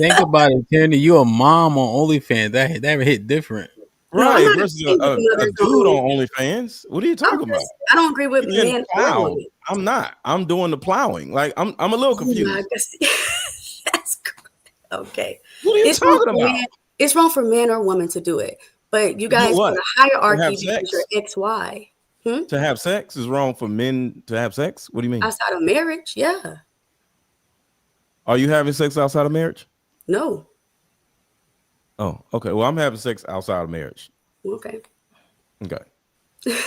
Think about it, Tierney. You a mom on OnlyFans. That hit different. Right, versus a dude on OnlyFans. What are you talking about? I don't agree with men or women. I'm not. I'm doing the plowing. Like I'm a little confused. That's okay. What are you talking about? It's wrong for men or women to do it, but you guys put a hierarchy because you're XY. To have sex is wrong for men to have sex. What do you mean? Outside of marriage, yeah. Are you having sex outside of marriage? No. Oh, okay. Well, I'm having sex outside of marriage. Okay. On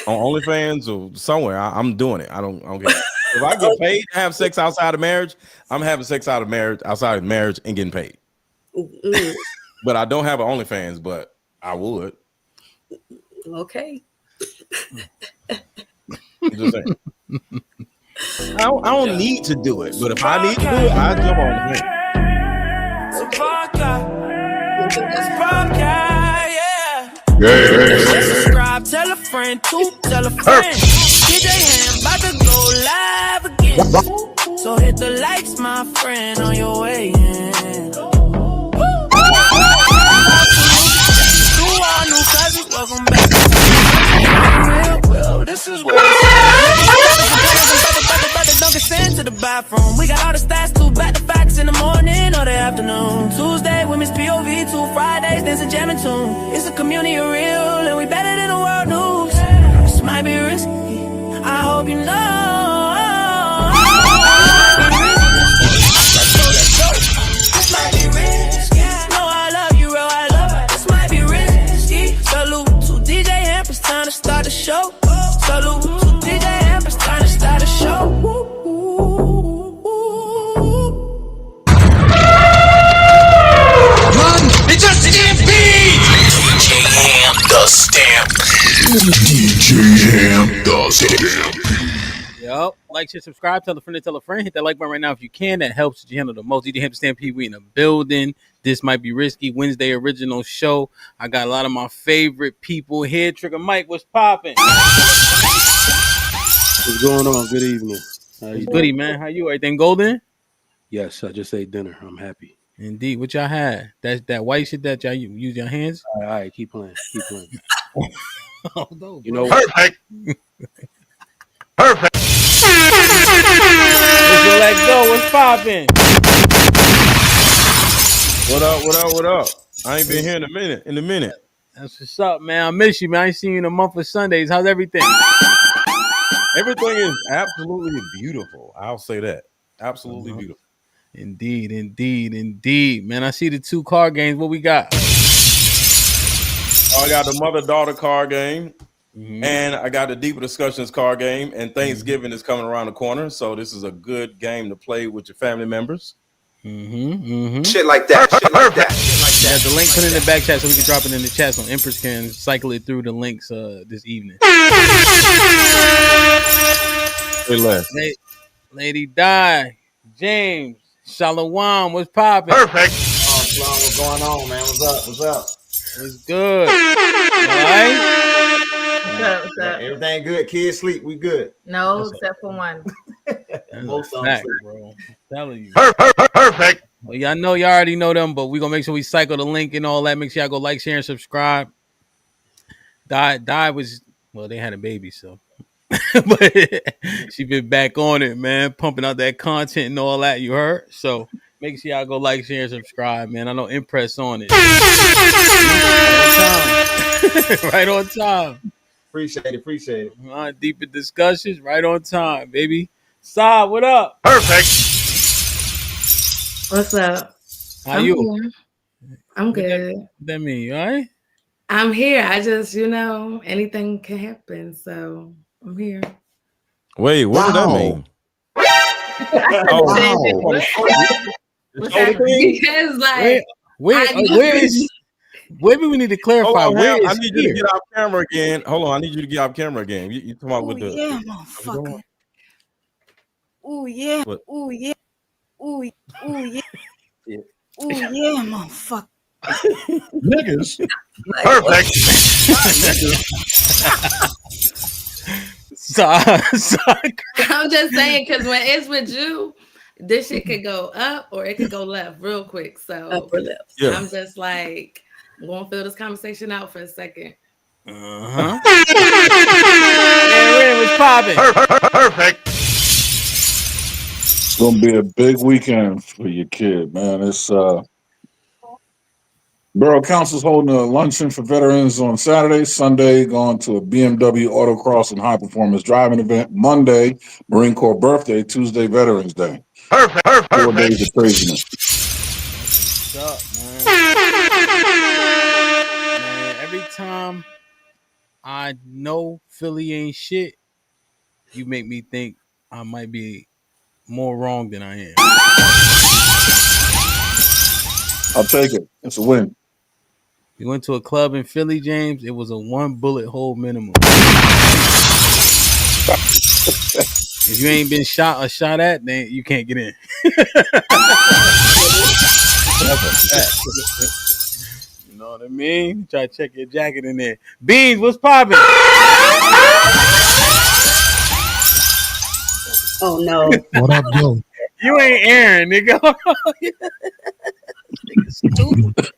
OnlyFans or somewhere, I'm doing it. I don't care. If I get paid to have sex outside of marriage, I'm having sex outside of marriage and getting paid. But I don't have an OnlyFans, but I would. Okay. I'm just saying. I don't need to do it, but if I need to do it, I jump on it. Subscribe, tell a friend, tell a friend. DJ Ham about to go live again. So hit the likes, my friend, on your way in. To our new cousins, welcome back. Well, this is where don't get sent to the bathroom. We got all the stats too, back to facts in the morning or the afternoon. Tuesday, women's POV, 2 Fridays, dancing jamming tune. It's a community of real, and we better than the world news. This might be risky, I hope you know. This might be risky. No, I love you, real, I love it. This might be risky. Salute to DJ Hamp, it's time to start the show. Salute to DJ Hamp, it's time to start the show. It's a stampede! DJ Ham the Stampede. DJ Ham the Stampede. Yup. Like, share, subscribe, tell a friend. Hit that like button right now if you can. That helps you handle the most. DJ Ham the Stampede. We in the building. This might be risky. Wednesday original show. I got a lot of my favorite people here. Trigger Mike, what's popping? What's going on? Good evening. Goody, man. How you? Everything golden? Yes, I just ate dinner. I'm happy. Indeed. What y'all had? That white shit that y'all use your hands? All right, keep playing. Oh, no, you know, perfect. Let's let go. What's popping? What up? I ain't been here in a minute. That's what's up, man. I miss you, man. I ain't seen you in a month of Sundays. How's everything? Everything is absolutely beautiful. I'll say that. Absolutely beautiful. Indeed. Man, I see the 2 card games. What we got? I got the mother-daughter card game, and I got the Deeper Discussions card game, and Thanksgiving is coming around the corner, so this is a good game to play with your family members. Shit like that. Yeah, the link put in the back chat so we can drop it in the chat so Empress can cycle it through the links this evening. Lady Di, James, Shalom, what's popping? Perfect. What's going on, man? What's up? What's good? All right? What's up? Everything good? Kids sleep? We good? No, except for one. Most of fact, them bro. I'm telling you. Perfect. Well, y'all know, y'all already know them, but we're going to make sure we cycle the link and all that. Make sure y'all go like, share, and subscribe. Di was, well, they had a baby, so. But she been back on it, man, pumping out that content and all that, you heard? So make sure y'all go like, share, and subscribe, man. I know Impress on it. Right on time. Appreciate it. Deeper discussions, right on time, baby. Saad, what up? Perfect. What's up? How you? Here. I'm good. What that mean? You all right? I'm here. I just, anything can happen, so I'm here. Wait, what did that mean? Because where do we need to clarify? Hold on, I need you to get off camera again. Hold on, I need you to get off camera again. You talking about with the motherfucker. Oh yeah, oh yeah, oh yeah, oh yeah, motherfucker. Niggas. Perfect. I'm just saying, because when it's with you, this shit could go up or it could go left real quick. So Upper left. Yeah. I'm just like, I'm gonna fill this conversation out for a second. Yeah, Ren, what's popping? Perfect. It's gonna be a big weekend for your kid, man. It's Borough Council's holding a luncheon for veterans on Saturday. Sunday, going to a BMW autocross and high performance driving event. Monday, Marine Corps birthday. Tuesday, Veterans Day. Perfect. 4 days of craziness. What's up, man? Every time I know Philly ain't shit, you make me think I might be more wrong than I am. I'll take it. It's a win. We went to a club in Philly, James. It was a 1 bullet hole minimum. If you ain't been shot or shot at, then you can't get in. You know what I mean? Try to check your jacket in there. Beans, what's popping? Oh no. What up, yo? You ain't Aaron, nigga. Nigga stupid.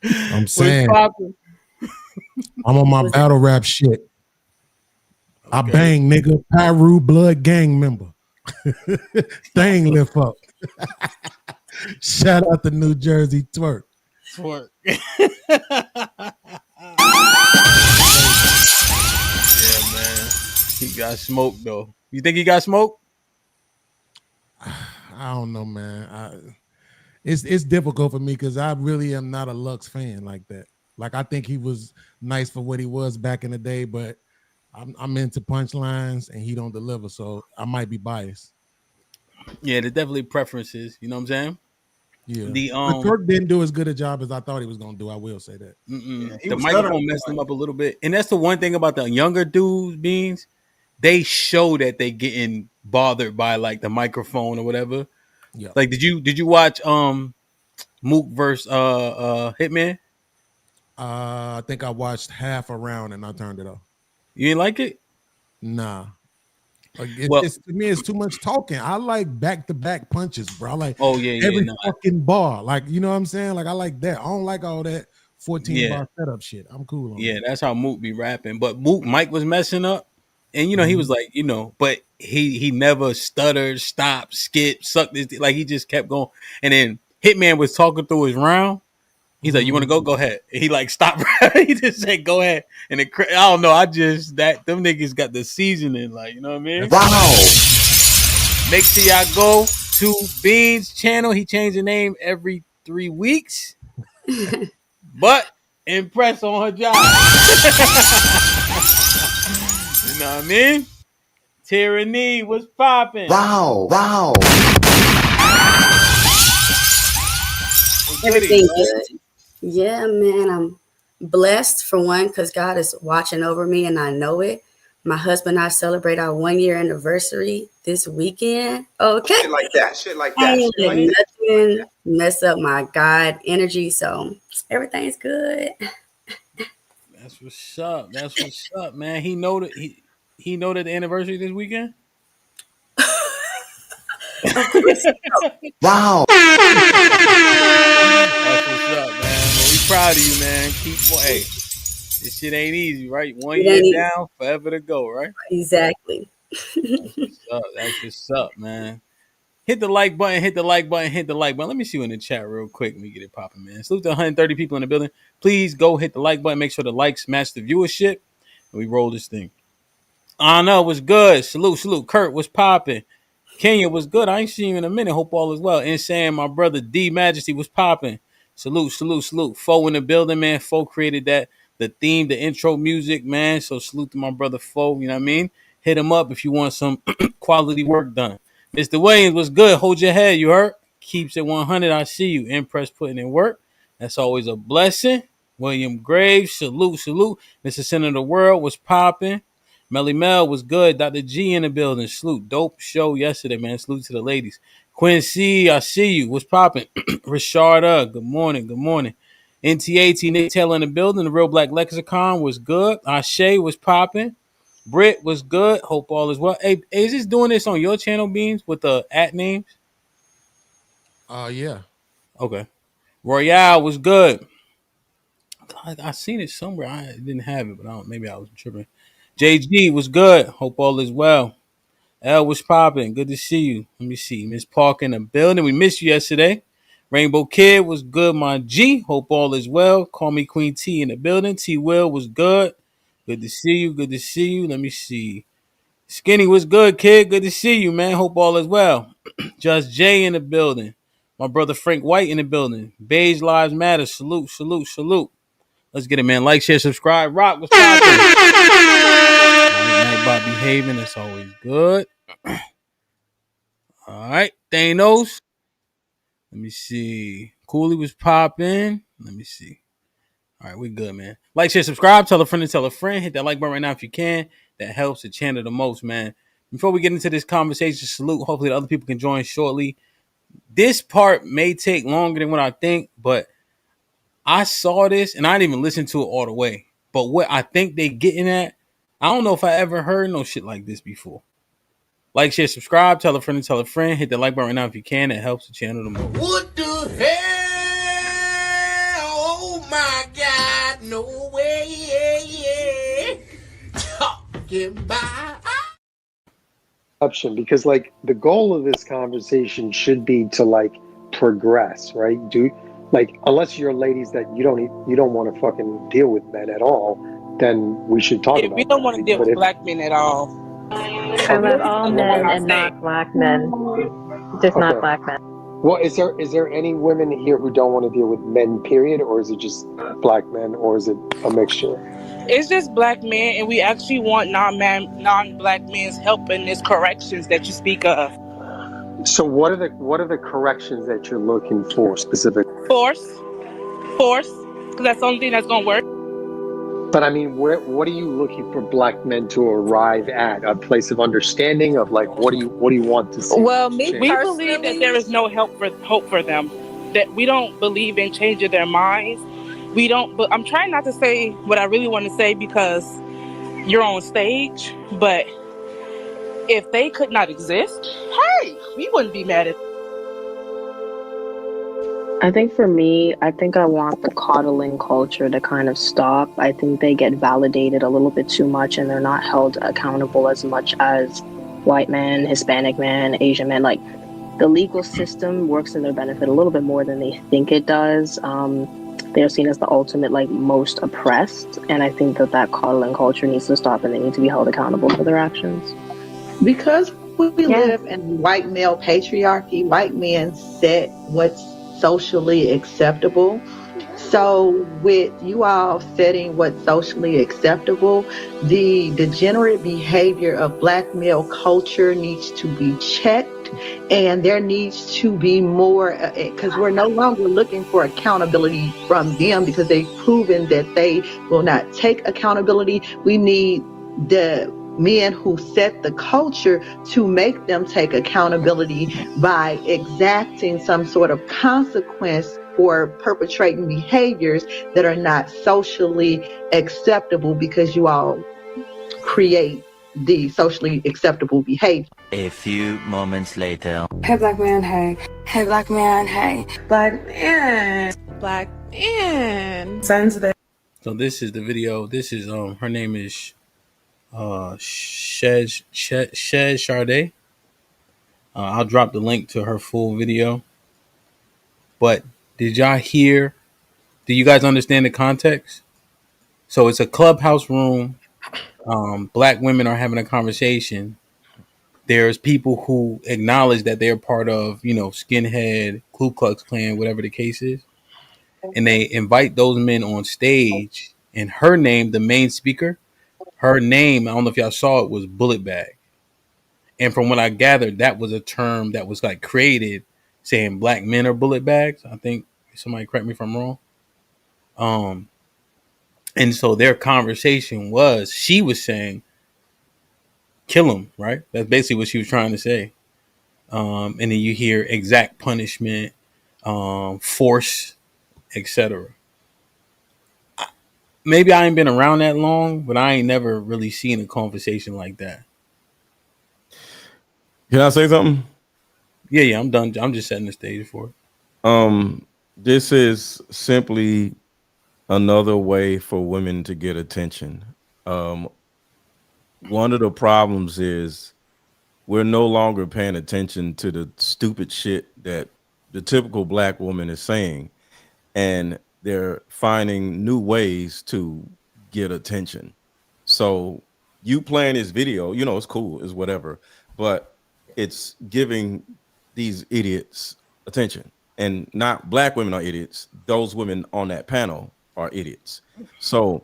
I'm saying, What's I'm on my battle rap shit. I bang, nigga. Pyru blood gang member. Thing lift up. Shout out to New Jersey Twerk. Twerk. Yeah, man. He got smoked though. You think he got smoked? I don't know, man. It's difficult for me because I really am not a Lux fan like that. Like I think he was nice for what he was back in the day, but I'm into punchlines and he don't deliver, so I might be biased. Yeah, there's definitely preferences. You know what I'm saying? Yeah. The Twerk didn't do as good a job as I thought he was gonna do. I will say that. Yeah, the microphone messed him up a little bit, and that's the one thing about the younger dudes, Beans. They show that they getting bothered by like the microphone or whatever. Yeah. Like, did you watch Mook versus Hitman? I think I watched half a round and I turned it off. You didn't like it? Nah. Like it's to me, it's too much talking. I like back-to-back punches, bro. I like every fucking bar. Like, you know what I'm saying? Like, I like that. I don't like all that 14 bar setup shit. I'm cool on that. That's how Mook be rapping. But Mike was messing up. And you know, he was like, you know, but he never stuttered, stopped, skipped, sucked his like he just kept going. And then Hitman was talking through his round. He's like, "You want to go? Go ahead." And he like stopped. He just said, "Go ahead." And I don't know. Them niggas got the seasoning, like, you know what I mean? Wow. Make sure y'all go to Beans' channel. He changed the name every 3 weeks, but impress on her job. You know what I mean? Tyranny was popping. Wow. Everything good. Yeah, man. I'm blessed for one because God is watching over me and I know it. My husband and I celebrate our 1 year anniversary this weekend. Okay. Shit like that. I ain't let nothing mess up my God energy. So everything's good. That's what's up. That's what's up, man. He know that he know that the anniversary this weekend. Wow. That's what's up, man. Well, we proud of you, man. Hey, this shit ain't easy, right? 1 year down, forever to go, right? Exactly. That's what's up, man. Hit the like button, hit the like button, hit the like button. Let me see you in the chat real quick. Let me get it popping, man. Salute to 130 people in the building. Please go hit the like button. Make sure the likes match the viewership. And we roll this thing. I know what's good. Salute. Kurt, what's popping? Kenya was good. I ain't seen you in a minute. Hope all is well. Insane, my brother D Majesty was popping. Salute. Foe in the building, man. Foe created that, the theme, the intro music, man. So salute to my brother Foe. You know what I mean? Hit him up if you want some quality work done. Mr. Williams was good. Hold your head. You heard? Keeps it 100. I see you. Impress putting in work. That's always a blessing. William Graves, salute. Mr. Center of the World was popping. Melly Mel was good. Dr. G in the building. Salute. Dope show yesterday, man. Salute to the ladies. Quincy, I see you. What's popping? Rashada, good morning. NTAT, Nick Taylor in the building. The Real Black Lexicon was good. Ashe was popping. Britt was good. Hope all is well. Hey, is this doing this on your channel, Beans, with the at names? Yeah. Okay. Royale was good. I seen it somewhere. I didn't have it, but maybe I was tripping. JG was good. Hope all is well. L was popping. Good to see you. Let me see. Miss Park in the building. We missed you yesterday. Rainbow Kid was good, my G. Hope all is well. Call me Queen T in the building. T Will was good. Good to see you. Good to see you. Let me see. Skinny was good, kid. Good to see you, man. Hope all is well. Just Jay in the building. My brother Frank White in the building. Beige Lives Matter. Salute, salute, salute. Let's get it, man. Like, share, subscribe. Rock was popping. Nightbot behaving. That's always good. All right. Thanos. Let me see. Cooley was popping. Let me see. All right, we good, man. Like, share, subscribe. Tell a friend to tell a friend. Hit that like button right now if you can. That helps the channel the most, man. Before we get into this conversation, salute. Hopefully the other people can join shortly. This part may take longer than what I think, but I saw this and I didn't even listen to it all the way. But what I think they getting at, I don't know if I ever heard no shit like this before. Like, share, subscribe, tell a friend to tell a friend. Hit the like button right now if you can. It helps the channel the most. What the hell? Oh my God, no way. Talking about. Because like the goal of this conversation should be to like progress, right? Unless you're ladies that you don't want to fucking deal with men at all, then we should talk about. We don't want to deal with black men at all. I love all men and not black men, just not black men. Well, is there any women here who don't want to deal with men, period, or is it just black men, or is it a mixture? It's just black men, and we actually want non-black men's help in these corrections that you speak of. So what are the corrections that you're looking for specifically? Force, because that's the only thing that's gonna work. But I mean, what are you looking for black men to arrive at? A place of understanding of like, what do you want to see? Well, we believe that there is no hope for them. That we don't believe in changing their minds. We don't. But I'm trying not to say what I really want to say because you're on stage. But if they could not exist, hey, we wouldn't be mad at. I think for me, I want the coddling culture to kind of stop. I think they get validated a little bit too much and they're not held accountable as much as white men, Hispanic men, Asian men. Like the legal system works in their benefit a little bit more than they think it does. They're seen as the ultimate, like most oppressed. And I think that coddling culture needs to stop and they need to be held accountable for their actions. Because we live in white male patriarchy, white men set what's socially acceptable. So with you all setting what's socially acceptable, the degenerate behavior of black male culture needs to be checked, and there needs to be more, because we're no longer looking for accountability from them because they've proven that they will not take accountability. We need the men who set the culture to make them take accountability by exacting some sort of consequence for perpetrating behaviors that are not socially acceptable, because you all create the socially acceptable behavior. A few moments later. Hey black man, hey. Hey black man, hey. Black man. Black man. Sends that. So this is the video. This is her name is Shed Sade. I'll drop the link to her full video. But did y'all hear? Do you guys understand the context? So it's a clubhouse room. Black women are having a conversation. There's people who acknowledge that they're part of, skinhead, Ku Klux Klan, whatever the case is. And they invite those men on stage. And her name, the main speaker, her name, I don't know if y'all saw it, was Bullet Bag. And from what I gathered, that was a term that was like created saying black men are bullet bags. I think somebody correct me if I'm wrong. And so their conversation was, she was saying, kill him, right? That's basically what she was trying to say. And then you hear exact punishment, force, etc. maybe I ain't been around that long, but I ain't never really seen a conversation like that. Can I say something? Yeah, I'm done. I'm just setting the stage for it. This is simply another way for women to get attention. Um, one of the problems is we're no longer paying attention to the stupid shit that the typical black woman is saying, and they're finding new ways to get attention. So you playing this video, it's cool, it's whatever, but it's giving these idiots attention. And not black women are idiots. Those women on that panel are idiots. So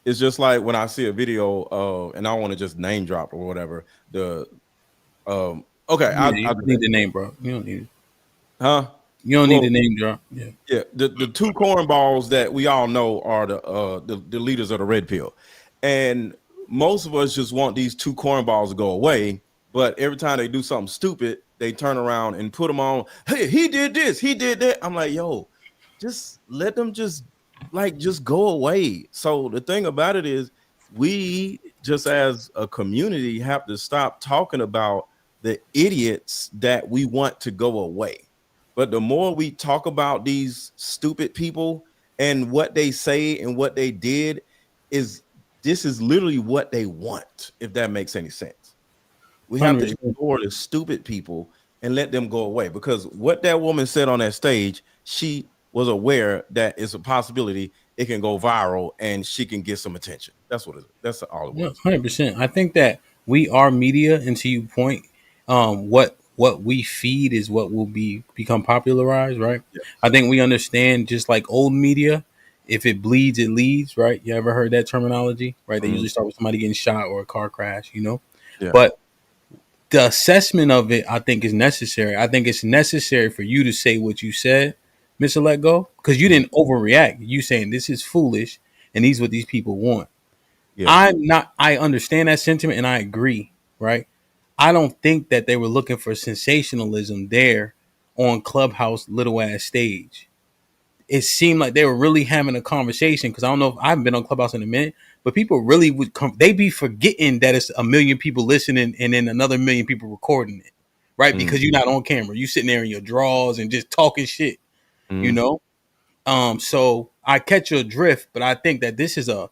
it's just like when I see a video and I want to just name drop or whatever. Okay, Yeah, you I'll don't do need that. the name, bro. You don't need it. Huh? You don't need Well, the name drop. Yeah. yeah, the two cornballs that we all know are the leaders of the red pill, and most of us just want these two cornballs to go away. But every time they do something stupid, they turn around and put them on. Hey, he did this, he did that. I'm like, yo, just let them just go away. So the thing about it is, we just as a community have to stop talking about the idiots that we want to go away. But the more we talk about these stupid people and what they say and what they did, this is literally what they want, if that makes any sense. We have to 100%. ignore the stupid people and let them go away, because what that woman said on that stage, she was aware that it's a possibility it can go viral and she can get some attention. That's what it is. That's all it Yeah, was. 100%. I think that we are media, and to you point, what we feed is what will become popularized, right? Yeah. I think we understand, just like old media, if it bleeds, it leads, right? You ever heard that terminology, right? They usually start with somebody getting shot or a car crash, Yeah. But the assessment of it, I think, is necessary. I think it's necessary for you to say what you said, Mr. Let Go, because you didn't overreact. You saying this is foolish, and these what these people want. Yeah. I understand that sentiment and I agree, right? I don't think that they were looking for sensationalism there on Clubhouse little ass stage. It seemed like they were really having a conversation, because I don't know if I haven't been on Clubhouse in a minute, but people really would come. They be forgetting that it's a million people listening and then another million people recording it, right? Because you're not on camera. You sitting there in your drawers and just talking shit, you know. So I catch your drift, but I think that this is a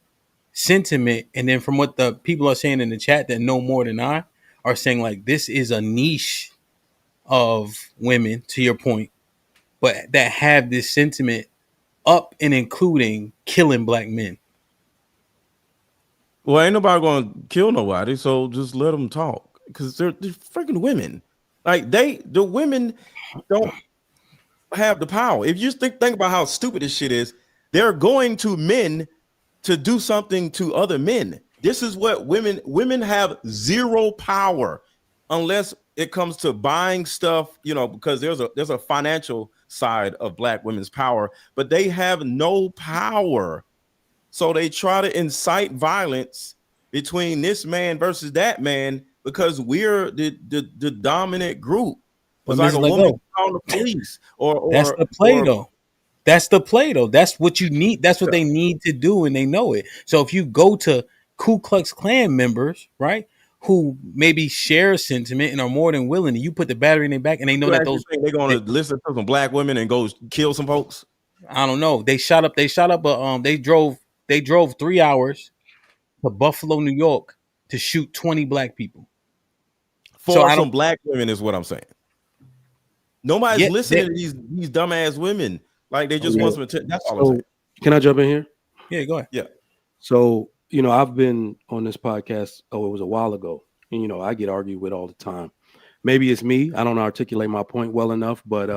sentiment, and then from what the people are saying in the chat that know more than I are saying, like, this is a niche of women, to your point, but that have this sentiment up and including killing black men. Well, ain't nobody gonna kill nobody, so just let them talk, because they're freaking women. Like the women don't have the power. If you think about how stupid this shit is, they're going to men to do something to other men. This is what women have zero power unless it comes to buying stuff, because there's a financial side of black women's power, but they have no power. So they try to incite violence between this man versus that man because we're the dominant group. But It's like Ms. a woman Lego, calling the police or that's the play though. That's the play though. That's what you need. That's what they need to do, and they know it. So if you go to Ku Klux Klan members, right, who maybe share a sentiment and are more than willing, and you put the battery in their back, and they know you that actually those think they're gonna listen to some black women and go kill some folks? I don't know. They shot up. They drove 3 hours to Buffalo, New York, to shoot 20 black people. So For I don't. some black women is what I'm saying. Nobody's Yeah, listening to these dumbass women. Like they just want some attention. That's all I'm saying. Can I jump in here? Yeah, go ahead. Yeah. So, I've been on this podcast, it was a while ago. And, I get argued with all the time. Maybe it's me. I don't articulate my point well enough, but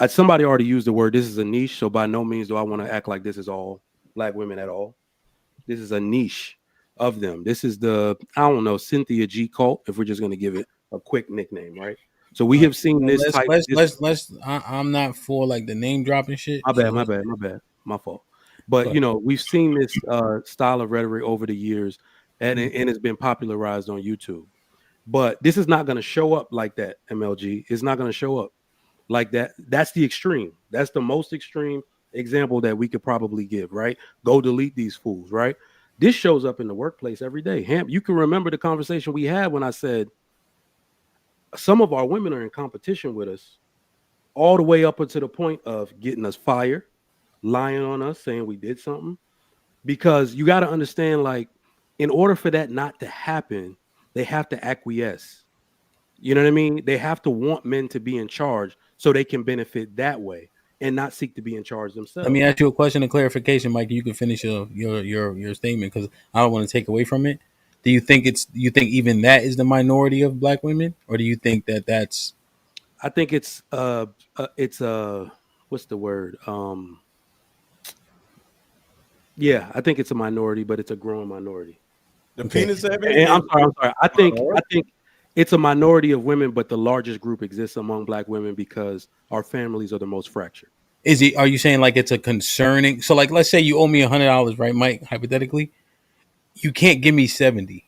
somebody already used the word, this is a niche. So by no means do I want to act like this is all black women at all. This is a niche of them. This is Cynthia G cult, if we're just going to give it a quick nickname, right? So we have seen this type. I'm not for like the name dropping shit. My bad. My fault. But we've seen this style of rhetoric over the years, and it's been popularized on YouTube. But this is not going to show up like that. MLG, it's not going to show up like that. That's the extreme. That's the most extreme example that we could probably give, right? Go delete these fools, right? This shows up in the workplace every day. Hamp, you can remember the conversation we had when I said some of our women are in competition with us all the way up until the point of getting us fired, lying on us, saying we did something. Because you got to understand, like, in order for that not to happen, they have to acquiesce. You know what I mean? They have to want men to be in charge so they can benefit that way and not seek to be in charge themselves. Let me ask you a question of clarification, Mike. You can finish your statement because I don't want to take away from it. Do you think even that is the minority of black women, or do you think that that's? I think it's what's the word? Yeah, I think it's a minority, but it's a growing minority. The penis heavy. And I'm sorry. I think it's a minority of women, but the largest group exists among black women because our families are the most fractured. Are you saying like it's a concerning? So like, let's say you owe me $100, right, Mike? Hypothetically, you can't give me 70.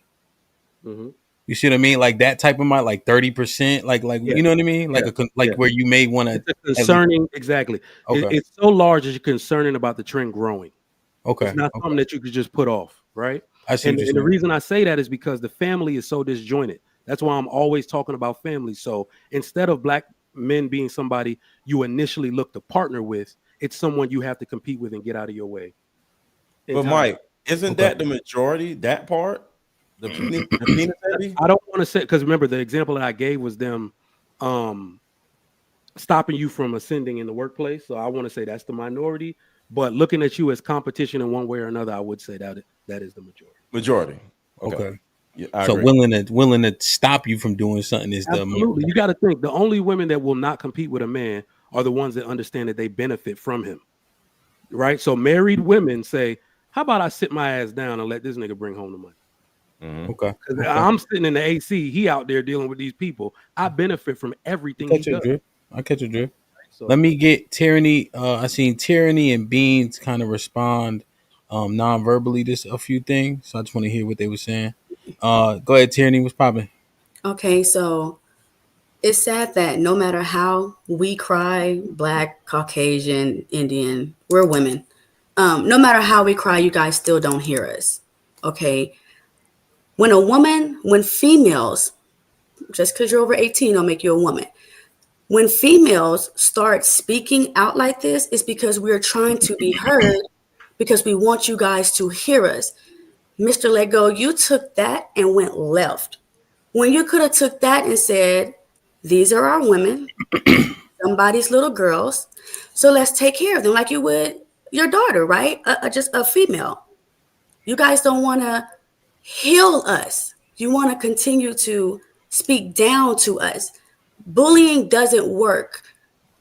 Mm-hmm. You see what I mean? Like that type of mind, like 30%, like Yeah. you know what I mean? Like where you may want to. It's concerning, exactly. Okay. It's so large that you're concerning about the trend growing. Okay. It's not something that you could just put off, right? I see. And the reason I say that is because the family is so disjointed. That's why I'm always talking about family. So instead of black men being somebody you initially look to partner with, it's someone you have to compete with and get out of your way. But Mike, isn't that the majority? That part, the penis heavy? I don't want to say, because remember the example that I gave was them stopping you from ascending in the workplace. So I want to say that's the minority. But looking at you as competition in one way or another, I would say that is the majority. Majority. Okay. Yeah, so agree. willing to stop you from doing something is Absolutely. You got to think the only women that will not compete with a man are the ones that understand that they benefit from him. Right. So married women say, how about I sit my ass down and let this nigga bring home the money? Mm-hmm. Okay. I'm sitting in the AC. He out there dealing with these people. I benefit from everything he does. I catch a drift. So, let me get Tyranny. I seen Tyranny and Beans kind of respond non-verbally to a few things. So I just want to hear what they were saying. Go ahead, Tyranny. What's popping? Okay, so it's sad that no matter how we cry, Black, Caucasian, Indian, we're women. No matter how we cry, you guys still don't hear us. Okay. When females, just because you're over 18 don't make you a woman. When females start speaking out like this, it's because we're trying to be heard, because we want you guys to hear us. Mr. Lego, you took that and went left. When you could have took that and said, these are our women, somebody's little girls, so let's take care of them like you would your daughter, right? Just a female. You guys don't want to heal us. You want to continue to speak down to us. Bullying doesn't work,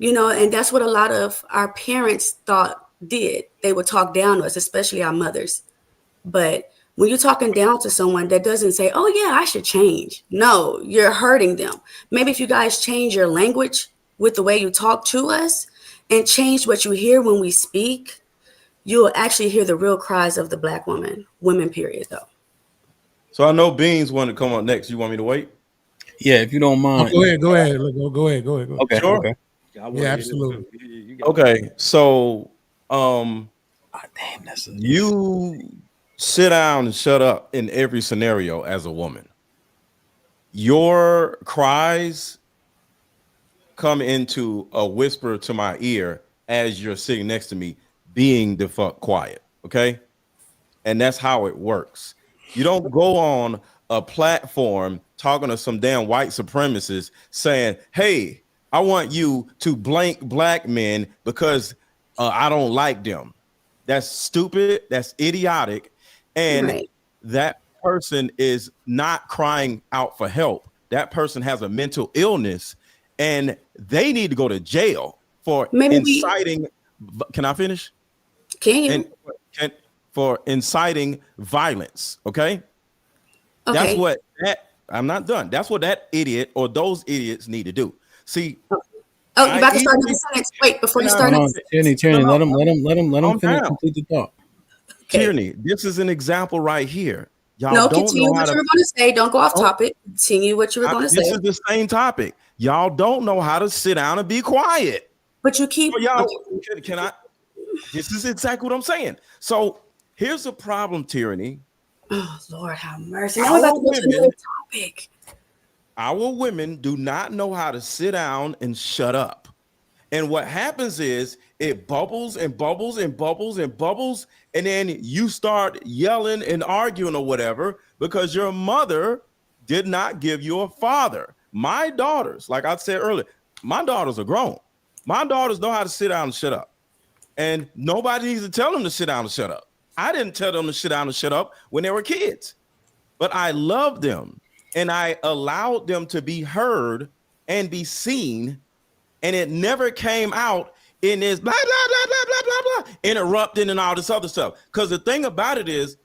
and that's what a lot of our parents thought did. They would talk down to us, especially our mothers. But when you're talking down to someone, that doesn't say, oh yeah, I should change. No, you're hurting them. Maybe if you guys change your language with the way you talk to us and change what you hear when we speak, you'll actually hear the real cries of the Black women, period, though. So I know Beans wanted to come up next. You want me to wait? Yeah, if you don't mind. Go ahead. Go ahead. Okay. Sure. Okay. Yeah, absolutely. Okay. So, damn, you sit down and shut up in every scenario as a woman. Your cries come into a whisper to my ear as you're sitting next to me, being the fuck quiet. Okay. And that's how it works. You don't go on a platform talking to some damn white supremacists saying, hey, I want you to blank black men because I don't like them. That's stupid. That's idiotic. And that person is not crying out for help. That person has a mental illness and they need to go to jail for inciting. Can I finish? Can you? For inciting violence. Okay. That's what I'm not done. That's what that idiot or those idiots need to do. See. Oh, you about to start the sentence? Wait, before you start. Tyranny, let him finish complete the thought. Tyranny, this is an example right here. Y'all no, don't continue know what how you were going to say. Don't go off topic. Continue what you were going to say. This is the same topic. Y'all don't know how to sit down and be quiet. But you keep. So y'all, can I? This is exactly what I'm saying. So here's the problem, Tyranny. Oh, Lord, have mercy. Now we're about to go to another topic. Our women do not know how to sit down and shut up. And what happens is it bubbles and bubbles and bubbles and bubbles. And then you start yelling and arguing or whatever because your mother did not give you a father. My daughters, like I said earlier, my daughters are grown. My daughters know how to sit down and shut up. And nobody needs to tell them to sit down and shut up. I didn't tell them to sit down and shut up when they were kids. But I loved them and I allowed them to be heard and be seen. And it never came out in this blah, blah, blah, blah, blah, blah, blah, interrupting and all this other stuff. Because the thing about it is,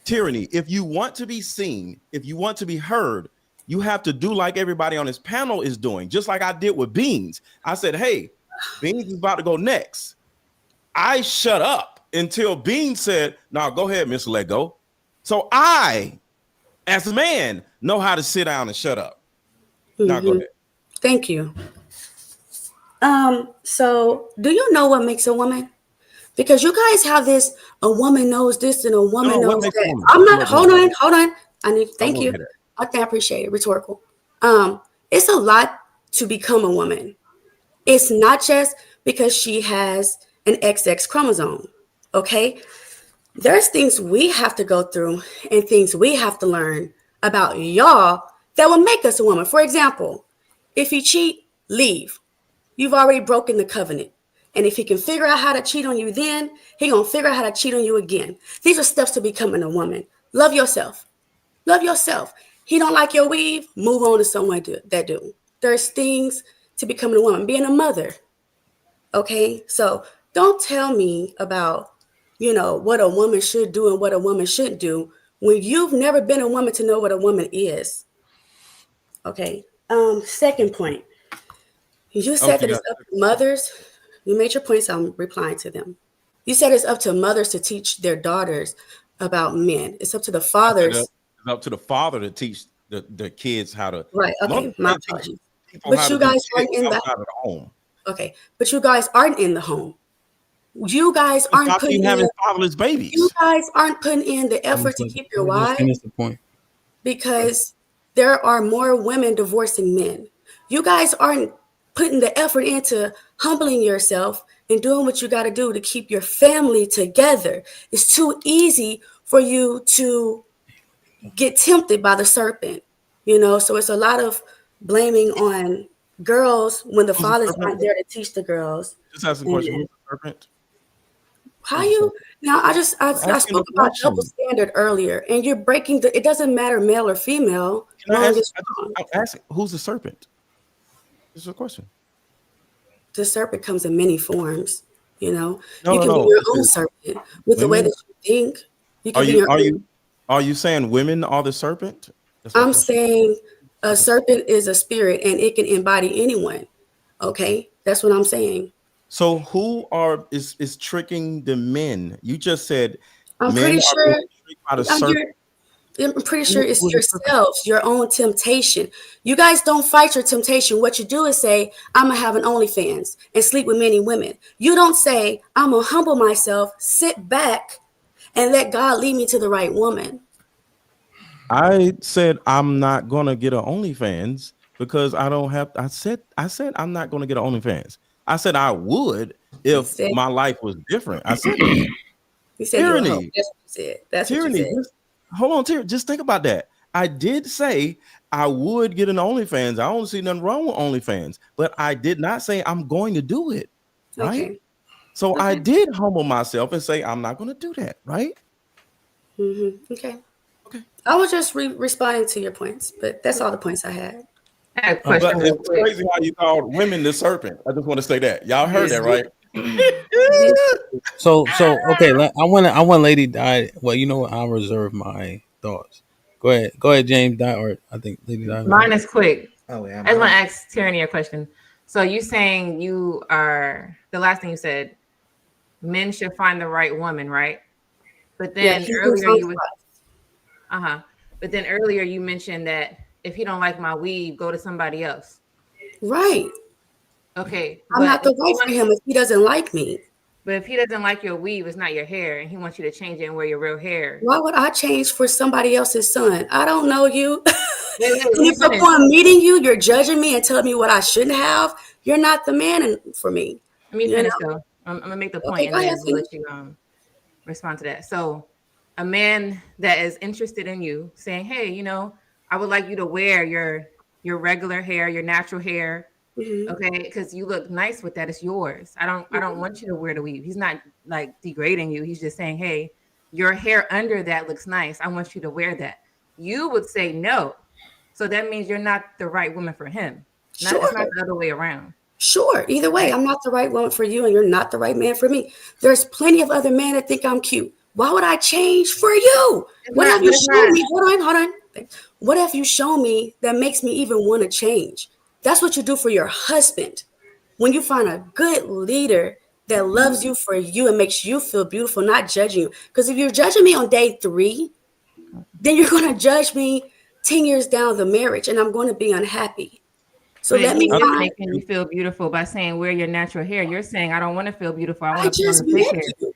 Tyranny, if you want to be seen, if you want to be heard, you have to do like everybody on this panel is doing, just like I did with Beans. I said, hey, Beans is about to go next. I shut up until Beans said, no, go ahead, Mr. Let Go. So I, as a man, know how to sit down and shut up. Now go ahead. Thank you. So do you know what makes a woman? Because you guys have this, a woman knows this and a woman knows that. I'm not, hold on. Thank you. Okay, I appreciate it. Rhetorical. It's a lot to become a woman. It's not just because she has an XX chromosome. Okay. There's things we have to go through and things we have to learn about y'all that will make us a woman. For example, if you cheat, leave. You've already broken the covenant. And if he can figure out how to cheat on you then, he gonna figure out how to cheat on you again. These are steps to becoming a woman. Love yourself. Love yourself. He don't like your weave, move on to someone that do. There's things to becoming a woman. Being a mother. Okay? So don't tell me about, what a woman should do and what a woman shouldn't do when you've never been a woman to know what a woman is. Okay? Second point. You said that it's up to mothers. You made your points. I'm replying to them. You said it's up to mothers to teach their daughters about men. It's up to the fathers. It's up to the father to teach the kids how to. Right. Okay. My apologies. But you guys aren't in the home. Okay. But you guys aren't in the home. You guys aren't putting in fatherless babies. You guys aren't putting in the effort to keep your wives. Finish the point. Because there are more women divorcing men. You guys aren't putting the effort into humbling yourself and doing what you got to do to keep your family together. It's too easy for you to get tempted by the serpent, so it's a lot of blaming on girls when the fathers aren't there to teach the girls. Just ask a question. Who's the serpent? How you now? I spoke about double standard earlier, and you're breaking it doesn't matter male or female. I'll ask who's the serpent? This is a question. The serpent comes in many forms, you can be your own serpent with the way that you think. You can Are you saying women are the serpent? I'm saying a serpent is a spirit and it can embody anyone. Okay, that's what I'm saying. So who is tricking the men? You just said I'm pretty sure it's yourselves, your own temptation. You guys don't fight your temptation. What you do is say, I'm going to have an OnlyFans and sleep with many women. You don't say, I'm going to humble myself, sit back, and let God lead me to the right woman. I said, I'm not going to get an OnlyFans because I don't have, I said, I'm not going to get an OnlyFans. I said, I would if my life was different. I said, you said tyranny. That's what you said. That's tyranny. What you said. Hold on, Terry. Just think about that. I did say I would get an OnlyFans. I don't see nothing wrong with OnlyFans, but I did not say I'm going to do it. Right. Okay. So I did humble myself and say I'm not going to do that. Right. Okay. I was just responding to your points, but that's all the points I had. I have a question. But it's crazy how you called women the serpent. I just want to say that. Y'all heard that, right? So okay. I want Lady Di. Well, you know what? I'll reserve my thoughts. Go ahead, James. Di, or I think Lady Di. Mine is quick. Oh yeah. I just want to ask Tyranny a question. So you saying you are the last thing you said, men should find the right woman, right? But then But then earlier you mentioned that if he don't like my weave, go to somebody else. Right. Okay. I'm not the wife for him if he doesn't like me. But if he doesn't like your weave, it's not your hair, and he wants you to change it and wear your real hair. Why would I change for somebody else's son? I don't know you. Wait, And if upon meeting you, you're judging me and telling me what I shouldn't have, you're not the man for me. Let me You finish know? though. I'm gonna make the point, Okay, and go then ahead, we'll let finish. you respond to that. So, a man that is interested in you, saying, "Hey, you know, I would like you to wear your regular hair, your natural hair, okay? Because you look nice with that. It's yours. I don't want you to wear the weave." He's not like degrading you. He's just saying, "Hey, your hair under that looks nice. I want you to wear that." You would say no. So that means you're not the right woman for him. Sure. It's not the other way around. Sure. Either way, I'm not the right woman for you, and you're not the right man for me. There's plenty of other men that think I'm cute. Why would I change for you? What have you shown me? Hold on. What have you shown me that makes me even want to change? That's what you do for your husband. When you find a good leader that loves you for you and makes you feel beautiful, not judging you. Because if you're judging me on day 3, then you're going to judge me 10 years down the marriage, and I'm going to be unhappy. So let me find. Making you feel beautiful by saying wear your natural hair. You're saying I don't want to feel beautiful. I want to put just on the fake met hair. you.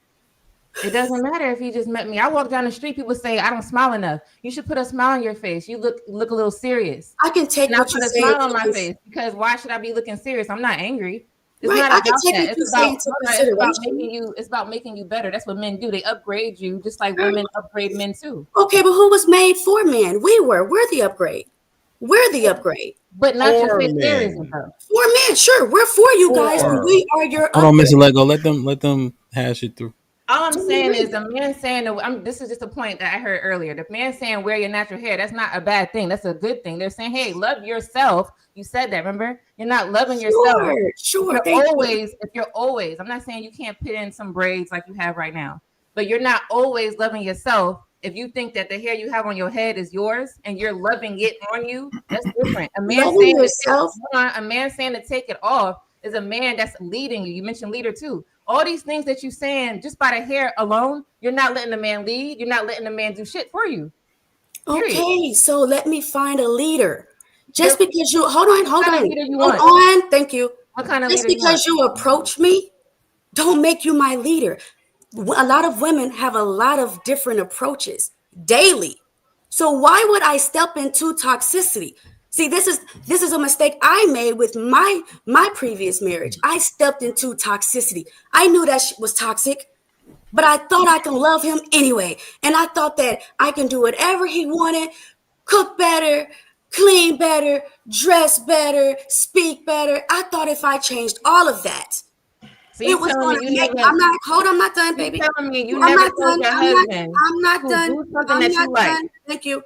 It doesn't matter if you just met me. I walk down the street, people say I don't smile enough. You should put a smile on your face. You look a little serious. I can take and what I you put a say smile on my into face because why should I be looking serious? I'm not angry. It's Right, not I about can take that. what you say into consideration. It's about making you better. That's what men do. They upgrade you just like women upgrade men too. Okay, but who was made for men? We're the upgrade. We're the upgrade. But not your For face serious men. though. For men, sure. We're for you guys, and For. we are your Hold on, upgrade. Mr. Lego. Let them hash it through. All I'm saying is the man saying, this is just a point that I heard earlier. The man saying wear your natural hair, that's not a bad thing. That's a good thing. They're saying, hey, love yourself. You said that, remember? You're not loving yourself. Sure. If you're always, I'm not saying you can't put in some braids like you have right now, but you're not always loving yourself. If you think that the hair you have on your head is yours and you're loving it on you, that's different. A man saying to take it off is a man that's leading you. You mentioned leader too. All these things that you're saying just by the hair alone, you're not letting the man lead. You're not letting the man do shit for you. Period. Okay, so let me find a leader. Just because you hold on. Thank you. What kind of just leader because you approach me, don't make you my leader. A lot of women have a lot of different approaches daily. So why would I step into toxicity? See, this is a mistake I made with my previous marriage. I stepped into toxicity. I knew that shit was toxic, but I thought I can love him anyway. And I thought that I can do whatever he wanted, cook better, clean better, dress better, speak better. I thought if I changed all of that, so it was going to make. I'm not done, baby. Telling me you I'm never not told done. your I'm husband not to done. do something I'm that not you like. done. Thank you.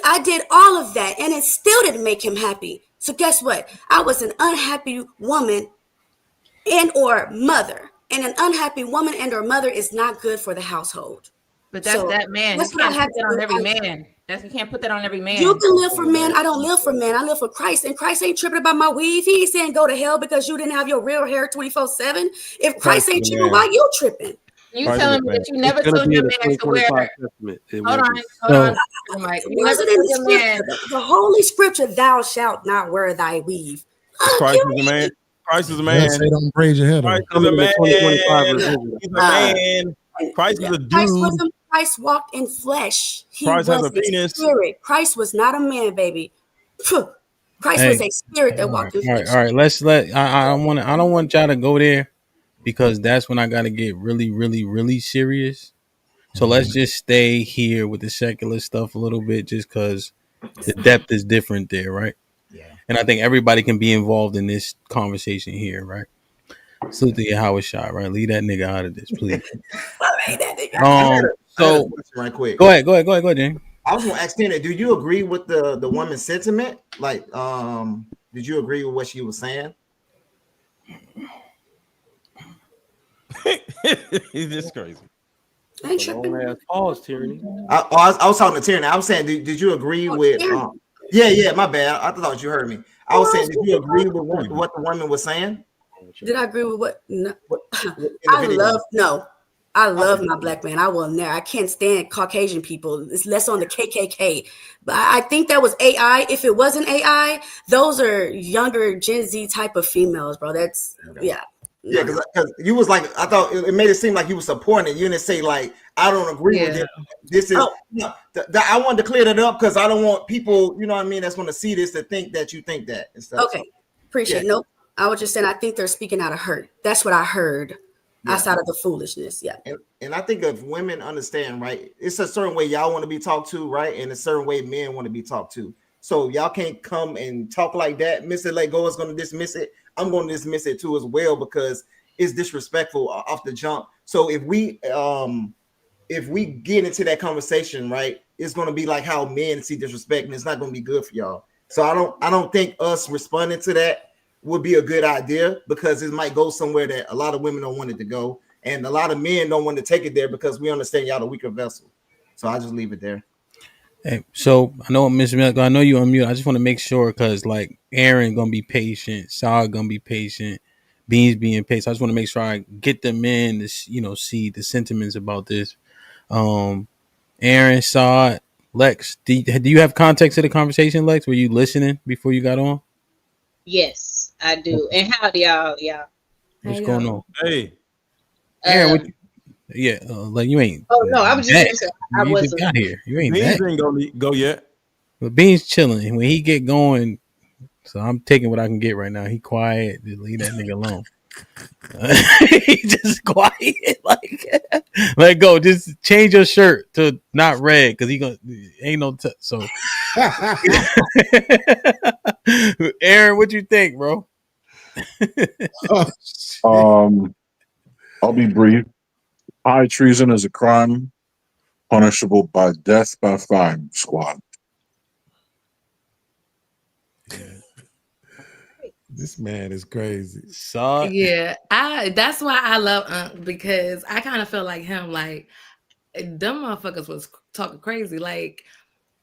I did all of that, and it still didn't make him happy. So guess what? I was an unhappy woman and or mother, and an unhappy woman and or mother is not good for the household. But that's that man. That's You what I can't had put that to on do. every man. You can't put that on every man. You can live for men. I don't live for men. I live for Christ. And Christ ain't tripping about my weave. He ain't saying go to hell because you didn't have your real hair 24/7. If Christ ain't tripping, why you tripping? You telling me that you never told your man to wear. Hold on, Mike. You never told your man. The Holy Scripture, thou shalt not wear thy weave. Christ is a man. Christ is a man. Say don't braid your head. Christ is a man. He's a man. Christ is a dude. Christ walked in flesh. He Christ was has a penis. Spirit. Christ was not a man, baby. Christ was a spirit that walked in flesh. All right. I don't want y'all to go there because that's when I gotta get really, really, really serious. So let's just stay here with the secular stuff a little bit, just because the depth is different there, right? Yeah. And I think everybody can be involved in this conversation here, right? Salute to your Howard shot, right? Leave that nigga out of this, please. So right quick. Go ahead, James. I was gonna ask Tina, do you agree with the woman's sentiment? Like, did you agree with what she was saying? He's just crazy. Pause, Tyranny. I was talking to Tyranny. I was saying, did you agree with? Yeah, my bad. I thought you heard me. I was saying, did you agree with what the woman was saying? Did I agree with what? No. I love my black man. I can't stand Caucasian people. It's less on the KKK. But I think that was AI. If it wasn't AI, those are younger Gen Z type of females, bro. That's yeah. Yeah, because you was like, I thought it made it seem like you were supporting it. You didn't say like, I don't agree with it. This is I wanted to clear that up because I don't want people, you know what I mean, that's going to see this to think that you think that and stuff. Okay, appreciate it. Nope. I was just saying, I think they're speaking out of hurt. That's what I heard outside of the foolishness. Yeah. And I think if women understand, right, it's a certain way y'all want to be talked to, right? And a certain way men want to be talked to. So y'all can't come and talk like that. Mr. Lego is going to dismiss it. I'm going to dismiss it too as well because it's disrespectful off the jump. So if we get into that conversation, right, it's going to be like how men see disrespect, and it's not going to be good for y'all. So I don't think us responding to that would be a good idea because it might go somewhere that a lot of women don't want it to go, and a lot of men don't want to take it there because we understand y'all the weaker vessel. So I just leave it there. Hey, so I know Miss Milk, I know you unmute. I just want to make sure because like Aaron gonna be patient, Saw gonna be patient, Beans being patient. I just want to make sure I get them in to see the sentiments about this. Aaron, Saw, Lex, do you have context to the conversation, Lex? Were you listening before you got on? Yes, I do. And howdy, y'all. What's going on? Hey, Aaron, like you ain't. Oh no, I was just gonna say I You just wasn't. got here. You ain't Beans that. ain't go yet. But Beans chilling. When he get going, so I'm taking what I can get right now. He quiet. Just leave that nigga alone. He just quiet. Like let go. Just change your shirt to not red because he gonna ain't no so. Aaron, what you think, bro? I'll be brief. High treason is a crime punishable by death by firing squad. This man is crazy. Saw it. Yeah, that's why I love Unc because I kind of feel like him. Like them motherfuckers was talking crazy. Like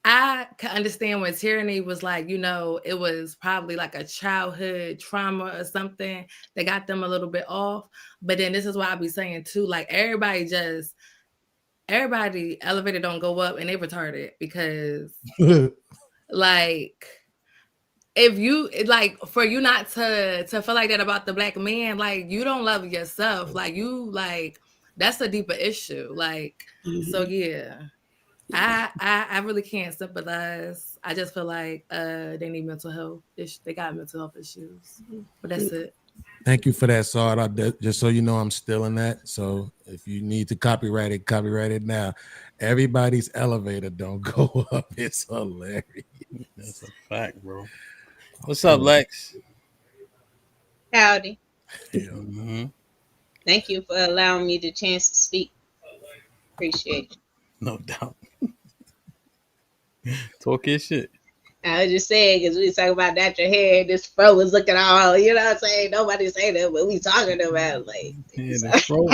I can understand when Tyranny was like, it was probably like a childhood trauma or something that got them a little bit off. But then this is why I be saying too, like everybody elevator don't go up and they retarded because like if you like for you not to feel like that about the black man, like you don't love yourself, like you like that's a deeper issue. Like so yeah. I really can't sympathize. I just feel like they need mental health. They got mental health issues, but that's it. Thank you for that, Saw. Just so you know, I'm still in that. So if you need to copyright it now. Everybody's elevator don't go up. It's hilarious. That's a fact, bro. What's up, Lex? Howdy. Yeah. Mm-hmm. Thank you for allowing me the chance to speak. Appreciate it. No doubt. Talk your shit. I was just saying because we talking about natural hair. This fro was looking all, you know what I'm saying? Nobody say that, but we talking about like the fro.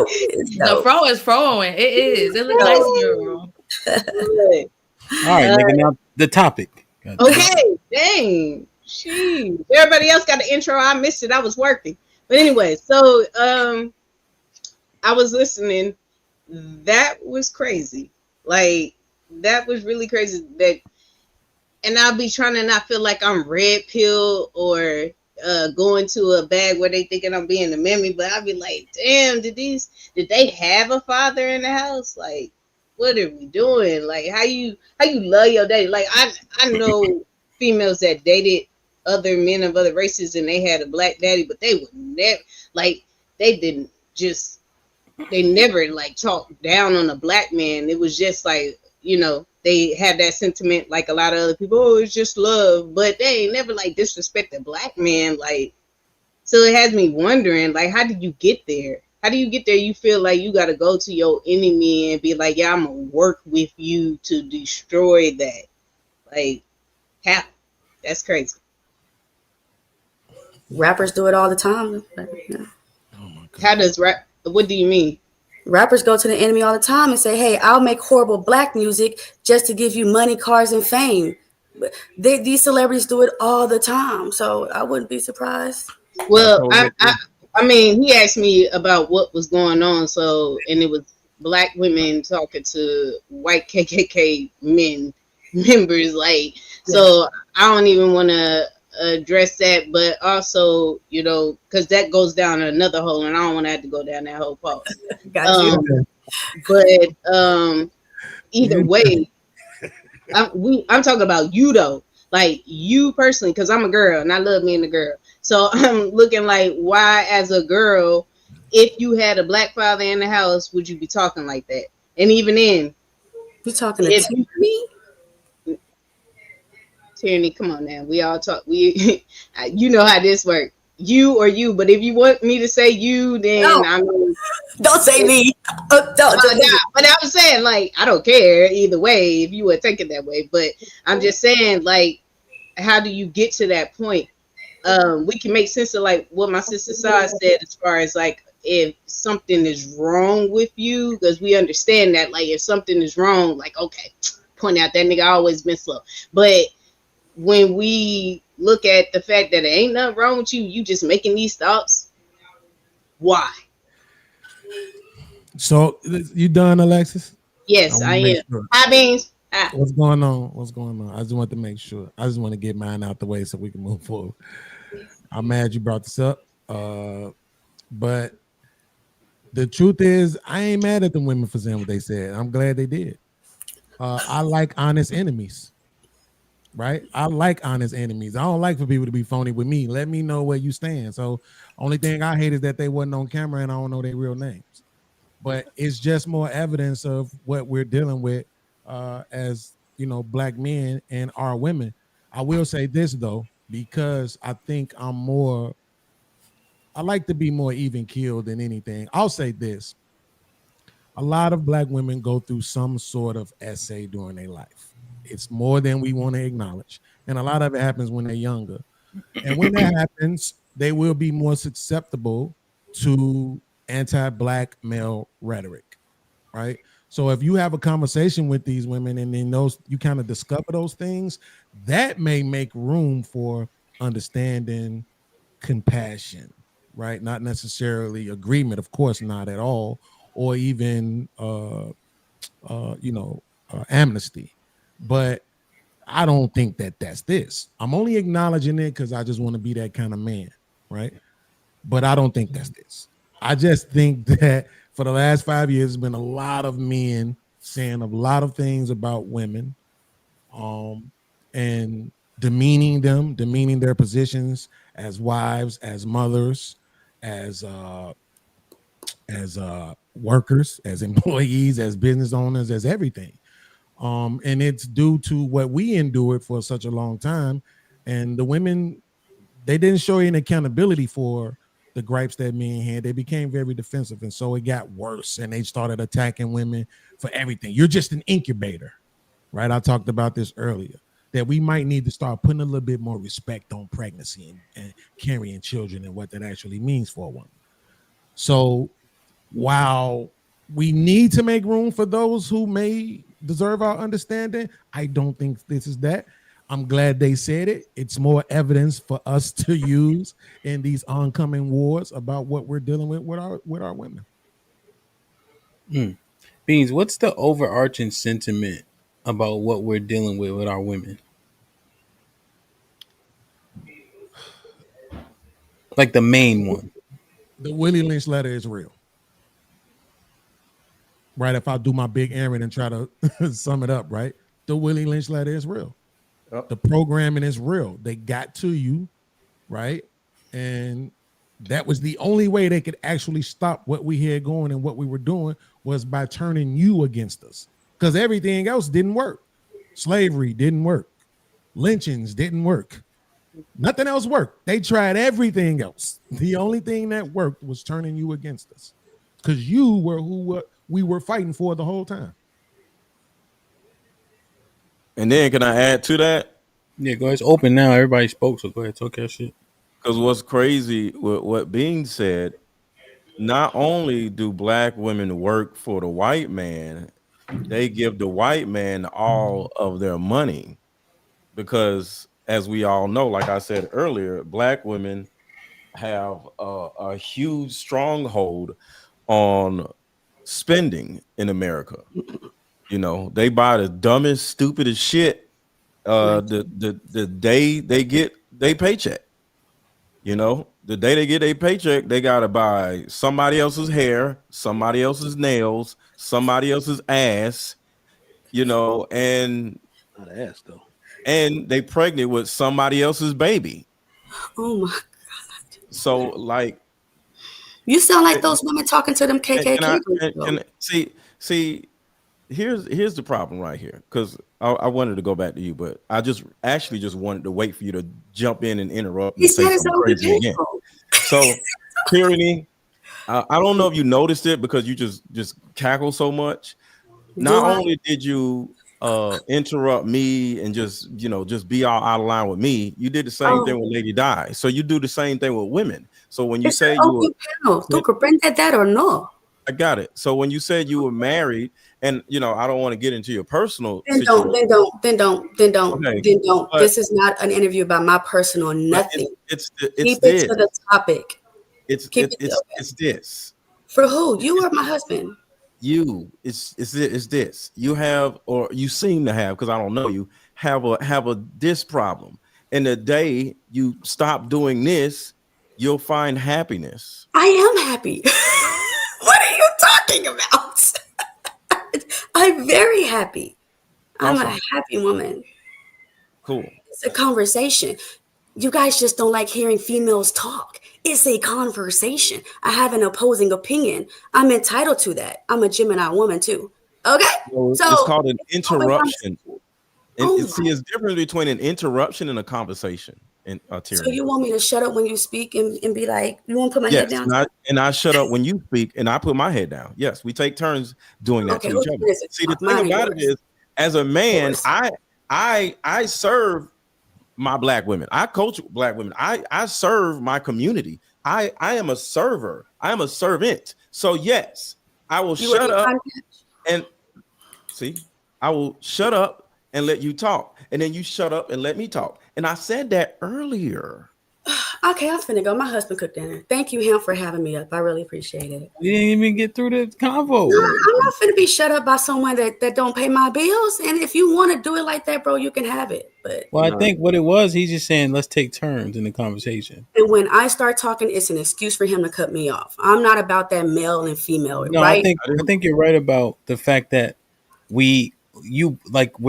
The fro is froing. It is. It looks nice, girl. All right, nigga. Now the topic. Okay, dang. Jeez. Everybody else got an intro. I missed it. I was working. But anyway, so I was listening. That was crazy. Like that was really crazy. And I'll be trying to not feel like I'm red pill or going to a bag where they thinking I'm being a mammy, but I'll be like, damn, did they have a father in the house? Like, what are we doing? Like, how you love your daddy? Like, I know females that dated other men of other races and they had a black daddy, but they would never they never like talked down on a black man. It was just like, they had that sentiment like a lot of other people, oh, it's just love, but they ain't never like disrespect a black man. Like, so it has me wondering, like, how did you get there? How do you get there? You feel like you got to go to your enemy and be like, yeah, I'm going to work with you to destroy that. Like, how? That's crazy. Rappers do it all the time. How does what do you mean? Rappers go to the enemy all the time and say, hey, I'll make horrible black music just to give you money, cars, and fame. These celebrities do it all the time. So I wouldn't be surprised. Well, I mean, he asked me about what was going on. So, and it was black women talking to white KKK members. Like, so I don't even want to address that, but also, because that goes down another hole, and I don't want to have to go down that whole part. Got you. But either way, I'm talking about you though, like you personally, because I'm a girl and I love me and the girl. So I'm looking like, why, as a girl, if you had a black father in the house, would you be talking like that? And even then, you talking to me? Tierney, come on now. We all talk. You know how this works. You or you, but if you want me to say you, then don't say me. Don't. But I'm saying, like, I don't care either way if you would take it that way. But I'm just saying, like, how do you get to that point? We can make sense of like what my sister Saw said, as far as like if something is wrong with you, because we understand that, like, if something is wrong, like, okay, point out that nigga always been slow. But when we look at the fact that it ain't nothing wrong with you, you just making these thoughts. Why? So you done, Alexis? Yes, I am. Sure. Hi, Beans. What's going on? What's going on? I just want to make sure. I just want to get mine out the way so we can move forward. I'm mad you brought this up. But the truth is, I ain't mad at the women for saying what they said. I'm glad they did. I like honest enemies. Right? I like honest enemies. I don't like for people to be phony with me. Let me know where you stand. So only thing I hate is that they wasn't on camera and I don't know their real names. But it's just more evidence of what we're dealing with as, black men and our women. I will say this though, because I think I like to be more even keeled than anything. I'll say this. A lot of black women go through some sort of essay during their life. It's more than we want to acknowledge. And a lot of it happens when they're younger. And when that happens, they will be more susceptible to anti-black male rhetoric, right? So if you have a conversation with these women and then you kind of discover those things, that may make room for understanding, compassion, right? Not necessarily agreement, of course, not at all, or even amnesty. But I don't think that that's this. I'm only acknowledging it because I just want to be that kind of man, right? But I don't think that's this. I just think that for the last 5 years, there's been a lot of men saying a lot of things about women, and demeaning them, demeaning their positions as wives, as mothers, as workers, as employees, as business owners, as everything. And it's due to what we endured for such a long time. And the women, they didn't show any accountability for the gripes that men had. They became very defensive. And so it got worse. And they started attacking women for everything. You're just an incubator, right? I talked about this earlier, that we might need to start putting a little bit more respect on pregnancy and carrying children and what that actually means for a woman. So while we need to make room for those who may deserve our understanding, I don't think this is that. I'm glad they said it. It's more evidence for us to use in these oncoming wars about what we're dealing with our women. Beans, what's the overarching sentiment about what we're dealing with our women? Like the main one. The Willie Lynch letter is real. Right? If I do my big errand and try to sum it up, right? The Willie Lynch letter is real. Yep. The programming is real. They got to you, right? And that was the only way they could actually stop what we had going and what we were doing was by turning you against us. Because everything else didn't work. Slavery didn't work. Lynchings didn't work. Nothing else worked. They tried everything else. The only thing that worked was turning you against us. Because you were who we were fighting for the whole time. And then can I add to that? Yeah, go ahead. It's open now. Everybody spoke, so go ahead, talk your shit. Because what's crazy with what being said, not only do black women work for the white man, they give the white man all of their money. Because as we all know, like I said earlier, black women have a huge stronghold on spending in America. They buy the dumbest, stupidest shit the day they get they paycheck. You know, the day they get a paycheck, they gotta buy somebody else's hair, somebody else's nails, somebody else's ass, you know, and Not ass though. and they pregnant with somebody else's baby. Oh my! So like, You sound like and, those women talking to them KKK groups, though. see, here's the problem right here, because I wanted to go back to you, but I just wanted to wait for you to jump in and interrupt He and say said it's something over crazy again. people. So, tyranny. I don't know if you noticed it because you just cackle so much. Not only did you interrupt me and just be all out of line with me, you did the same thing with Lady Di. So you do the same thing with women. So when you It's say an you open panel. ¿Tú comprendes that or no? I got it. So when you said you were married, and I don't want to get into your personal Then situation. don't. Okay, but, This is not an interview about my personal nothing. It's Keep this. it to the topic. It's this. For who? You or my husband? You. It's this. You have, or you seem to have, because I don't know you, have a this problem. And the day you stop doing this, you'll find happiness. I am happy. What are you talking about? I'm very happy. I'm a happy woman. Cool. It's a conversation. You guys just don't like hearing females talk. It's a conversation. I have an opposing opinion. I'm entitled to that. I'm a Gemini woman too. Okay? Well, So it's called an interruption. And Oh it's different between an interruption and a conversation. And so tyranny. you want me to shut up when you speak and be like, you want to put my head Yes, down? and I shut up when you speak, and I put my head down. Yes, we take turns doing that Okay, to whose each other. turn is it? See, the Mine thing or about it yours? is, as a man, Yours. I serve my black women. I coach black women. I serve my community. I am a server. I am a servant. So yes, I will You shut are up the and see. I will shut up and let you talk, and then you shut up and let me talk. And I said that earlier. Okay, I'm finna go. My husband cooked dinner. Thank you, him, for having me up. I really appreciate it. We didn't even get through the convo. No, I'm not finna be shut up by someone that don't pay my bills. And if you want to do it like that, bro, you can have it. But Well, I think what it was, he's just saying, let's take turns in the conversation. and when I start talking, it's an excuse for him to cut me off. I'm not about that male and female, No, right? I think you're right about the fact that we're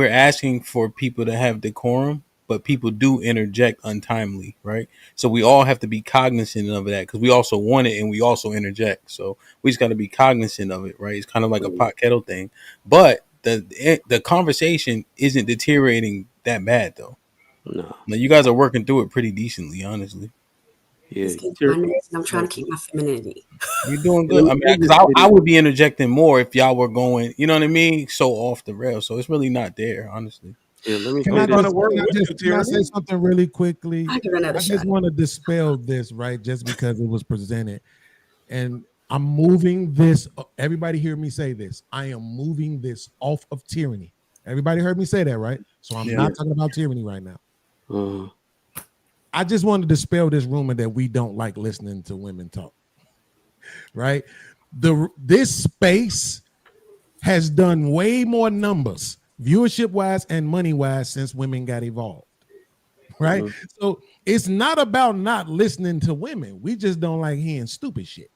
asking for people to have decorum, but people do interject untimely, right? So we all have to be cognizant of that because we also want it and we also interject. So we just got to be cognizant of it, right? It's kind of like a pot kettle thing, but the conversation isn't deteriorating that bad though. No, now, you guys are working through it pretty decently, honestly. Yeah, It's getting on my nerves, and I'm trying to keep my femininity. You're doing good. I mean, because I would be interjecting more if y'all were going, you know what I mean, so off the rails. So it's really not there, honestly. Yeah, let me Can I say something really quickly? I give another I just shot. want to dispel this, right? Just because it was presented. And I'm moving this. Everybody hear me say this. I am moving this off of tyranny. Everybody heard me say that, right? So I'm not talking about tyranny right now. I just want to dispel this rumor that we don't like listening to women talk. Right? This space has done way more numbers, viewership wise and money wise, since women got evolved. Right? So it's not about not listening to women. We just don't like hearing stupid shit.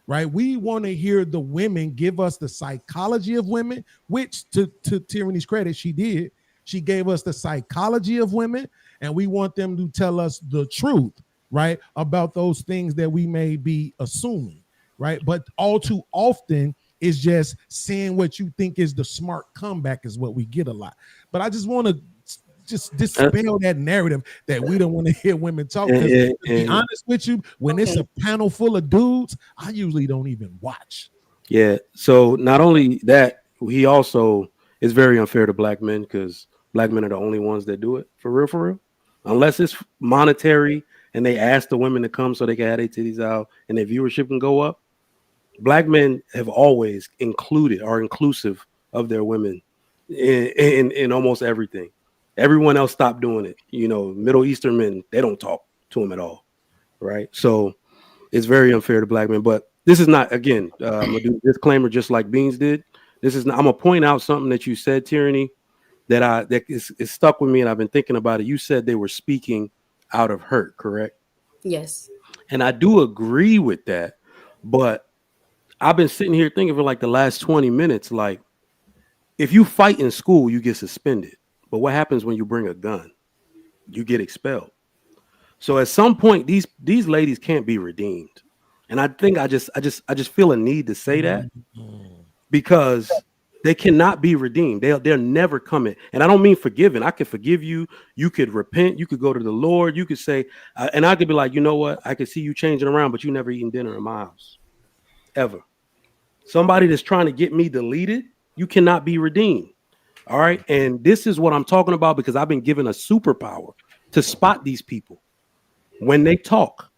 Right? We want to hear the women give us the psychology of women, which to Tyranny's credit, she did. She gave us the psychology of women, and we want them to tell us the truth, right, about those things that we may be assuming, right? But all too often is just saying what you think is the smart comeback is what we get a lot. But I just want to just dispel that narrative that we don't want to hear women talk. Because to be honest with you, when it's a panel full of dudes, I usually don't even watch. Yeah. So not only that, he also is very unfair to black men because black men are the only ones that do it for real. Unless it's monetary and they ask the women to come so they can have their titties out and their viewership can go up. Black men have always included or inclusive of their women in almost everything. Everyone else stopped doing it. You know, Middle Eastern men, they don't talk to them at all. Right. So it's very unfair to black men. But this is not, again, I'm going to do a disclaimer just like Beans did. This is not, I'm going to point out something that you said, Tyranny, that is stuck with me and I've been thinking about it. You said they were speaking out of hurt, correct? Yes. And I do agree with that, but I've been sitting here thinking for like the last 20 minutes, like if you fight in school, you get suspended. But what happens when you bring a gun? You get expelled. So at some point, these ladies can't be redeemed. And I think I just feel a need to say that because they cannot be redeemed. They're never coming. And I don't mean forgiven. I could forgive you. You could repent. You could go to the Lord. You could say, and I could be like, you know what? I could see you changing around, but you never eating dinner in my house. Ever. Somebody that's trying to get me deleted, you cannot be redeemed. All right. And this is what I'm talking about because I've been given a superpower to spot these people when they talk.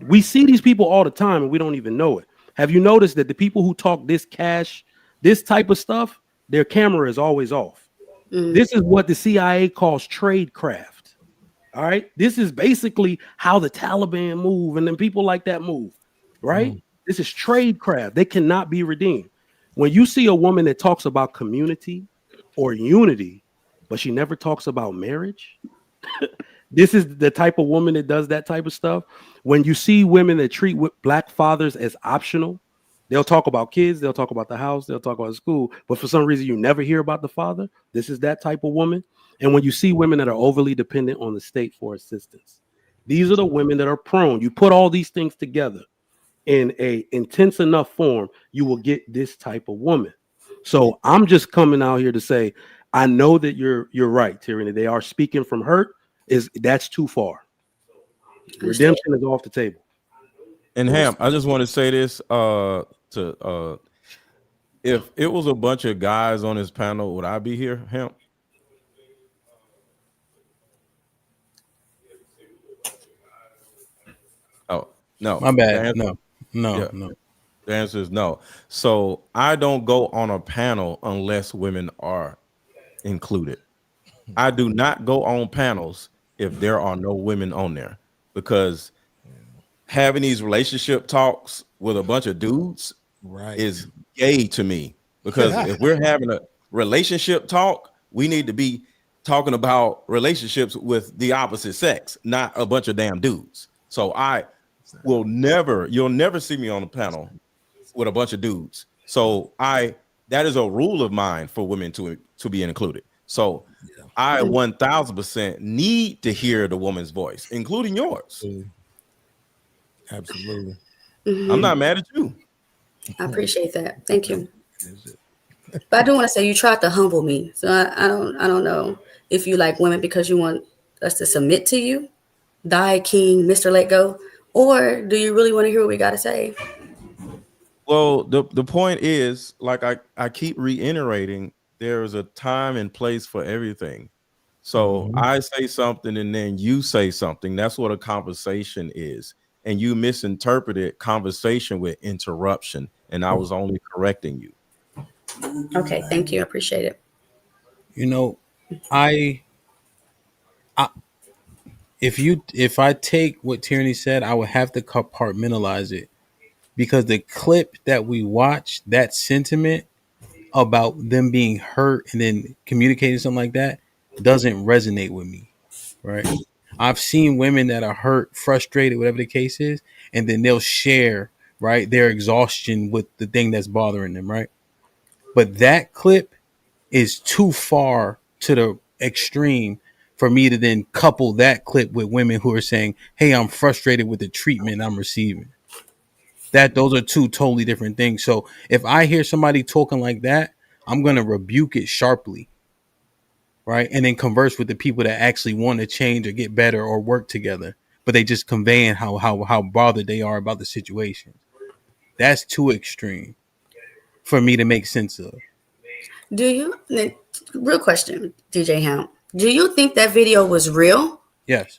We see these people all the time and we don't even know it. Have you noticed that the people who talk this cash, this type of stuff, their camera is always off? This is what the CIA calls tradecraft. All right. This is basically how the Taliban move and then people like that move. Right. This is tradecraft. They cannot be redeemed. When you see a woman that talks about community or unity, but she never talks about marriage, this is the type of woman that does that type of stuff. When you see women that treat black fathers as optional, they'll talk about kids, they'll talk about the house, they'll talk about school, but for some reason you never hear about the father. This is that type of woman. And when you see women that are overly dependent on the state for assistance, these are the women that are prone. You put all these things together in a intense enough form, you will get this type of woman. So I'm just coming out here to say, I know that you're right, Tyranny. They are speaking from hurt. That's too far. Redemption is off the table. And Ham, I just want to say this if it was a bunch of guys on this panel, would I be here, Ham? Oh, no. My bad. Answer, No. The answer is no. So I don't go on a panel unless women are included. I do not go on panels if there are no women on there, because having these relationship talks with a bunch of dudes is gay to me. Because if we're having a relationship talk, we need to be talking about relationships with the opposite sex, not a bunch of damn dudes. So you'll never see me on a panel with a bunch of dudes. So that is a rule of mine for women to be included. So I 1000% need to hear the woman's voice, including yours. Absolutely. I'm not mad at you. I appreciate that. Thank you. But I do want to say you tried to humble me. So I don't know if you like women because you want us to submit to you, die king, Mr. Let Go, or do you really want to hear what we got to say? Well, the point is, like I keep reiterating, there is a time and place for everything. So I say something and then you say something. That's what a conversation is. And you misinterpreted conversation with interruption. And I was only correcting you. Okay, thank you. I appreciate it. You know, if I take what Tierney said, I would have to compartmentalize it, because the clip that we watched, that sentiment about them being hurt and then communicating something like that doesn't resonate with me, right? I've seen women that are hurt, frustrated, whatever the case is, and then they'll share, right, their exhaustion with the thing that's bothering them, right? But that clip is too far to the extreme for me to then couple that clip with women who are saying, hey, I'm frustrated with the treatment I'm receiving. Those are two totally different things. So if I hear somebody talking like that, I'm going to rebuke it sharply, right? And then converse with the people that actually want to change or get better or work together, but they just conveying how bothered they are about the situation. That's too extreme for me to make sense of. Do you, real question, DJ Hamp, do you think that video was real? Yes.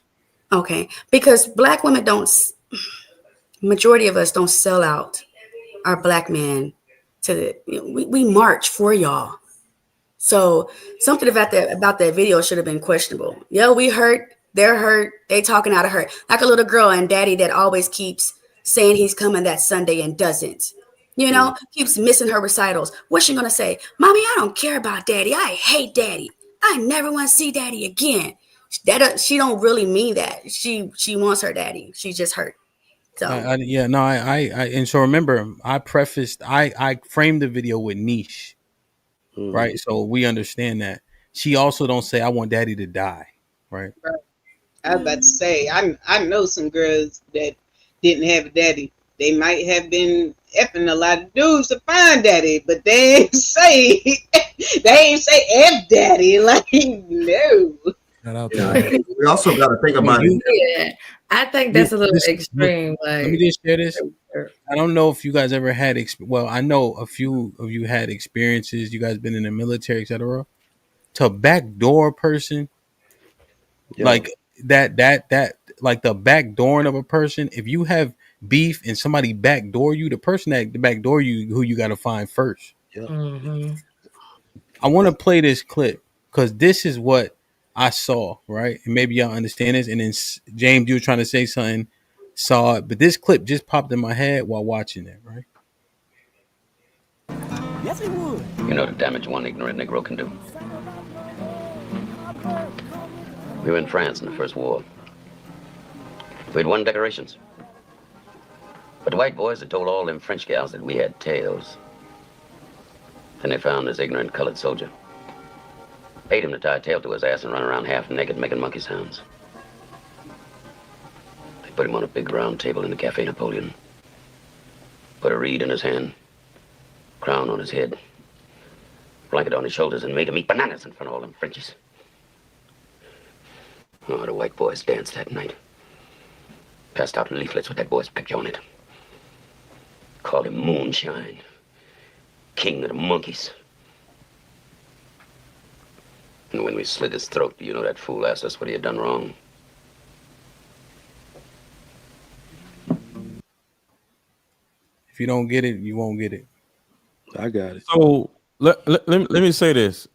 Okay, because black women majority of us don't sell out our black men we march for y'all. So something about that video should have been questionable. Yeah, we hurt, they're hurt, they talking out of hurt. Like a little girl and daddy that always keeps saying he's coming that Sunday and doesn't. Keeps missing her recitals. What's she gonna say? Mommy, I don't care about daddy. I hate daddy. I never want to see daddy again. that she don't really mean that. She wants her daddy. She's just hurt. So and so remember, I framed the video with niche, right? So we understand that. She also don't say I want daddy to die, right? I was about to say, I know some girls that didn't have a daddy. They might have been effing a lot of dudes to find daddy, but they ain't say F daddy. Like, no. We also got to think about it. Yeah, I think that's a little extreme. Like, let me just share this. I don't know if you guys ever had. Well, I know a few of you had experiences. You guys been in the military, etc. To backdoor a person, like that, like the backdooring of a person. If you have beef and somebody backdoor you, the person that backdoor you, who you got to find first. Mm-hmm. I want to play this clip because this is what I saw, right? And maybe y'all understand this. And then James, you were trying to say something, saw it, but this clip just popped in my head while watching it, right? Yes, he would. You know the damage one ignorant Negro can do. We were in France in the First War. We'd won decorations. But the white boys had told all them French gals that we had tails. Then they found this ignorant colored soldier. Paid him to tie a tail to his ass and run around half naked making monkey sounds. They put him on a big round table in the Cafe Napoleon. Put a reed in his hand, crown on his head, blanket on his shoulders, and made him eat bananas in front of all them Frenchies. Oh, the white boys danced that night. Passed out leaflets with that boy's picture on it. Called him Moonshine. King of the monkeys. And when we slit his throat, you know that fool asked us what he had done wrong. If you don't get it, you won't get it. I got it. So let me say this.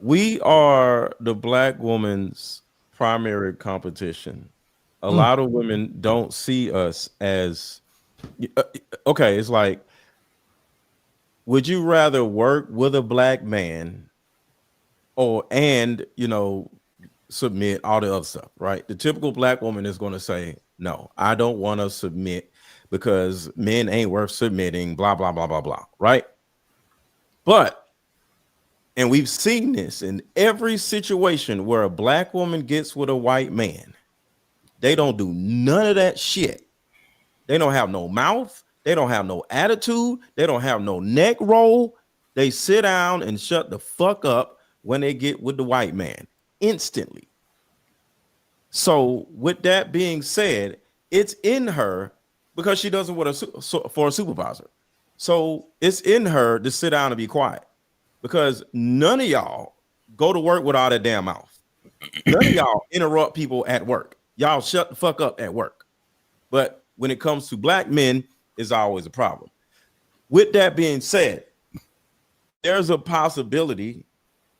We are the black woman's primary competition. A lot of women don't see us as okay. It's like, would you rather work with a black man and submit, all the other stuff, right? The typical black woman is going to say, no, I don't want to submit because men ain't worth submitting, blah, blah, blah, blah, blah, right? And we've seen this in every situation where a black woman gets with a white man. They don't do none of that shit. They don't have no mouth. They don't have no attitude. They don't have no neck roll. They sit down and shut the fuck up when they get with the white man instantly. So with that being said, it's in her because she doesn't want for a supervisor. So it's in her to sit down and be quiet because none of y'all go to work with all that damn mouth. None of y'all interrupt people at work. Y'all shut the fuck up at work. But when it comes to black men, it's always a problem. With that being said, there's a possibility,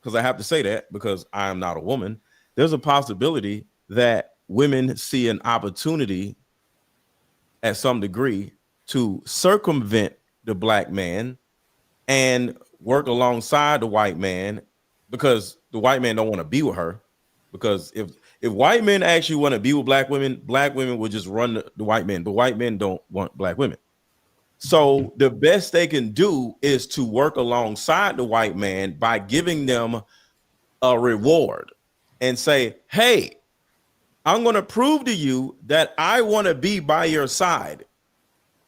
because I have to say that because I am not a woman, there's a possibility that women see an opportunity at some degree to circumvent the black man and work alongside the white man because the white man don't want to be with her. Because if white men actually want to be with black women will just run the white men, but white men don't want black women. So the best they can do is to work alongside the white man by giving them a reward and say, hey, I'm going to prove to you that I want to be by your side.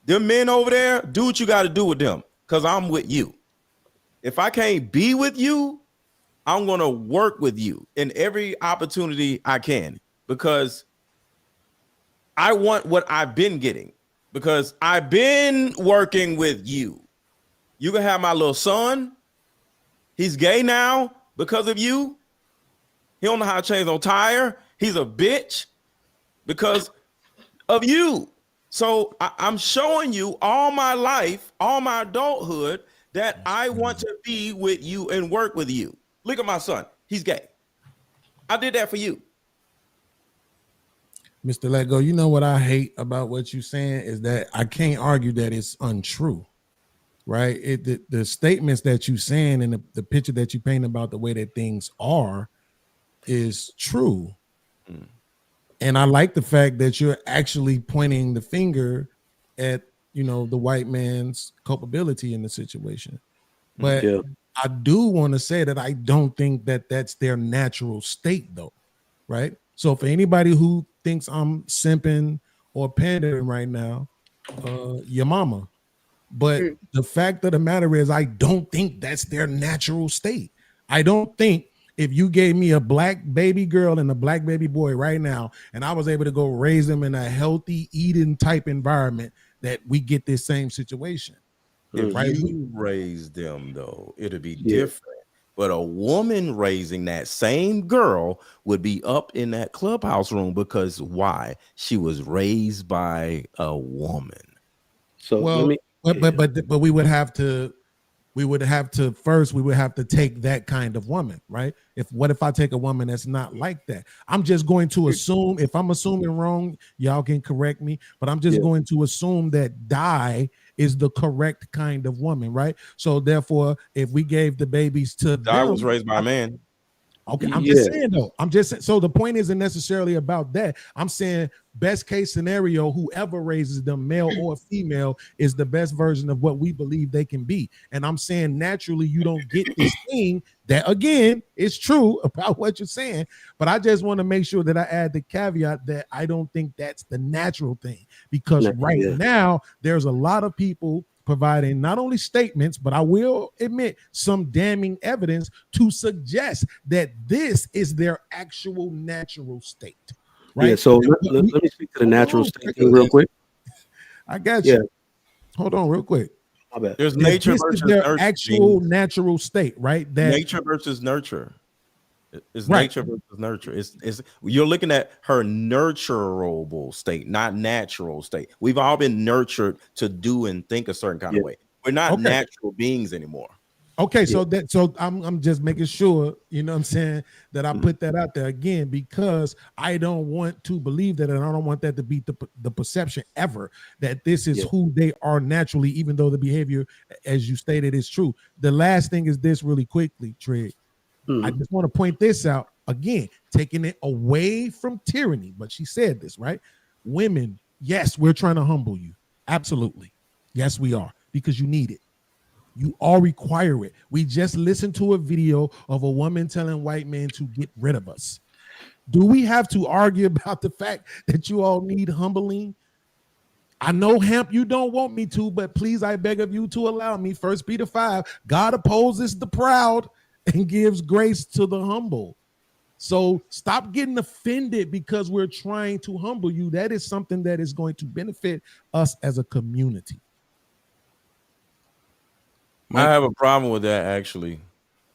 Them men over there, do what you got to do with them because I'm with you. If I can't be with you, I'm going to work with you in every opportunity I can because I want what I've been getting because I've been working with you. You can have my little son. He's gay now because of you. He don't know how to change no tire. He's a bitch because of you. So I'm showing you all my life, all my adulthood, that I want to be with you and work with you. Look at my son. He's gay. I did that for you. Mr. Lego, you know what I hate about what you're saying is that I can't argue that it's untrue, right? The statements that you're saying and the picture that you paint about the way that things are is true. And I like the fact that you're actually pointing the finger at, the white man's culpability in the situation. But I do want to say that I don't think that that's their natural state, though, right? So for anybody who thinks I'm simping or pandering right now, your mama. But the fact of the matter is, I don't think that's their natural state. I don't think if you gave me a black baby girl and a black baby boy right now, and I was able to go raise them in a healthy eating type environment, that we get this same situation. If Right? you raise them, though, it'll be different. But a woman raising that same girl would be up in that clubhouse room because why? She was raised by a woman. So but we would have to take that kind of woman, right? What if I take a woman that's not like that? I'm just going to assume, if I'm assuming wrong, y'all can correct me, but I'm just going to assume that Di is the correct kind of woman, right? So therefore, if we gave the babies to Di them, was raised by a man. Okay, I'm just saying though. So the point isn't necessarily about that. I'm saying best case scenario, whoever raises them, male or female, is the best version of what we believe they can be. And I'm saying naturally you don't get this thing that, again, is true about what you're saying. But I just want to make sure that I add the caveat that I don't think that's the natural thing, because now there's a lot of people providing not only statements, but I will admit some damning evidence to suggest that this is their actual natural state. Right. Yeah. So let me speak to the natural state thing real quick. I got you. Yeah. Hold on real quick. I bet. There's nature this versus is their nurture. actual natural state, right? That nature versus nurture. It's right. Nature versus nurture. It's you're looking at her nurturable state, not natural state. We've all been nurtured to do and think a certain kind of way. We're not natural beings anymore. Okay, so I'm just making sure, you know what I'm saying, that I put that out there again, because I don't want to believe that, and I don't want that to be the perception ever, that this is who they are naturally, even though the behavior, as you stated, is true. The last thing is this really quickly, Trey. I just want to point this out again, taking it away from tyranny. But she said this, right? Women, yes, we're trying to humble you. Absolutely. Yes, we are, because you need it. You all require it. We just listened to a video of a woman telling white men to get rid of us. Do we have to argue about the fact that you all need humbling? I know, HAMP, you don't want me to, but please, I beg of you to allow me. 1 Peter 5, God opposes the proud and gives grace to the humble. So stop getting offended because we're trying to humble you. That is something that is going to benefit us as a community. I have a problem with that, actually.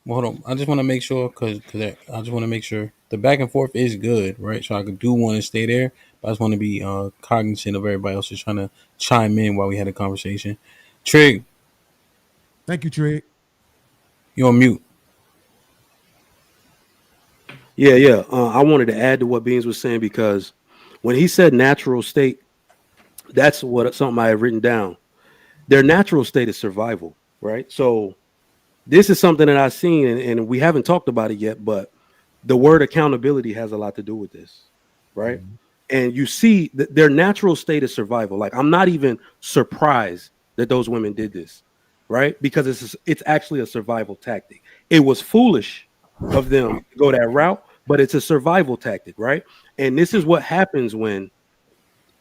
Well, hold on. I just want to make sure, because I just want to make sure the back and forth is good, right? So I do want to stay there, but I just want to be cognizant of everybody else just trying to chime in while we had a conversation. Trig. Thank you, Trig. You're on mute. Yeah. I wanted to add to what Beans was saying, because when he said natural state, that's something I have written down. Their natural state is survival, right? So this is something that I've seen, and we haven't talked about it yet, but the word accountability has a lot to do with this, right? Mm-hmm. And you see that their natural state is survival. Like, I'm not even surprised that those women did this, right? Because it's actually a survival tactic. It was foolish of them to go that route, but it's a survival tactic, right? And this is what happens when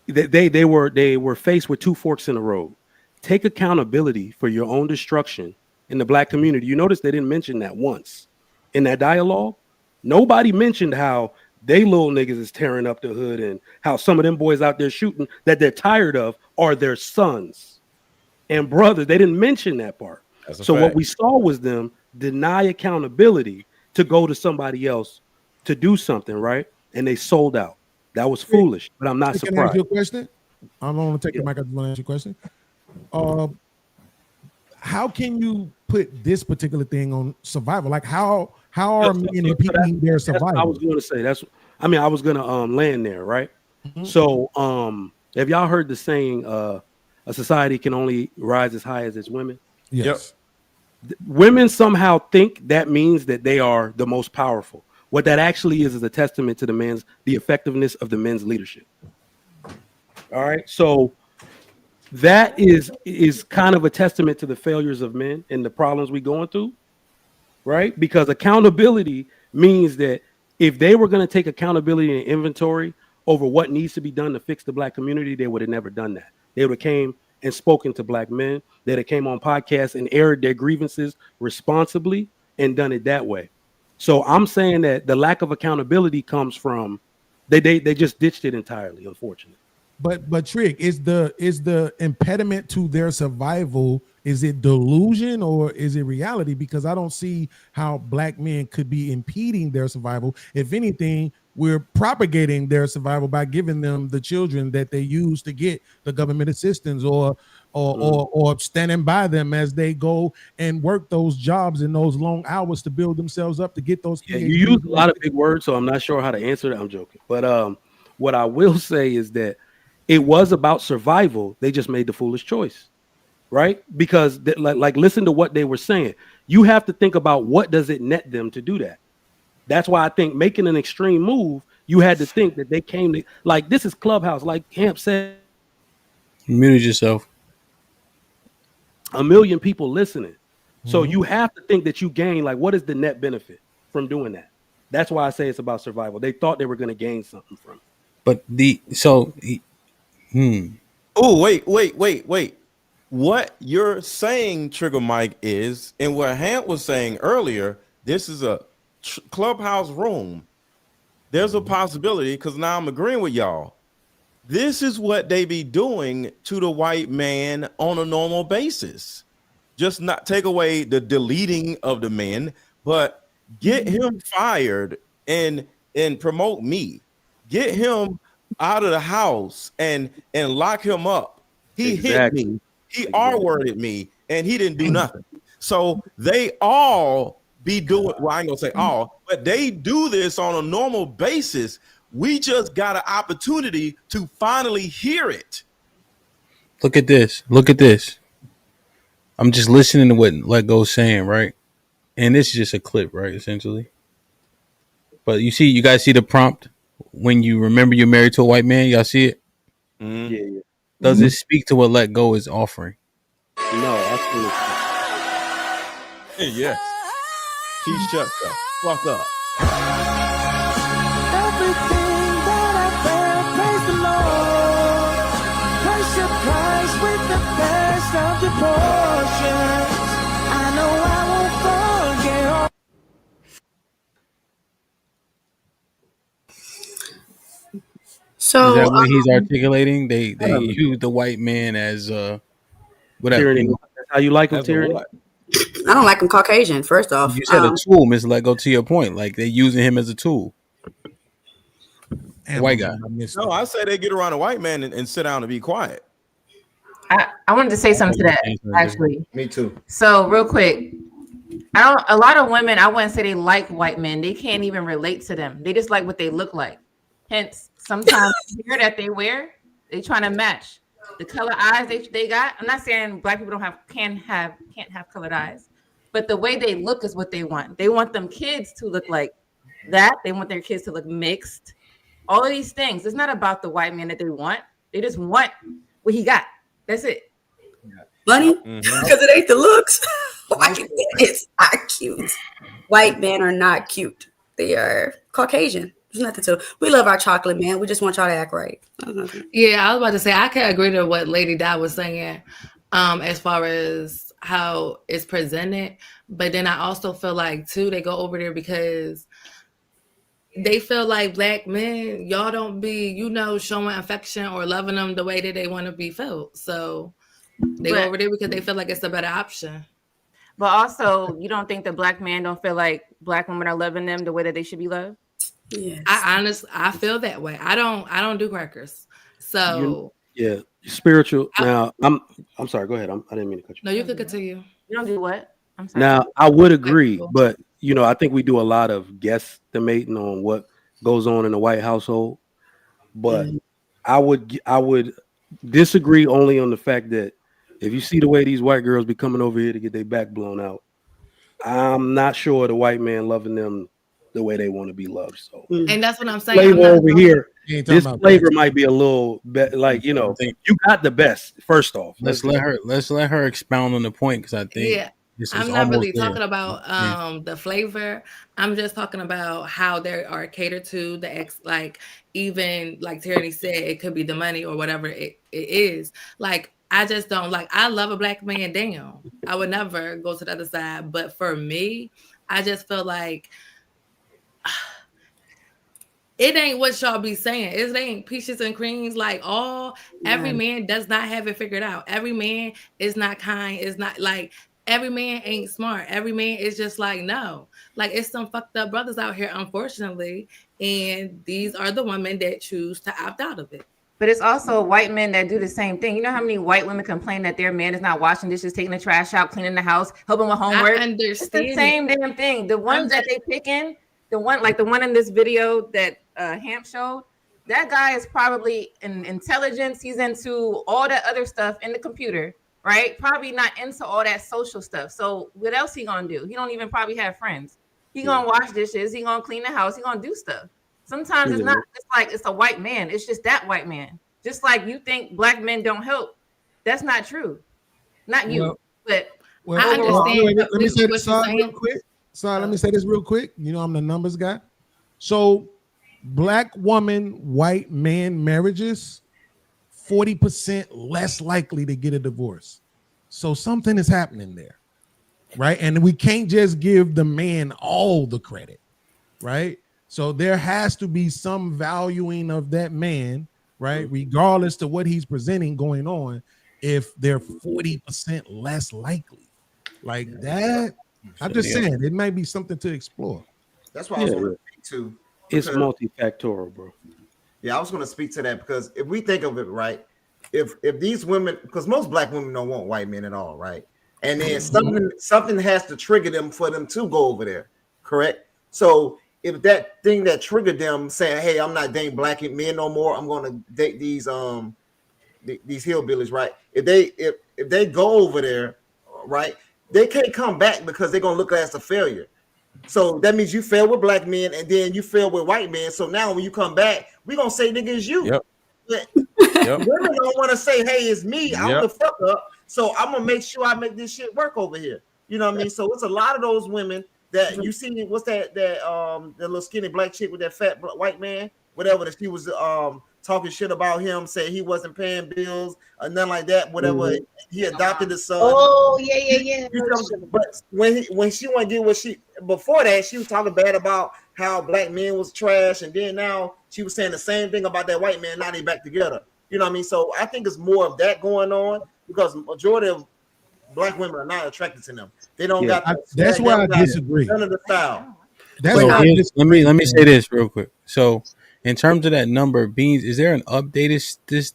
they were faced with two forks in the road. Take accountability for your own destruction in the Black community. You notice they didn't mention that once in that dialogue. Nobody mentioned how they little niggas is tearing up the hood and how some of them boys out there shooting that they're tired of are their sons and brothers. They didn't mention that part. So what we saw was them deny accountability to go to somebody else to do something, right? And they sold out. That was foolish, but I'm not surprised. Can I ask you a question? I'm going to take the mic. I just want to ask you a question. How can you put this particular thing on survival? Like, how are men impeding their survival? That's what I was going to say. I was going to land there, right? Mm-hmm. So, have y'all heard the saying, a society can only rise as high as its women? Yes. Women somehow think that means that they are the most powerful. What that actually is a testament to the effectiveness of the men's leadership. All right. So that is kind of a testament to the failures of men and the problems we're going through, right? Because accountability means that if they were going to take accountability and inventory over what needs to be done to fix the Black community, they would have never done that. They would have came and spoken to Black men, that have came on podcasts and aired their grievances responsibly and done it that way. So I'm saying that the lack of accountability comes from they just ditched it entirely, unfortunately. But Trick, is the impediment to their survival, is it delusion or is it reality? Because I don't see how Black men could be impeding their survival. If anything, we're propagating their survival by giving them the children that they use to get the government assistance or standing by them as they go and work those jobs in those long hours to build themselves up to get those. Yeah, you use a lot of big words, so I'm not sure how to answer that. I'm joking. But what I will say is that it was about survival. They just made the foolish choice, right? Because like listen to what they were saying. You have to think about what does it net them to do that. That's why I think making an extreme move, you had to think that they came to, like, this is Clubhouse. Like Hamp said, You muted yourself. a million people listening. So you have to think that you gain, like, what is the net benefit from doing that? That's why I say it's about survival. They thought they were going to gain something from it. But Oh, wait. What you're saying, Trigger Mike, is, and what Hamp was saying earlier, this is a Clubhouse room. There's a possibility, because now I'm agreeing with y'all. This is what they be doing to the white man on a normal basis. Just not take away the deleting of the men, but get him fired and promote me. Get him out of the house and lock him up. He hit me. He R-worded me, and he didn't do nothing. So they all be doing, well, I ain't gonna say all, but they do this on a normal basis. We just got an opportunity to finally hear it. Look at this. I'm just listening to what Let Go's saying, right? And this is just a clip, right? Essentially. But you guys see the prompt when you remember you're married to a white man. Y'all see it? Mm-hmm. Yeah. Does it speak to what Let Go is offering? No, Yes. She shut the fuck up. Everything that I felt, praise the Lord. Price your price with the best of the portions. I know I won't forget all. So Is that what he's articulating? They use the white man as whatever. Tyranny. That's how you like him, Tyranny? I don't like him Caucasian, first off. You said a tool, Miss Let Go, to your point. Like they're using him as a tool. White guy. No, I say they get around a white man and sit down and be quiet. I wanted to say something to that, actually. Me too. So real quick, a lot of women, I wouldn't say they like white men. They can't even relate to them. They just like what they look like. Hence, sometimes the hair that they wear, they trying to match the color eyes they got. I'm not saying Black people can't have colored eyes, but the way they look is what they want. They want them kids to look like that. They want their kids to look mixed. All of these things. It's not about the white man that they want. They just want what he got. That's it. Money? Because it ain't the looks. White men is not cute. White men are not cute. They are Caucasian. There's nothing to. We love our chocolate, man. We just want y'all to act right. Yeah, I was about to say I can agree to what Lady Di was saying, as far as how it's presented. But then I also feel like too they go over there because they feel like Black men, y'all don't be, showing affection or loving them the way that they want to be felt. So they go over there because they feel like it's a better option. But also, you don't think the Black man don't feel like Black women are loving them the way that they should be loved? Yes. I feel that way. I don't do crackers. So spiritual. Now I'm sorry. Go ahead. I didn't mean to cut you. No, you could continue. You don't do what? I'm sorry. Now I would agree, but I think we do a lot of guesstimating on what goes on in the White household. But I would disagree only on the fact that if you see the way these white girls be coming over here to get their back blown out, I'm not sure the white man loving them the way they want to be loved. So, And that's what I'm saying. flavor over here, You ain't talking this about flavor that. might be a little bit like, you know, you got the best. First off, Let's let her expound on the point, because I think Yeah. this is I'm not almost really there. talking about the flavor. I'm just talking about how they are catered to, like even like Tierney said, it could be the money or whatever it is. Like I just don't like, I love a black man, damn. I would never go to the other side. But for me, I just feel like it ain't what y'all be saying. It ain't peaches and creams. Like every man does not have it figured out. Every man is not kind. Is not like every man ain't smart. Every man is just like, no. Like it's some fucked up brothers out here, unfortunately. And these are the women that choose to opt out of it. But it's also white men that do the same thing. You know how many white women complain that their man is not washing dishes, taking the trash out, cleaning the house, helping with homework? I understand. It's the same damn thing. The ones that they pick in, the one in this video that HAMP showed, that guy is probably in intelligence. He's into all that other stuff in the computer, right? Probably not into all that social stuff. So what else he gonna do? He don't even probably have friends. He gonna wash dishes. He gonna clean the house. He gonna do stuff. Sometimes it's not just like it's a white man. It's just that white man. Just like you think black men don't help. That's not true. Not you, but I understand. Let me say this what you're real saying. quick. Sorry, let me say this real quick. You know, I'm the numbers guy. So, black woman, white man marriages, 40% less likely to get a divorce. So something is happening there, right? And we can't just give the man all the credit, right? So there has to be some valuing of that man, right? Regardless to what he's presenting going on, if they're 40% less likely. Like that, I'm just saying it might be something to explore. That's why I was going to speak to. It's multifactorial, bro. Yeah, I was going to speak to that because if we think of it right, if these women, because most black women don't want white men at all, right? And then something has to trigger them for them to go over there, correct? So if that thing that triggered them saying, "Hey, I'm not dating black men no more. I'm going to date these hillbillies," right? If they go over there, right, they can't come back because they're gonna look at it as a failure. So that means you fail with black men and then you fail with white men. So now when you come back, we're gonna say nigga it's you. Yep. But women don't want to say, "Hey, it's me. I'm the fuck up." So I'm gonna make sure I make this shit work over here. You know what I mean? So it's a lot of those women that you see. What's that the little skinny black chick with that fat white man, whatever, that she was talking shit about him, saying he wasn't paying bills or nothing like that. Whatever, he adopted his son. Oh yeah. But when she want to get what she before that, she was talking bad about how black men was trash, and then now she was saying the same thing about that white man. Now they back together. You know what I mean? So I think it's more of that going on because majority of black women are not attracted to them. They don't got. That's why I disagree. None of the style. That's why let me say this real quick. So, in terms of that number of beans, is there an updated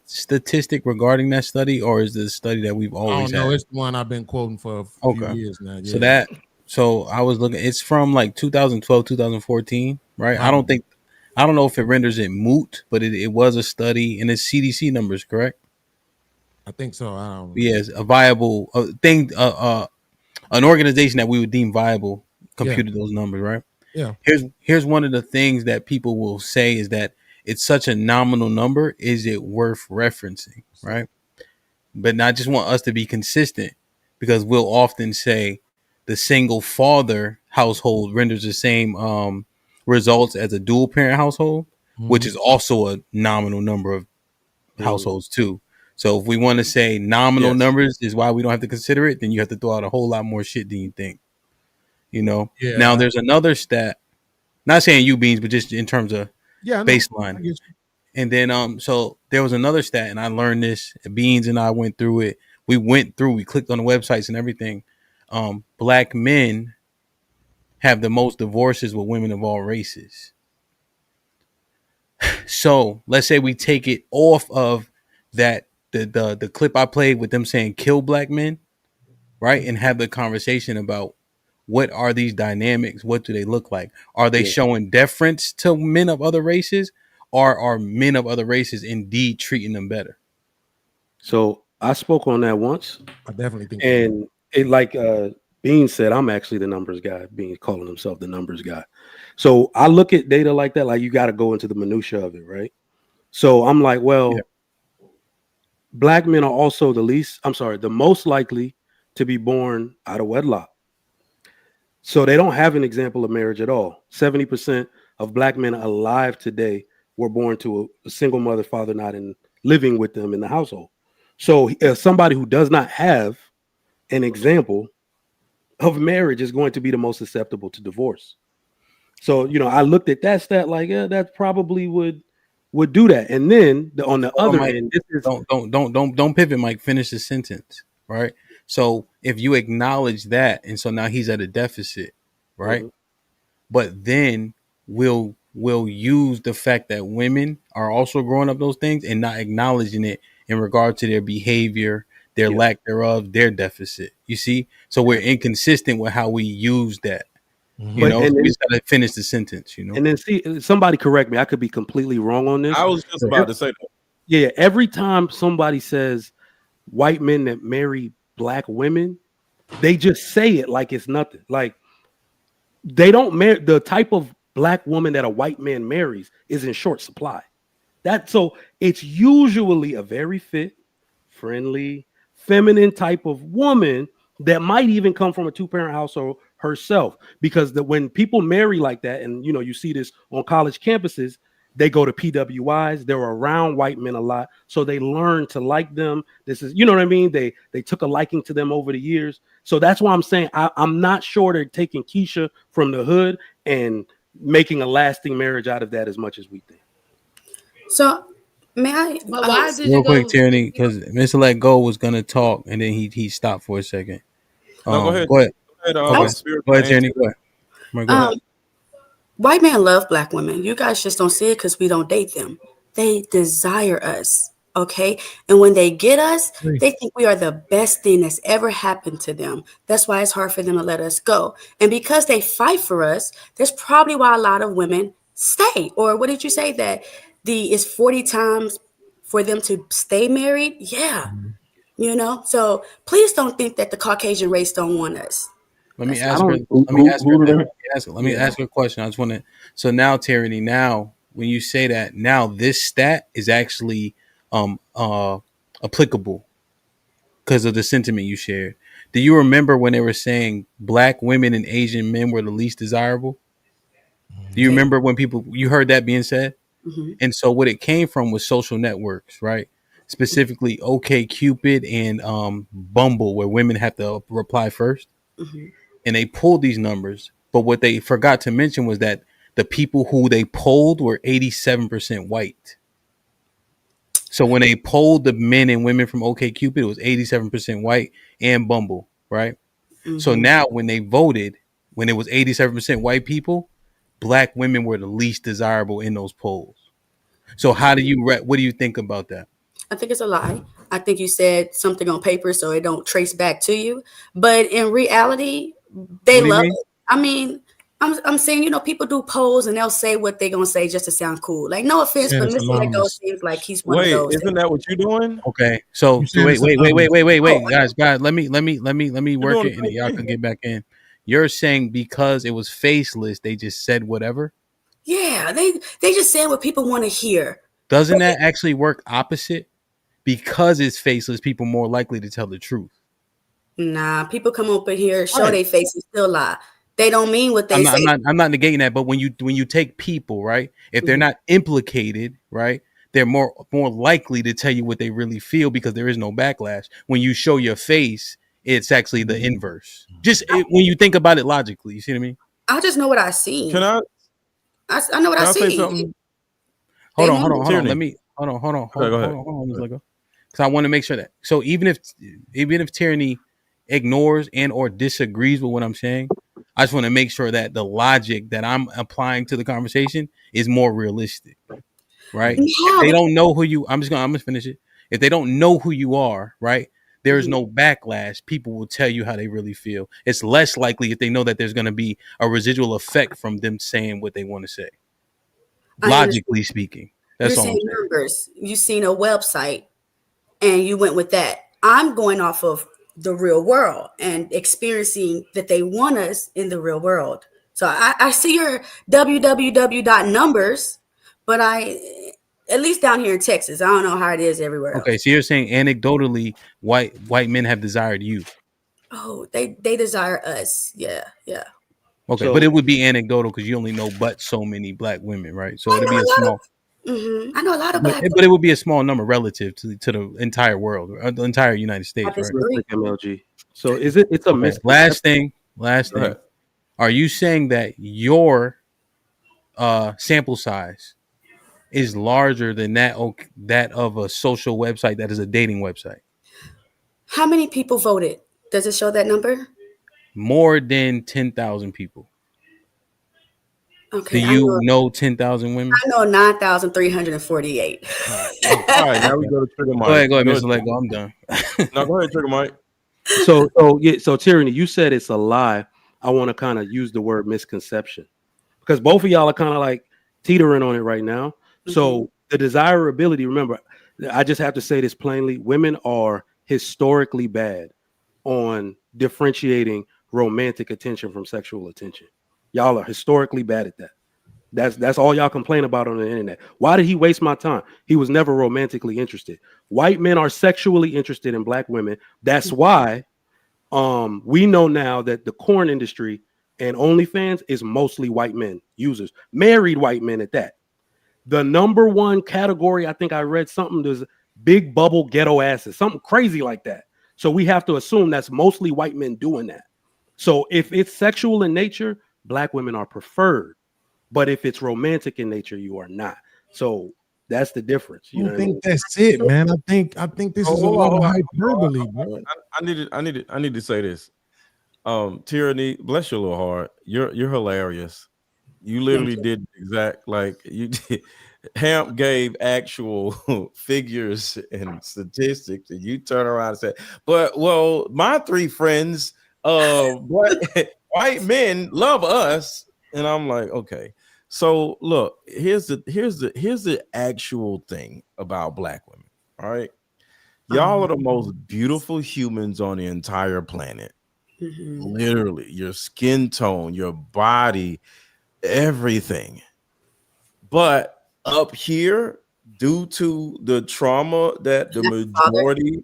statistic regarding that study, or is this a study that we've always had? No, it's the one I've been quoting for a few years now. Yeah. So I was looking. It's from like 2012, 2014, right? I don't know if it renders it moot, but it was a study, and it's CDC numbers, correct? I think so. I don't know. Yes, a viable thing, an organization that we would deem viable computed those numbers, right? Yeah. Here's one of the things that people will say is that it's such a nominal number. Is it worth referencing, right? But I just want us to be consistent because we'll often say the single father household renders the same results as a dual parent household, which is also a nominal number of households too. So if we want to say nominal numbers is why we don't have to consider it, then you have to throw out a whole lot more shit than you think. You know. Yeah. Now there's another stat. Not saying you beans, but just in terms of baseline. And then so there was another stat, and I learned this. Beans and I went through it. We clicked on the websites and everything. Black men have the most divorces with women of all races. So let's say we take it off of that the clip I played with them saying kill black men, right? And have the conversation about what are these dynamics? What do they look like? Are they showing deference to men of other races, or are men of other races indeed treating them better? So I spoke on that once. I definitely think, and it like Bean said, I'm actually the numbers guy. Bean calling himself the numbers guy. So I look at data like that, like you got to go into the minutia of it, right? So I'm like, well, black men are also the most likely to be born out of wedlock. So they don't have an example of marriage at all. 70% of black men alive today were born to a single mother, father not in living with them in the household. So somebody who does not have an example of marriage is going to be the most susceptible to divorce. So, I looked at that stat like, yeah, that probably would do that. And then on the other Mike, end, this is don't pivot, Mike. Finish the sentence, right? So if you acknowledge that, and so now he's at a deficit, right? Mhm. But then we'll use the fact that women are also growing up those things and not acknowledging it in regard to their behavior, their lack thereof, their deficit. You see, so we're inconsistent with how we use that. You know, so we just gotta finish the sentence. You know, and then see, somebody correct me. I could be completely wrong on this. I was just about to say that. Yeah, every time somebody says white men that marry black women, they just say it like it's nothing. Like they don't marry the type of black woman that a white man marries is in short supply. So it's usually a very fit, friendly, feminine type of woman that might even come from a two-parent household herself. Because when people marry like that, and you see this on college campuses, they go to PWIs, they're around white men a lot, so they learn to like them. This is, what I mean? They took a liking to them over the years. So that's why I'm saying I'm not sure they're taking Keisha from the hood and making a lasting marriage out of that as much as we think. So, may I? But why did real you quick, go? Tierney, because Mr. Let Go was gonna talk, and then he stopped for a second. No, go ahead. Go ahead. Go ahead, Go ahead, Tierney. Go ahead. Go ahead. White men love black women. You guys just don't see it because we don't date them. They desire us. Okay. And when they get us, they think we are the best thing that's ever happened to them. That's why it's hard for them to let us go. And because they fight for us, that's probably why a lot of women stay. Or what did you say that it's 40 times for them to stay married? Yeah. So please don't think that the Caucasian race don't want us. Let me That's ask not- her. Let me ask her. Let me ask her a question. I just want to. So now, Tyranny. Now, when you say that, now this stat is actually applicable because of the sentiment you shared. Do you remember when they were saying black women and Asian men were the least desirable? Do you remember when you heard that being said? Mhm. And so what it came from was social networks, right? Specifically, OK Cupid and Bumble, where women have to reply first. Mhm. And they pulled these numbers. But what they forgot to mention was that the people who they polled were 87% white. So when they polled the men and women from OkCupid, it was 87% white and Bumble, right? So Mhm. now when they voted, when it was 87% white people, black women were the least desirable in those polls. So what do you think about that? I think it's a lie. I think you said something on paper so it don't trace back to you. But in reality, they What do you love mean? it. I mean, I'm saying, people do polls and they'll say what they're gonna say just to sound cool. Like, no offense, Said but it's Mr. Lego anonymous. seems like he's one of Wait, those. isn't that what you're doing? Okay. So You said wait, it's wait, wait, wait, anonymous. wait, wait, guys, let me You're work doing it, the and then same y'all thing. can get back in. You're saying because it was faceless, they just said whatever. Yeah, they just saying what people want to hear. Doesn't that actually work opposite? Because it's faceless, people more likely to tell the truth. Nah, people come up in here, show Right. their face and still lie. They don't mean what they I'm not, say. I'm not negating that, but when you take people, right, if they're Mhm. not implicated, right, they're more likely to tell you what they really feel because there is no backlash. When you show your face, it's actually the inverse. When you think about it logically, you see what I mean? I just know what I Can seen. I I know what I can I say see. something? They Hold want on. Tierney. Let me hold on. Okay, go ahead. Because I want to make sure that. So even if Tyranny ignores and or disagrees with what I'm saying, I just want to make sure that the logic that I'm applying to the conversation is more realistic, right? If Yeah, they but don't know who you, I'm gonna finish it. If they don't know who you are, right? There is Mhm. no backlash. People will tell you how they really feel. It's less likely if they know that there's going to be a residual effect from them saying what they want to say. I understand. Logically speaking, You're that's all I'm saying saying. numbers. You seen a website and you went with that. I'm going off of the real world and experiencing that they want us in the real world. So I see your www numbers, but at least down here in Texas, I don't know how it is everywhere Okay, else. so you're saying anecdotally, white men have desired you. Oh, they desire us. Yeah, yeah. Okay, but So it would be anecdotal because you only know but so many black women, right? So I it'd know be a a lot small, of. I know a lot of black but it women. would be a small number relative to the entire world, or the entire United I States, right? real disagree. quick, MLG. So it's a Okay. misconception. Last Go ahead. thing. Are you saying that your sample size is larger than that of a social website that is a dating website? How many people voted? Does it show that number? More than 10,000 people. Do Okay, you know 10,000 women? I know 9,348. All right. All Okay. right, now we Okay. go to Trigger Go Mike. ahead, Go ahead. Mr. Lego. I'm done. No, go ahead, Trigger Mike. So Tyranny, you said it's a lie. I want to kind of use the word misconception because both of y'all are kind of like teetering on it right now. So the desirability, remember, I just have to say this plainly: women are historically bad on differentiating romantic attention from sexual attention. Y'all are historically bad at that. That's all y'all complain about on the internet. Why did he waste my time? He was never romantically interested. White men are sexually interested in black women. That's why we know now that the corn industry and OnlyFans is mostly white men users, married white men at that. The number one category, I think I read something, there's big bubble ghetto asses, something crazy like that. So we have to assume that's mostly white men doing that. So if it's sexual in nature, black women are preferred. But if it's romantic in nature, you are not. So that's the difference. I You know don't what I mean? think that's it, man. I think this is a lot of hyperbole, bro. I need to say this. Tyranny, bless your little heart. You're hilarious. You literally did exact like you did. Hamp gave actual figures and statistics, and you turn around and say, "But well, my three friends, white men love us," and I'm like, okay. So look, here's the actual thing about black women. All right, y'all are the most beautiful humans on the entire planet. Literally, your skin tone, your body, everything. But up here, due to the trauma that the majority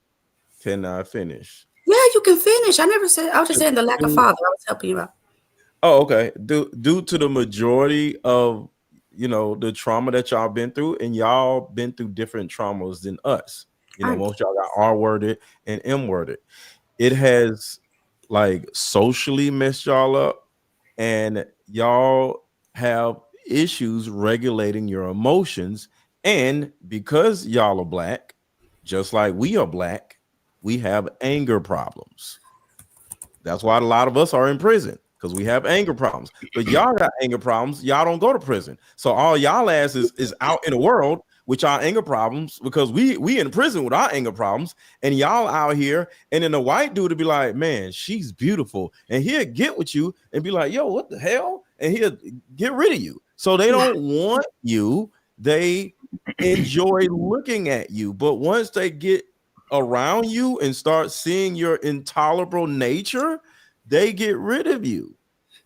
cannot finish. Yeah, you can finish. I never said. I was just saying the lack of father. I was helping you out. Oh, okay. Due to the majority of the trauma that y'all been through, and y'all been through different traumas than us. Most y'all got R worded and M worded. It has like socially messed y'all up, and y'all have issues regulating your emotions. And because y'all are black, just like we are black, we have anger problems. That's why a lot of us are in prison, because we have anger problems. But y'all got anger problems. Y'all don't go to prison. So all y'all ass is out in the world with y'all anger problems, because we in prison with our anger problems, and y'all out here. And then the white dude to be like, man, she's beautiful. And he'll get with you and be like, yo, what the hell? And he'll get rid of you. So they don't want you. They enjoy looking at you. But once they get around you and start seeing your intolerable nature, they get rid of you.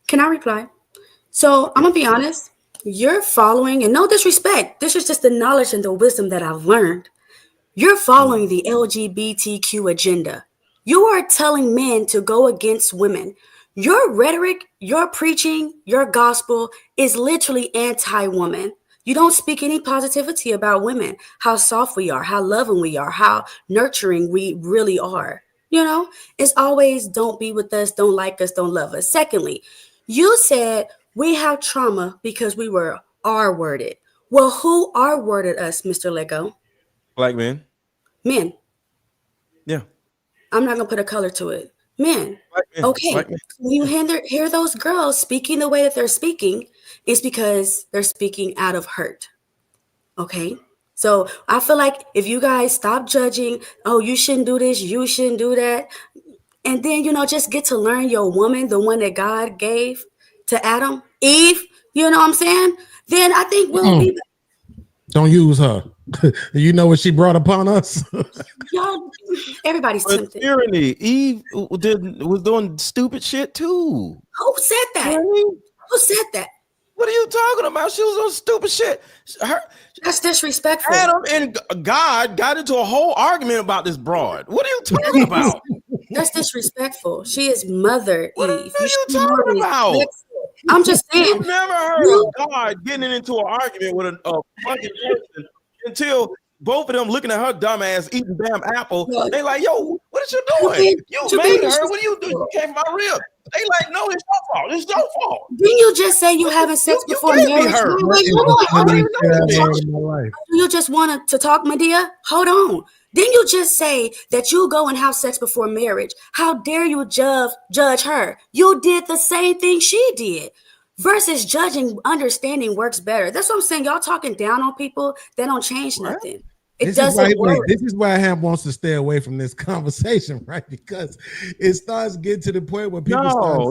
Can I reply? So I'm gonna be honest. You're following, and no disrespect. This is just the knowledge and the wisdom that I've learned. You're following the LGBTQ agenda. You are telling men to go against women. Your rhetoric, your preaching, your gospel is literally anti-woman. You don't speak any positivity about women, how soft we are, how loving we are, how nurturing we really are. It's always don't be with us, don't like us, don't love us. Secondly, you said we have trauma because we were R-worded. Well, who R-worded us, Mr. Lego? Black men. Men. Yeah. I'm not gonna put a color to it. Men. Black men. Okay. Black men. When you hear those girls speaking the way that they're speaking, it's because they're speaking out of hurt. Okay. So I feel like if you guys stop judging, oh, you shouldn't do this, you shouldn't do that, and then just get to learn your woman, the one that God gave to Adam, Eve, you know what I'm saying? Then I think we'll be Don't use her. You know what she brought upon us? Y'all, everybody's But tempted. tyranny, Eve was doing stupid shit too. Who said that? Who said that? What are you talking about? She was on stupid shit. That's disrespectful. Adam and God got into a whole argument about this broad. What are you talking about? That's disrespectful. She is Mother What Eve. are you talking about? I'm just saying. You've never heard of God getting into an argument with a fucking person until both of them looking at her dumb ass eating damn apple. They like, yo, what is you doing? You made her. What are you doing? You came from my rib. They like, no, it's your fault. It's your fault. Didn't you just say you having sex before gave me marriage? her. Wait, you just wanted to talk, Medea? Hold on. Didn't you just say that you go and have sex before marriage? How dare you judge her? You did the same thing she did. Versus judging, understanding works better. That's what I'm saying. Y'all talking down on people, they don't change nothing. It doesn't work. This is why HAMP wants to stay away from this conversation, right? Because it starts getting to the point where people start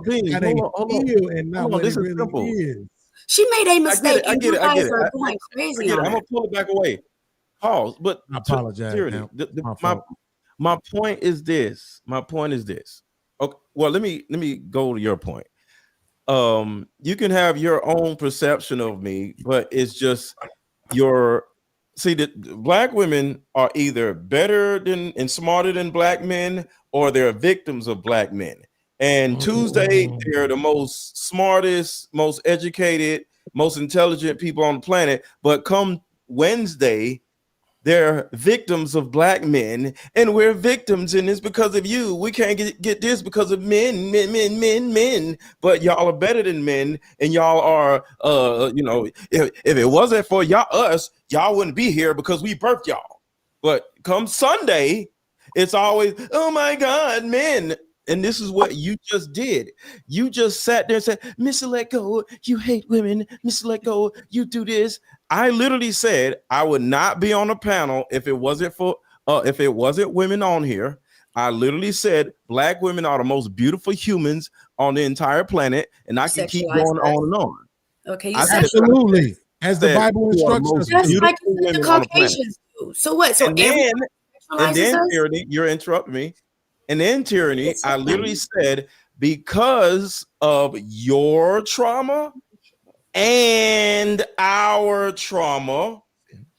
saying how they feel and not what it really is. She made a mistake. I get it. Are going crazy on I'm her. gonna pull it back away. Pause. But I apologize. My point is this. Okay. Well, let me go to your point. You can have your own perception of me, but it's just the black women are either better than and smarter than black men, or they're victims of black men. And Tuesday, they're the most smartest, most educated, most intelligent people on the planet. But come Wednesday, they're victims of black men, and we're victims, and it's because of you. We can't get this because of men. But y'all are better than men, and y'all are, if it wasn't for us, y'all wouldn't be here because we birthed y'all. But come Sunday, it's always, oh my God, men. And this is what you just did. You just sat there and said, Mr. Let Go, you hate women. Mr. Let Go, you do this. I literally said I would not be on a panel if it wasn't women on here. I literally said black women are the most beautiful humans on the entire planet, and I can keep going on and on. Okay, you absolutely, as the Bible instructs us. Just like the Caucasians do. So what? So and then tyranny, you're interrupting me. And then tyranny, I literally said because of your trauma and our trauma.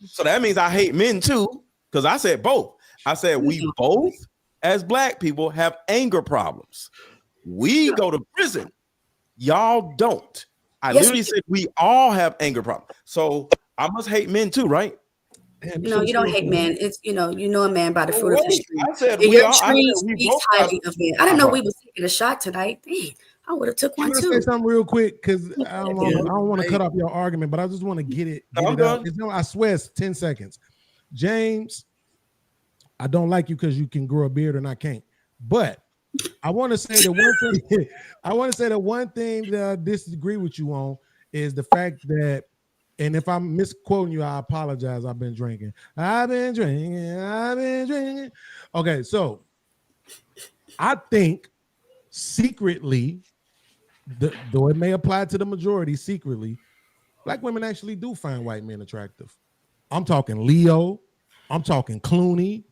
So that means I hate men too, because I said both. I said we both, as black people, have anger problems. We go to prison. Y'all don't. I literally said we all have anger problems. So I must hate men too, right? No, you don't hate men. It's you know a man by the fruit of his tree. I said Your tree speaks highly of men. I didn't know we was taking a shot tonight. Dang, I would have took one Can I too. say something real quick? Because I don't want to cut off your argument, but I just want to get it out. I swear it's 10 seconds. James, I don't like you because you can grow a beard and I can't. But I want to say the one thing. I want to say the one thing that I disagree with you on is the fact that, and if I'm misquoting you, I apologize. I've been drinking. Okay, so I think secretly, though it may apply to the majority, secretly, black women actually do find white men attractive. I'm talking Leo. I'm talking Clooney.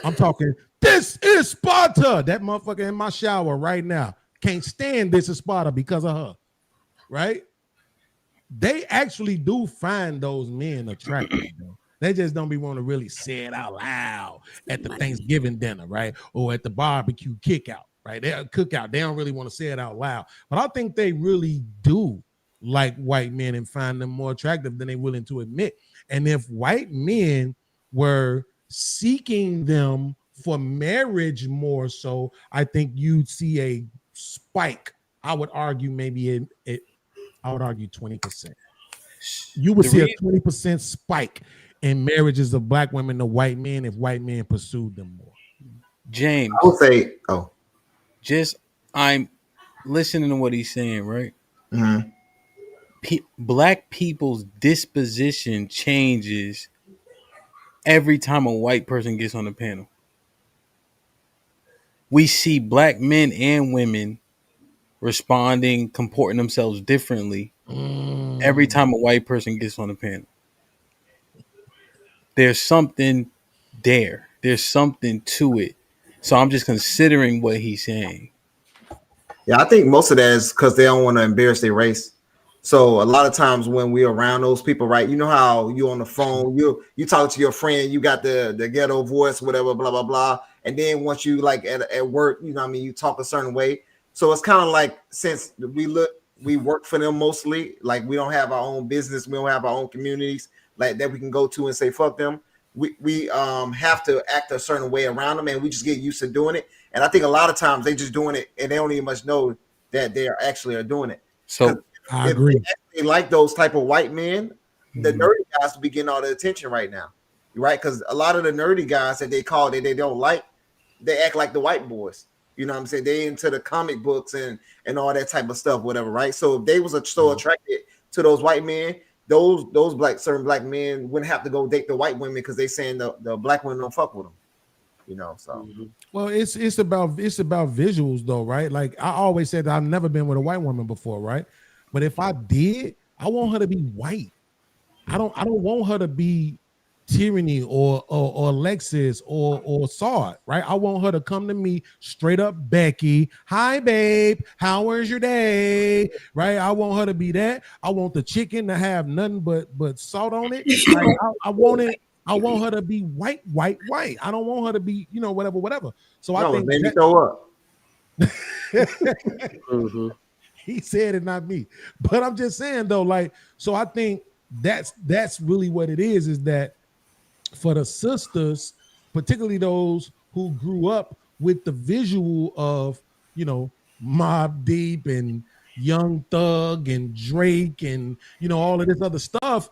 I'm talking, this is Sparta. That motherfucker in my shower right now. Can't stand this is Sparta because of her. Right? They actually do find those men attractive. Though. They just don't be want to really say it out loud at the Thanksgiving dinner, right? Or at the barbecue cookout, right? They cookout. They don't really want to say it out loud. But I think they really do like white men and find them more attractive than they're willing to admit. And if white men were seeking them for marriage more so, I think you'd see a spike. I would argue maybe I would argue 20%. You would see a 20% spike in marriages of black women to white men if white men pursued them more. James, I would say, I'm listening to what he's saying, right? Mm-hmm. Black people's disposition changes every time a white person gets on the panel. We see black men and women responding, comporting themselves differently every time a white person gets on the panel. there's something there. There's something to it. So I'm just considering what he's saying. Yeah, I think most of that is because they don't want to embarrass their race. So a lot of times when we're around those people, right? You know how you on the phone, you talk to your friend, you got the ghetto voice, whatever, blah blah blah, and then once you like at work, you know what I mean, you talk a certain way. So it's kind of like since we work for them mostly, like we don't have our own business, we don't have our own communities like that we can go to and say fuck them. We have to act a certain way around them, and we just get used to doing it. And I think a lot of times they just doing it and they don't even much know that they are doing it. So I if agree. they like those type of white men, the nerdy guys will be getting all the attention right now, right? Because a lot of the nerdy guys that they call that they don't like, they act like the white boys. You know what I'm saying? They into the comic books and all that type of stuff, whatever, right? So if they was so attracted to those white men, those certain black men wouldn't have to go date the white women because they saying the black women don't fuck with them. You know, so Well, it's about visuals though, right? Like I always said that I've never been with a white woman before, right? But if I did, I want her to be white. I don't want her to be Tyranny or Lexus or Saw, right? I want her to come to me straight up, Becky. Hi, babe. How was your day? Right? I want her to be that. I want the chicken to have nothing but salt on it. Like, I want it. I want her to be white. I don't want her to be, whatever. So I think maybe throw up. He said it, not me. But I'm just saying though, like, so I think that's really what it is that for the sisters, particularly those who grew up with the visual of, Mobb Deep and Young Thug and Drake and, all of this other stuff,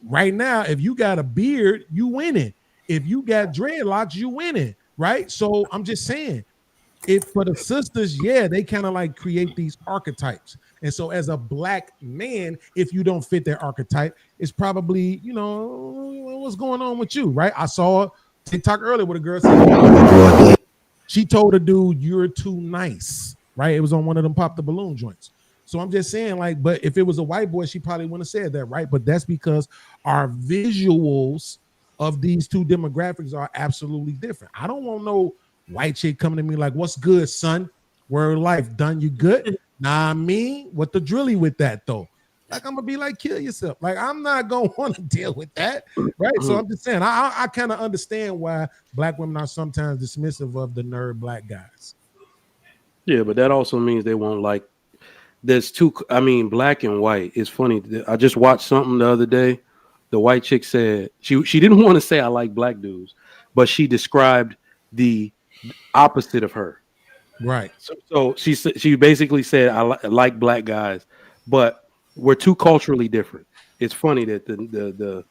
right now, if you got a beard, you winning. If you got dreadlocks, you winning, right? So I'm just saying, if for the sisters, yeah, they kind of like create these archetypes. And so as a black man, if you don't fit their archetype, it's probably, what's going on with you, right? I saw TikTok earlier with a girl said she told a dude, you're too nice, right? It was on one of them pop the balloon joints. So I'm just saying, like, but if it was a white boy, she probably wouldn't have said that, right? But that's because our visuals of these two demographics are absolutely different. I don't want no white chick coming to me like, what's good, son? Word life, done you good? Nah, I mean, what the drilly with that though? Like, I'm gonna be like, kill yourself. Like, I'm not gonna want to deal with that, right? So I'm just saying, I kind of understand why black women are sometimes dismissive of the nerd black guys. Yeah, but that also means they won't like. There's two. I mean, black and white. It's funny. I just watched something the other day. The white chick said she didn't want to say I like black dudes, but she described the opposite of her. Right. So she basically said I like black guys, but we're too culturally different. It's funny that the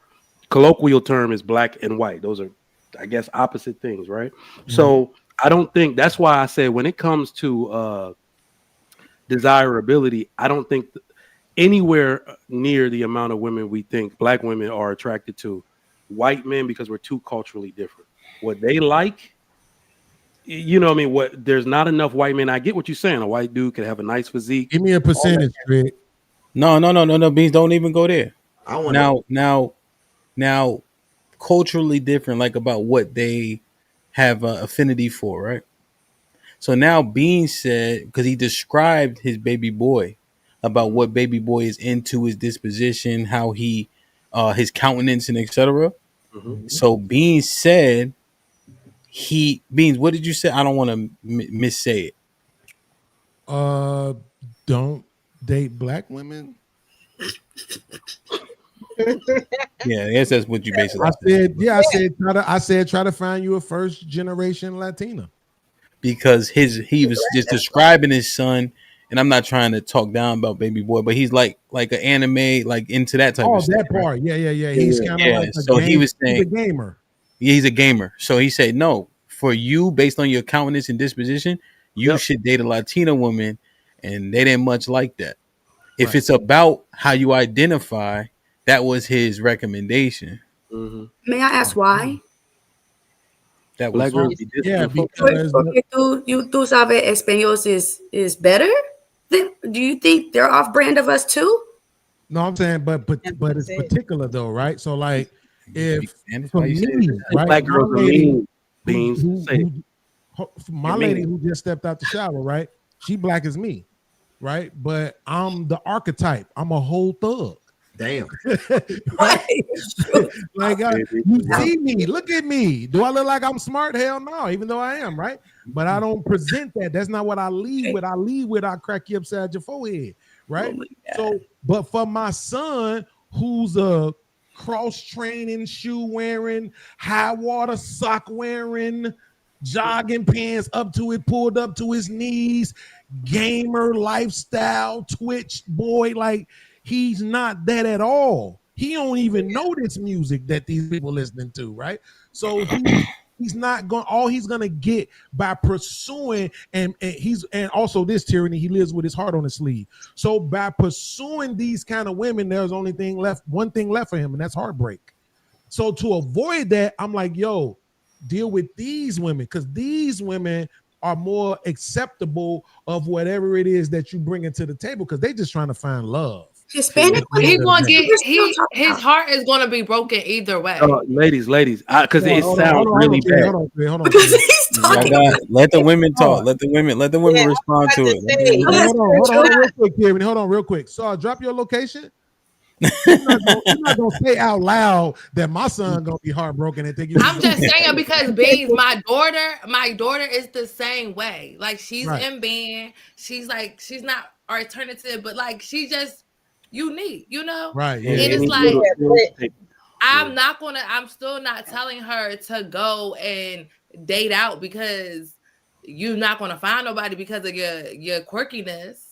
colloquial term is black and white. Those are, I guess, opposite things, right? Mm-hmm. So I don't think that's why I say when it comes to desirability, I don't think anywhere near the amount of women we think black women are attracted to white men because we're too culturally different. What they like, what I mean? What there's not enough white men. I get what you're saying. A white dude could have a nice physique. Give me a percentage, Greg. No, Beans, don't even go there. I want now, culturally different, like about what they have affinity for, right? So now Beans said, because he described his baby boy, about what baby boy is into, his disposition, how he, his countenance, and etc. Mm-hmm. So Beans said, Beans, what did you say? I don't want to missay it. Don't date black women. Yeah, I guess that's what you basically said. Yeah, I said try to find you a first generation Latina. Because he was just describing his son, and I'm not trying to talk down about baby boy, but he's like an anime, like into that type of stuff. Oh, that part. Right? Yeah. He's kind of like so he was saying he's a gamer. Yeah, he's a gamer. So he said, no, for you, based on your countenance and disposition, you should date a Latina woman, and they didn't much like that. If it's about how you identify, that was his recommendation. Mm-hmm. May I ask why? That was because tú sabes español is better. Do you think they're off brand of us too? No, I'm saying, but it's particular though, right? So like, if Spanish, for why you say me, that? right, Black my girls are lady, mean. Beans. Say it. my You're lady mean. who just stepped out the shower, right? She black as me, right? But I'm the archetype. I'm a whole thug. Damn. Right? Like you Yeah. see me, look at me. Do I look like I'm smart? Hell no, even though I am, right? But I don't present that. That's not what I lead with. I lead with I crack you upside your forehead, right? So, but for my son, who's a cross training, shoe wearing, high water sock wearing, jogging pants up to it, pulled up to his knees, gamer lifestyle, Twitch boy, like he's not that at all. He don't even know this music that these people listening to, right? So he's not going. All he's gonna get by pursuing and also this tyranny. He lives with his heart on his sleeve. So by pursuing these kind of women, there's one thing left for him, and that's heartbreak. So to avoid that, I'm like, yo, deal with these women because these women are more acceptable of whatever it is that you bring into the table because they just trying to find love. Hispanic He's women. gonna get his heart is gonna be broken either way. Ladies, because it Hold sounds on, really bad. Hold on. Let the women talk. Let the women respond to it. Hold on, real quick. So drop your location. You're not gonna say out loud that my son gonna be heartbroken and think you. I'm just saying because Beans, my daughter is the same way. Like she's Right. in band. She's not alternative, but like she's just unique, you know? Right. Yeah. And it's like I'm still not telling her to go and date out because you're not gonna find nobody because of your quirkiness.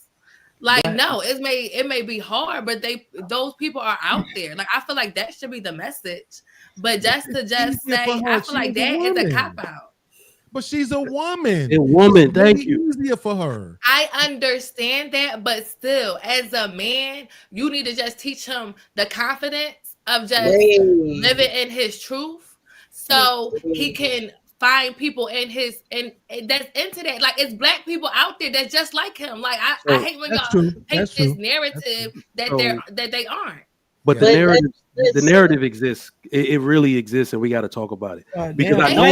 Like no, it may be hard, but those people are out there. Like I feel like that should be the message. But just say, I feel like that is a cop out. But she's a woman. A woman, thank It's you. easier for her. I understand that, but still, as a man, you need to just teach him the confidence of just living in his truth, so he can find people in his and that's into that. Like it's black people out there that's just like him. Like I hate when y'all paint this narrative that they aren't. But the narrative exists. It really exists, and we got to talk about it because I know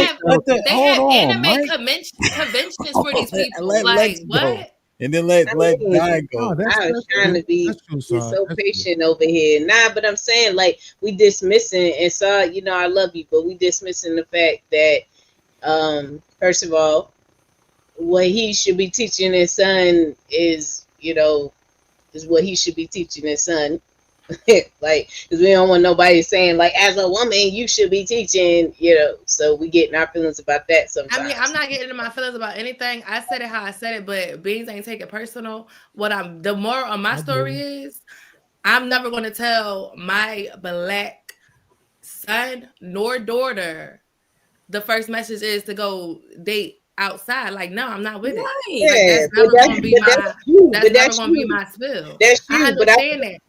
they have anime conventions for these people. Like what? And then let Guy go. I was trying to be so patient over here. Nah, but I'm saying like we dismissing and so I love you, but we dismissing the fact that first of all, what he should be teaching his son is what he should be teaching his son. Like, because we don't want nobody saying like, as a woman, you should be teaching, so we getting our feelings about that sometimes. I mean, I'm not getting into my feelings about anything. I said it how I said it, but Beans ain't take it personal. The moral of my story is, I'm never going to tell my black son nor daughter the first message is to go date outside. Like, no, I'm not with it. Yeah, like, that's never going to be my spill. That's you. I understand that.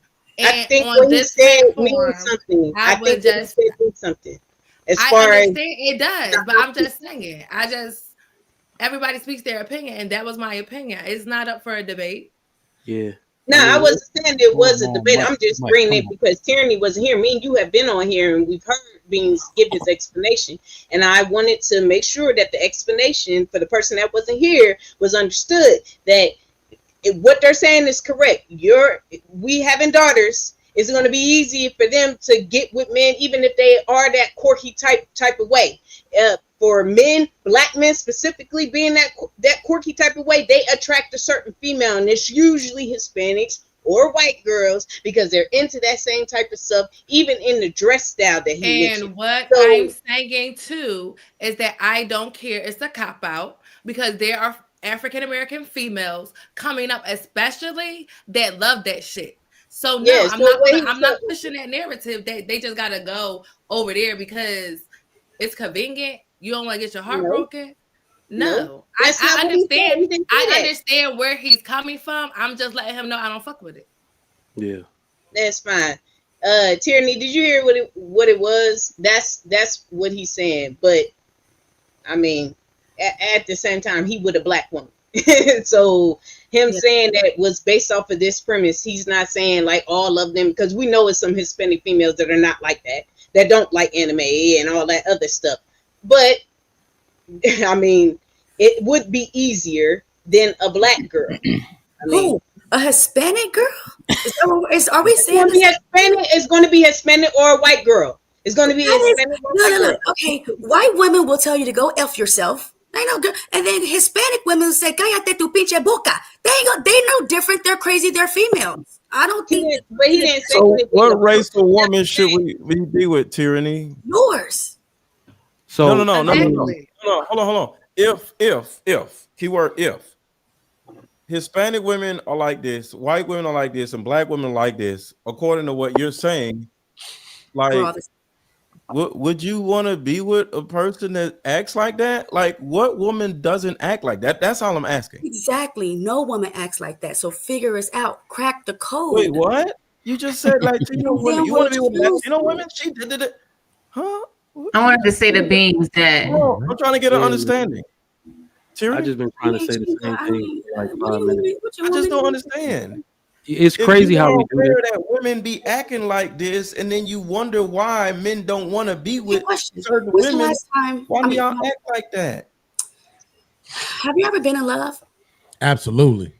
And I think on what he this said platform, means something. I think just what he said means something. As I far understand as it does, but I'm just saying. Everybody speaks their opinion, and that was my opinion. It's not up for a debate. Yeah. No, I wasn't saying it was a debate. I'm just bringing it because Tyranny wasn't here. Me and you have been on here, and we've heard Beans give his explanation. And I wanted to make sure that the explanation for the person that wasn't here was understood. That what they're saying is correct. We having daughters. It's going to be easy for them to get with men, even if they are that quirky type of way. For men, black men specifically, being that quirky type of way, they attract a certain female, and it's usually Hispanics or white girls because they're into that same type of stuff, even in the dress style that he mentioned. And what I'm saying too is that I don't care. It's a cop out because there are African American females coming up, especially that love that shit. So no, I'm not pushing that narrative that they just gotta go over there because it's convenient. You don't want to get your heart broken. No. I understand. I understand where he's coming from. I'm just letting him know I don't fuck with it. Yeah, that's fine. Tyranny, did you hear what it was? That's what he's saying. But I mean, at the same time, he with a black woman. So him saying that was based off of this premise. He's not saying like all of them, because we know it's some Hispanic females that are not like that. that don't like anime and all that other stuff. But I mean, it would be easier than a black girl. I mean, Who? A Hispanic girl? Are we it's saying going to be this? Hispanic? It's going to be Hispanic or a white girl. It's going to be Hispanic or white girl. Okay, white women will tell you to go F yourself. They know good. And then Hispanic women will say, cállate tu pinche boca. They know different. They're crazy. They're females. I don't think. But he didn't say So, anything what about race of woman should we be with, Tyranny? yours. So No. Hold on. If keyword if Hispanic women are like this, white women are like this, and black women are like this, according to what you're saying, like, would you want to be with a person that acts like that? Like, what woman doesn't act like that? That's all I'm asking. Exactly. No woman acts like that. So figure us out. Crack the code. Wait, what? You just said Latino women. You want to be with Latino women? She did it. Huh? I wanted to say to Beans that I'm trying to get an understanding. I've just been trying to say the same thing for like 5 minutes. I just don't understand. It's crazy how we do this. this. That women be acting like this, and then you wonder why men don't want to be with certain When's the women. last time? Why do y'all act like that? Have you ever been in love? Absolutely.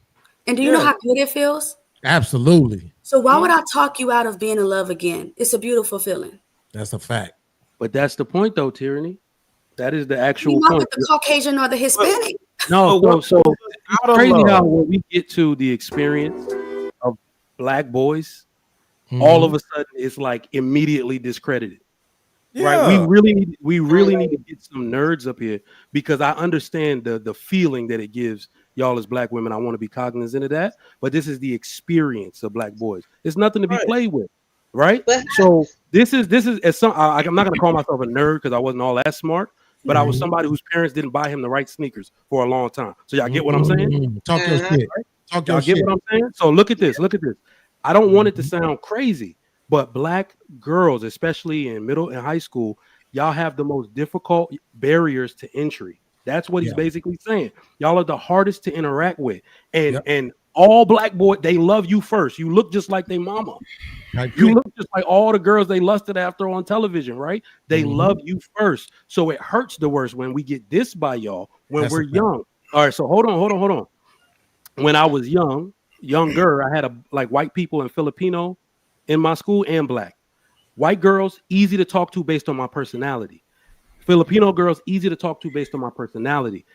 And do you know how good it feels? Absolutely. So why would I talk you out of being in love again? It's a beautiful feeling. That's a fact. But that's the point, though, Tyranny. That is the actual Not point. with the Caucasian or the Hispanic. No, so it's crazy how when we get to the experience of black boys, all of a sudden it's like immediately discredited. Right? We really need to get some nerds up here because I understand the feeling that it gives y'all as black women. I want to be cognizant of that, but this is the experience of black boys. It's nothing to be played with, right? So this is as some. I'm not going to call myself a nerd because I wasn't all that smart. But I was somebody whose parents didn't buy him the right sneakers for a long time. So y'all get what I'm saying? Talk your shit. Talk your Y'all get shit. what I'm saying? So look at this. I don't want it to sound crazy, but black girls, especially in middle and high school, y'all have the most difficult barriers to entry. That's what he's basically saying. Y'all are the hardest to interact with. And all black boys, they love you first. You look just like their mama. You look just like all the girls they lusted after on television, right? They love you first. So it hurts the worst when we get dissed by y'all when we're young. All right, so hold on. When I was younger, I had like white people and Filipino in my school and black. White girls, easy to talk to based on my personality. Filipino girls, easy to talk to based on my personality.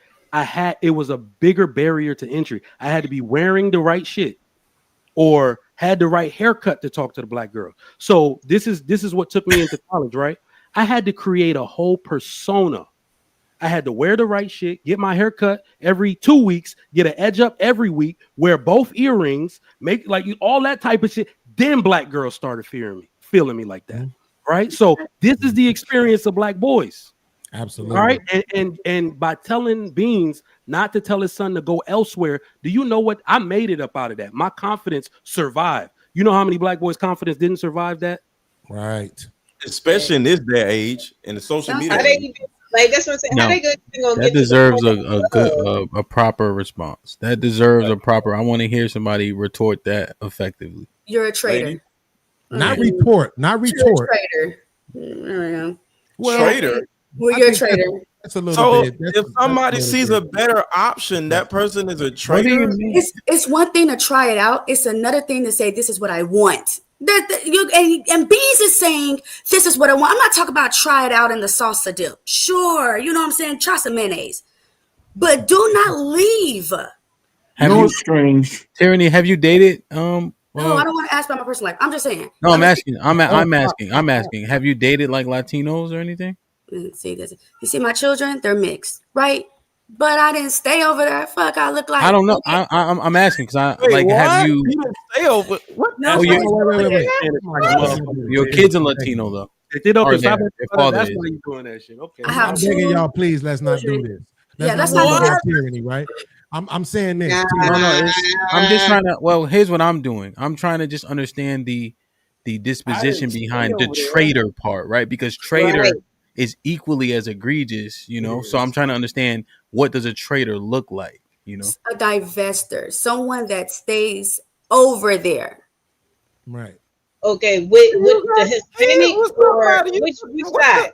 It was a bigger barrier to entry. I had to be wearing the right shit or had the right haircut to talk to the black girl. So this is what took me into college, right? I had to create a whole persona. I had to wear the right shit, get my hair cut every 2 weeks, get an edge up every week, wear both earrings, make like all that type of shit. Then black girls started feeling me like that, right? So this is the experience of black boys. Absolutely. All right. And by telling Beans not to tell his son to go elsewhere, do you know what? I made it up out of that. My confidence survived. You know how many black boys' confidence didn't survive that? Right. Especially in this day and age in the social media. Like that's what I'm saying. No, How they gonna that get deserves a good a proper response. That deserves a proper. I want to hear somebody retort that effectively. You're a traitor. Not retort. Not retort. You're a traitor. Traitor. Well, you're a traitor. That's a little So bit. if somebody sees a better option, that person is a traitor. It's one thing to try it out. It's another thing to say this is what I want. And Bees is saying this is what I want. I'm not talking about try it out in the salsa dip. Sure, you know what I'm saying. Try some mayonnaise, but do not leave. Strange. Tyranny, have you dated? No, I don't want to ask about my personal life. I'm just saying. No, I'm asking. I'm asking. Have you dated like Latinos or anything? See this. You see my children? They're mixed, right? But I didn't stay over there. Fuck, I look like. I don't know. I'm asking because I Wait, like. what? Have you? You didn't stay over. What? No, Wait. Your kid's a Latino though. That's why you doing that shit. Okay. I'm begging y'all, please. Let's not do this. Let's not do tyranny, right? I'm saying this. No. I'm just trying to. Well, here's what I'm doing. I'm trying to just understand the disposition behind the traitor part, right? Because traitor is equally as egregious, you know. So I'm trying to understand, what does a traitor look like, you know? A divestor, someone that stays over there. Right. Okay, with the Hispanic or which side?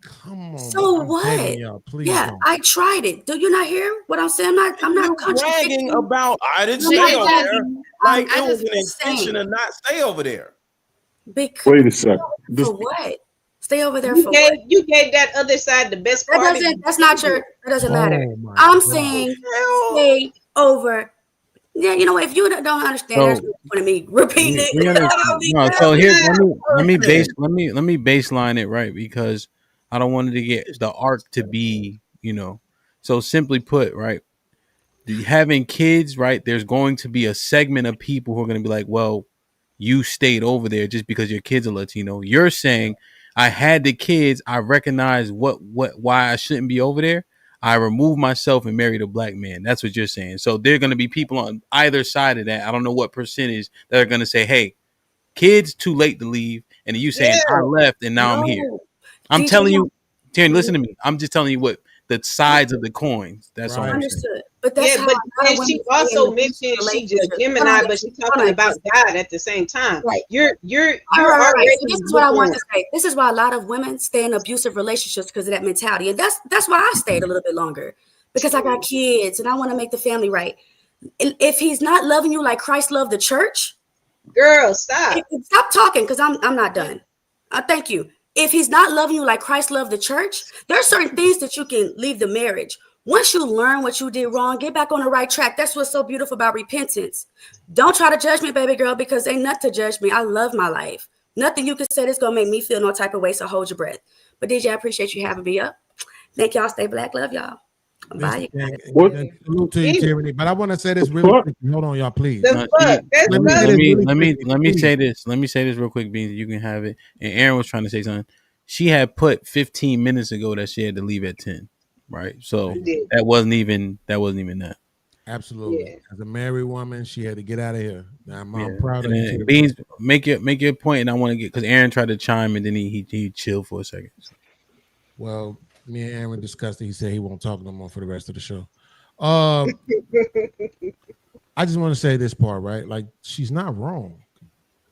Come on, So I'm what? begging y'all, please Yeah, don't. I tried it. Do you not hear what I'm saying? I'm not contradicting. Bragging about I didn't I'm not stay over there. bragging. Like I it was just an intention saying. to not stay over there. Because Wait a second. This, for what? Stay over there for what? You gave that other side the best That part. doesn't. That's not your. That doesn't matter. Oh my I'm God. saying stay over. Yeah, you know what? If you don't understand, there's So no point of me repeating it. we understand. No, so here let me baseline it right because I don't want it to get the arc to be, so simply put, right? Having kids, right? There's going to be a segment of people who are going to be like, well, you stayed over there just because your kids are Latino. You're saying I had the kids, I recognize why I shouldn't be over there. I removed myself and married a black man. That's what you're saying. So there are going to be people on either side of that. I don't know what percentage that are going to say, "Hey, kids, too late to leave," and you saying I left and now I'm here. No. I'm DJ, telling you, Terry, listen to me. I'm just telling you what the sides of the coins. That's all I'm saying. Understood. But that's how but a lot of then she women stay in also abusive mentioned she just relationships. Gemini, but she's talking about God at the same time. Right. You're Right. already So this is what I want looking. to say. This is why a lot of women stay in abusive relationships because of that mentality, and that's why I stayed a little bit longer because I got kids and I want to make the family right. And if he's not loving you like Christ loved the church, girl, stop. Stop talking because I'm not done. Thank you. If he's not loving you like Christ loved the church, there are certain things that you can leave the marriage. Once you learn what you did wrong, get back on the right track. That's what's so beautiful about repentance. Don't try to judge me, baby girl, because ain't nothing to judge me. I love my life. Nothing you can say that's gonna make me feel no type of way. So hold your breath. But DJ, I appreciate you having me up. Thank y'all. Stay black. Love y'all. Bye. Salute to you, Tyranny. But I want to say this really quick. Hold on, y'all, please. Let me say this. Let me say this real quick, Beans. You can have it. And Aaron was trying to say something. She had put 15 minutes ago that she had to leave at 10. Right. So that wasn't even that. Absolutely. Yeah. As a married woman, she had to get out of here. I'm proud of And you. then too. Beans, make your point, and I want to get because Aaron tried to chime and then he chilled for a second. So. Well, me and Aaron discussed it. He said he won't talk no more for the rest of the show. I just want to say this part, right? Like, she's not wrong,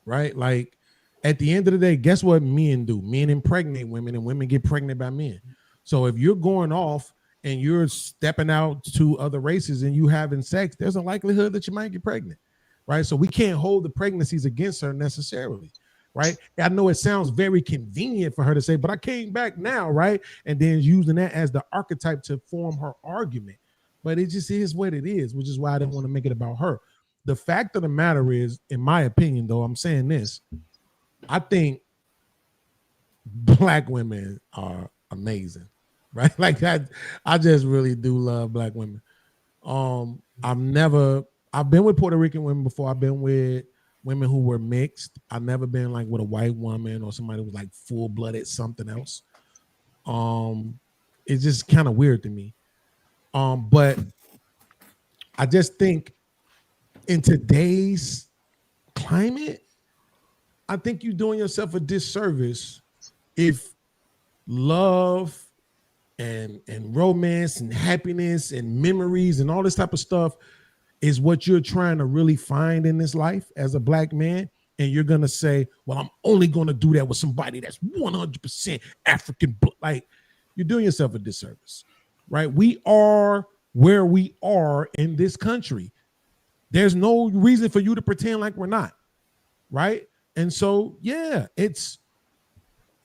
right? Like, at the end of the day, guess what men do? Men impregnate women, and women get pregnant by men. So if you're going off and you're stepping out to other races and you having sex, there's a likelihood that you might get pregnant, right? So we can't hold the pregnancies against her necessarily, right? I know it sounds very convenient for her to say, but I came back now, right? And then using that as the archetype to form her argument. But it just is what it is, which is why I didn't want to make it about her. The fact of the matter is, in my opinion, though, I'm saying this, I think black women are amazing, right? Like I just really do love black women. I've been with Puerto Rican women before. I've been with women who were mixed. I've never been like with a white woman or somebody who was like full-blooded something else. It's just kind of weird to me. But I just think in today's climate, I think you're doing yourself a disservice if love and romance and happiness and memories and all this type of stuff is what you're trying to really find in this life as a black man. And you're going to say, well, I'm only going to do that with somebody that's 100% African. Like, you're doing yourself a disservice, right? We are where we are in this country. There's no reason for you to pretend like we're not, right? And so, yeah, it's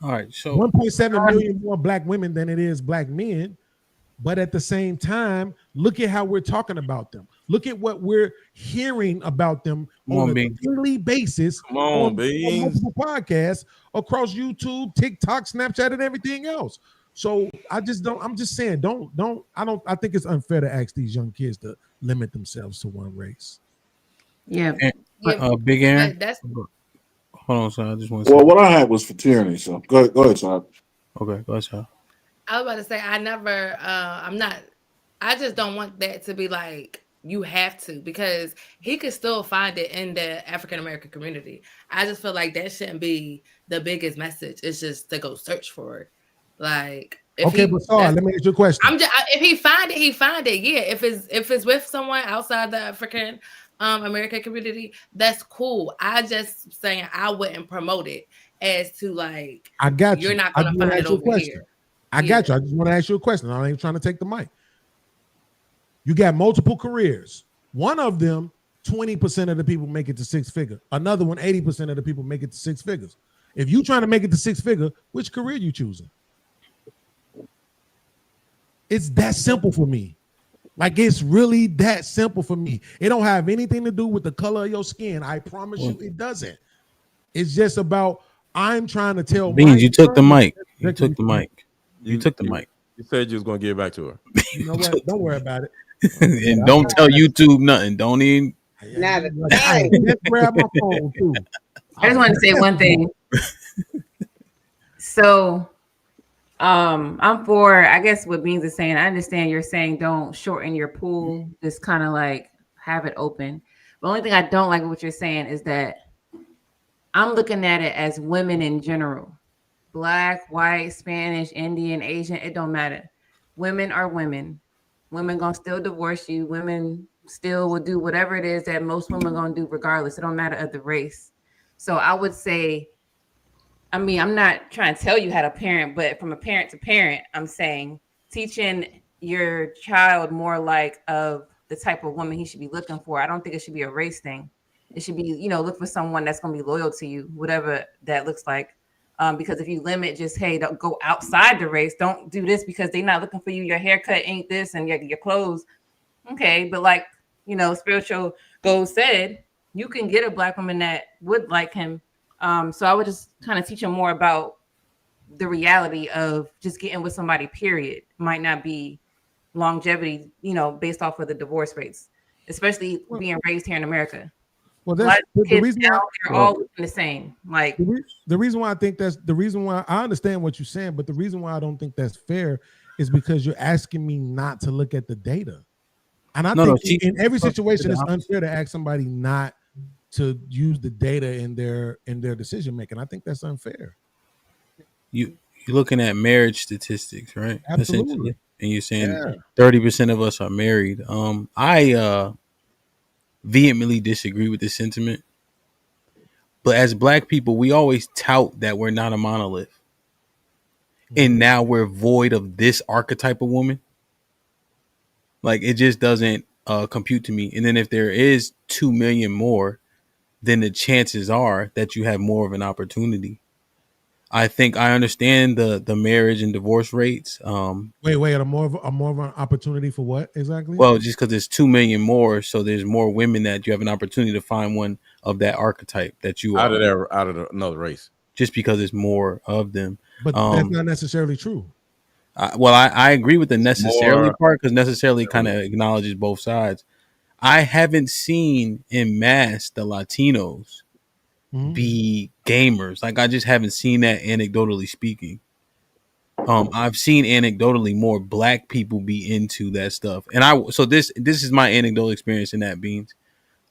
all right. So 1.7 million more black women than it is black men. But at the same time, look at how we're talking about them. Look at what we're hearing about them on a daily basis on multiple podcasts across YouTube, TikTok, Snapchat, and everything else. So I think it's unfair to ask these young kids to limit themselves to one race. Yeah. Big Aaron. Hold on, son. I just want to say. Well, what I had was for tyranny. So go ahead, son. Okay, go ahead, son. I was about to say I just don't want that to be like you have to, because he could still find it in the African American community. I just feel like that shouldn't be the biggest message. It's just to go search for it. Like, but Saul, let me ask you a question. If he find it, he find it. Yeah, if it's with someone outside the African American community, that's cool. I just saying I wouldn't promote it as to like I got you're you. not I gonna just want to find it ask you a over question. here. I got you. I just want to ask you a question. I ain't trying to take the mic. You got multiple careers. One of them, 20% of the people make it to six figure. Another one, 80% of the people make it to six figures. If you trying to make it to six figure, which career you choosing? It's that simple for me. Like, it's really that simple for me. It don't have anything to do with the color of your skin. I promise you it doesn't. It's just about I'm trying to tell Beans, you took the mic. You took the mic. You took the mic. You said you was gonna give it back to her. You know what? Don't worry about it. And don't tell YouTube nothing. Don't even. Not a I thing. just grab my phone too. I just want to say one thing. So, I'm for, I guess what Beans is saying. I understand you're saying don't shorten your pool, just kind of like have it open. The only thing I don't like what you're saying is that I'm looking at it as women in general. Black, white, Spanish, Indian, Asian, it don't matter. Women are women. Women gonna still divorce you. Women still will do whatever it is that most women gonna do regardless. It don't matter of the race. So I would say, I mean, I'm not trying to tell you how to parent, but from a parent to parent, I'm saying teaching your child more like of the type of woman he should be looking for. I don't think it should be a race thing. It should be, you know, look for someone that's going to be loyal to you, whatever that looks like. Because if you limit just, hey, don't go outside the race, don't do this because they're not looking for you. Your haircut ain't this and your clothes. Okay. But like, you know, Spiritual Gold said, you can get a Black woman that would like him. So I would just kind of teach him more about the reality of just getting with somebody, period. Might not be longevity, you know, based off of the divorce rates, especially being raised here in America. Well, that's the reason why they're all looking the same. Like the reason why I think that's the reason why I understand what you're saying, but the reason why I don't think that's fair is because you're asking me not to look at the data. And I think in every situation, it's unfair to ask somebody not to use the data in their decision making. I think that's unfair. You're looking at marriage statistics, right? Absolutely. Essentially. And you're saying 30% of us are married. I vehemently disagree with this sentiment. But as Black people, we always tout that we're not a monolith. And now we're void of this archetype of woman. Like, it just doesn't compute to me. And then if there is 2 million more, then the chances are that you have more of an opportunity. I think I understand the marriage and divorce rates. Wait, a more of an opportunity for what exactly? Well, just because there's 2 million more, so there's more women that you have an opportunity to find one of that archetype that you out are of another race. Just because there's more of them, but that's not necessarily true. I agree with the necessarily part because necessarily kind of acknowledges both sides. I haven't seen en masse the Latinos be gamers. Like, I just haven't seen that, anecdotally speaking. I've seen anecdotally more Black people be into that stuff. And so this is my anecdotal experience in that, Beans.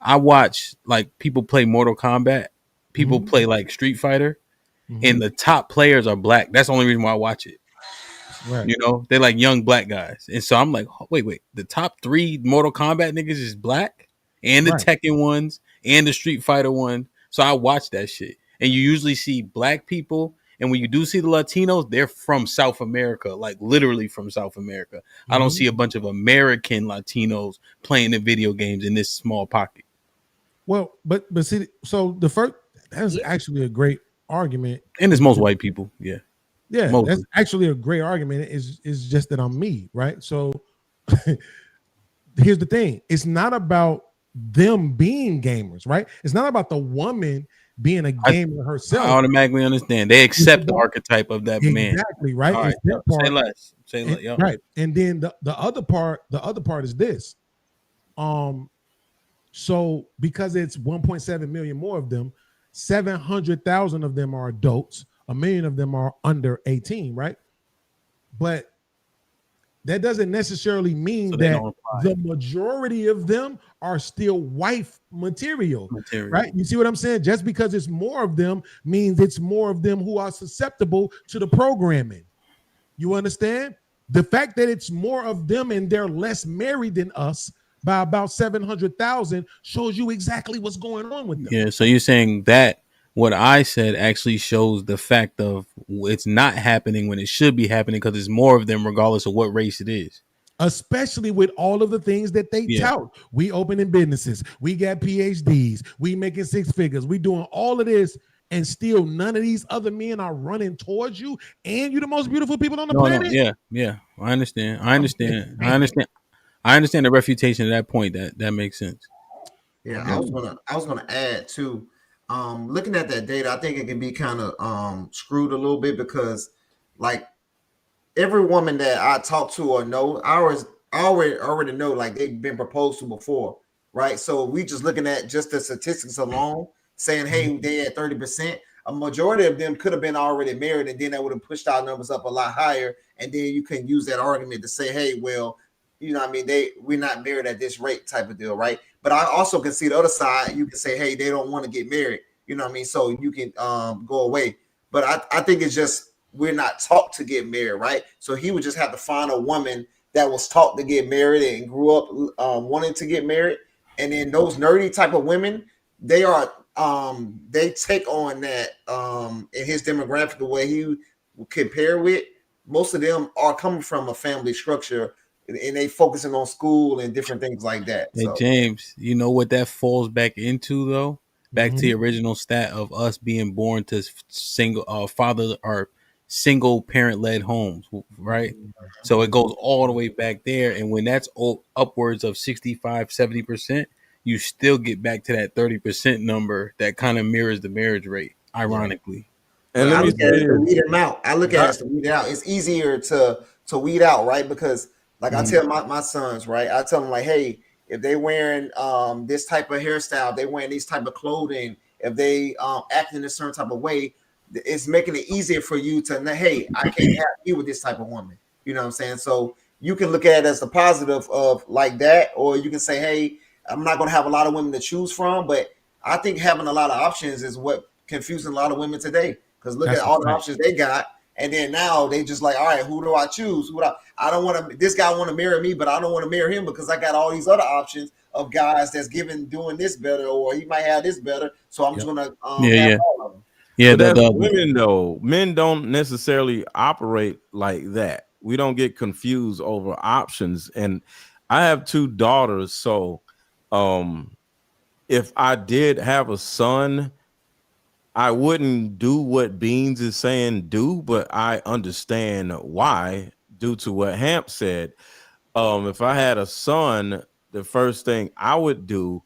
I watch like people play Mortal Kombat, people play like Street Fighter, and the top players are Black. That's the only reason why I watch it. Right. You know, they're like young Black guys. And so I'm like, wait, the top 3 Mortal Kombat niggas is Black, and the Tekken ones, and the Street Fighter one. So I watch that shit. And you usually see Black people, and when you do see the Latinos, they're from South America, like literally from South America. I don't see a bunch of American Latinos playing the video games in this small pocket. Well, but see, so the first, that's actually a great argument. And it's most white people, yeah. Yeah, mostly. That's actually a great argument. It's just that I'm me, right? So here's the thing. It's not about them being gamers, right? It's not about the woman being a gamer herself. I automatically understand. They accept the archetype of that man. Exactly, right? All right. Say less. Say less. Yep. Right. And then the other part is this. So because it's 1.7 million more of them, 700,000 of them are adults, 1 million of them are under 18, right? But that doesn't necessarily mean that the majority of them are still wife material, right? You see what I'm saying? Just because it's more of them means it's more of them who are susceptible to the programming. You understand? The fact that it's more of them and they're less married than us by about 700,000 shows you exactly what's going on with them. Yeah, so you're saying that what I said actually shows the fact of it's not happening when it should be happening because it's more of them regardless of what race it is. Especially with all of the things that they tout. We opening businesses. We got PhDs. We making six figures. We doing all of this, and still none of these other men are running towards you, and you're the most beautiful people on the planet. Yeah. I understand. I understand the refutation of that point. That makes sense. Yeah, I was gonna add too. Looking at that data, I think it can be kind of screwed a little bit because, like, every woman that I talk to or know, I already know like they've been proposed to before, right? So we just looking at just the statistics alone, saying, hey, they at 30%. A majority of them could have been already married, and then that would have pushed our numbers up a lot higher. And then you can use that argument to say, hey, well, you know what I mean, we're not married at this rate type of deal, right? But I also can see the other side. You can say, hey, they don't want to get married, you know what I mean? So you can go away. But I think it's just we're not taught to get married, right? So he would just have to find a woman that was taught to get married and grew up wanting to get married. And then those nerdy type of women, they are they take on that in his demographic, the way he would compare with. Most of them are coming from a family structure, and they focusing on school and different things like that. Hey, So James, you know what that falls back into though? Back to the original stat of us being born to single father or single parent led homes, right? So it goes all the way back there. And when that's upwards of 65-70%, you still get back to that 30% number that kind of mirrors the marriage rate, ironically. And I let me look at it say to this. weed them out. I look at it as to weed it out. It's easier to weed out, right? Because like I tell my sons, right? I tell them like, hey, if they wearing this type of hairstyle, they wearing these type of clothing, if they act in a certain type of way, it's making it easier for you to know, hey, I can't have you with this type of woman. You know what I'm saying? So you can look at it as the positive of like that, or you can say, hey, I'm not going to have a lot of women to choose from, but I think having a lot of options is what confusing a lot of women today. Because look at all the options they got, and then now they just like, all right, who do I choose? I don't want to. This guy want to marry me, but I don't want to marry him because I got all these other options of guys that's doing this better, or he might have this better. So I'm just gonna have all of them. Yeah, but that's women though. Men don't necessarily operate like that. We don't get confused over options. And I have two daughters, so if I did have a son, I wouldn't do what Beans is saying do, but I understand why, due to what Hamp said. If I had a son, the first thing I would do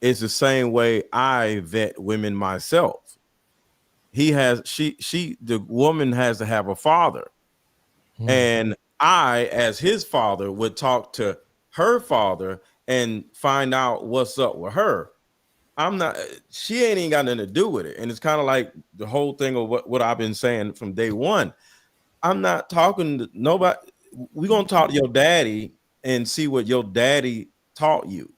is the same way I vet women myself. The woman has to have a father. And I, as his father, would talk to her father and find out what's up with her. She ain't even got nothing to do with it. And it's kind of like the whole thing of what I've been saying from day one. I'm not talking to nobody. We're going to talk to your daddy and see what your daddy taught you.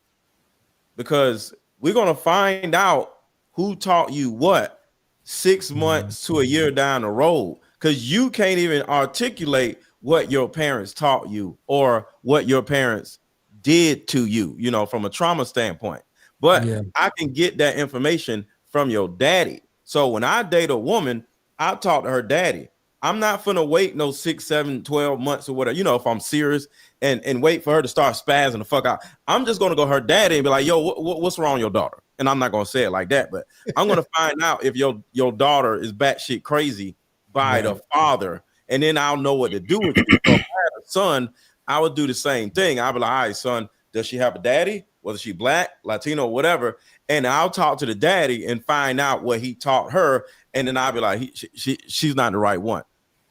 Because we're going to find out who taught you what 6 months to a year down the road. Because you can't even articulate what your parents taught you or what your parents did to you, from a trauma standpoint. But I can get that information from your daddy. So when I date a woman, I talk to her daddy. I'm not finna wait no 6, 7, 12 months or whatever, if I'm serious and wait for her to start spazzing the fuck out. I'm just gonna go to her daddy and be like, yo, what's wrong with your daughter? And I'm not gonna say it like that, but I'm gonna find out if your daughter is batshit crazy by the father, and then I'll know what to do with you. So if I had a son, I would do the same thing. I'd be like, all right, son, does she have a daddy? Whether she black, Latino, whatever, and I'll talk to the daddy and find out what he taught her, and then I'll be like, she's not the right one,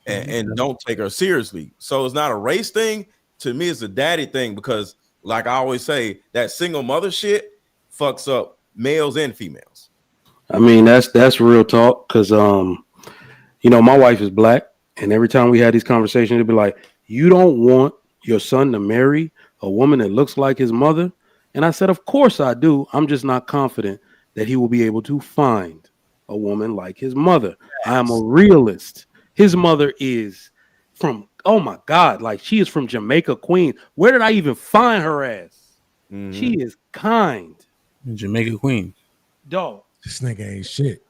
and don't take her seriously. So it's not a race thing. To me, it's a daddy thing because, like I always say, that single mother shit fucks up males and females. I mean, that's real talk because my wife is black, and every time we had these conversations, it'd be like, you don't want your son to marry a woman that looks like his mother. And I said, of course I do. I'm just not confident that he will be able to find a woman like his mother. I am a realist. His mother is from, oh my God, like she is from Jamaica, Queen. Where did I even find her ass? She is kind. Jamaica Queen. Dog. This nigga ain't shit.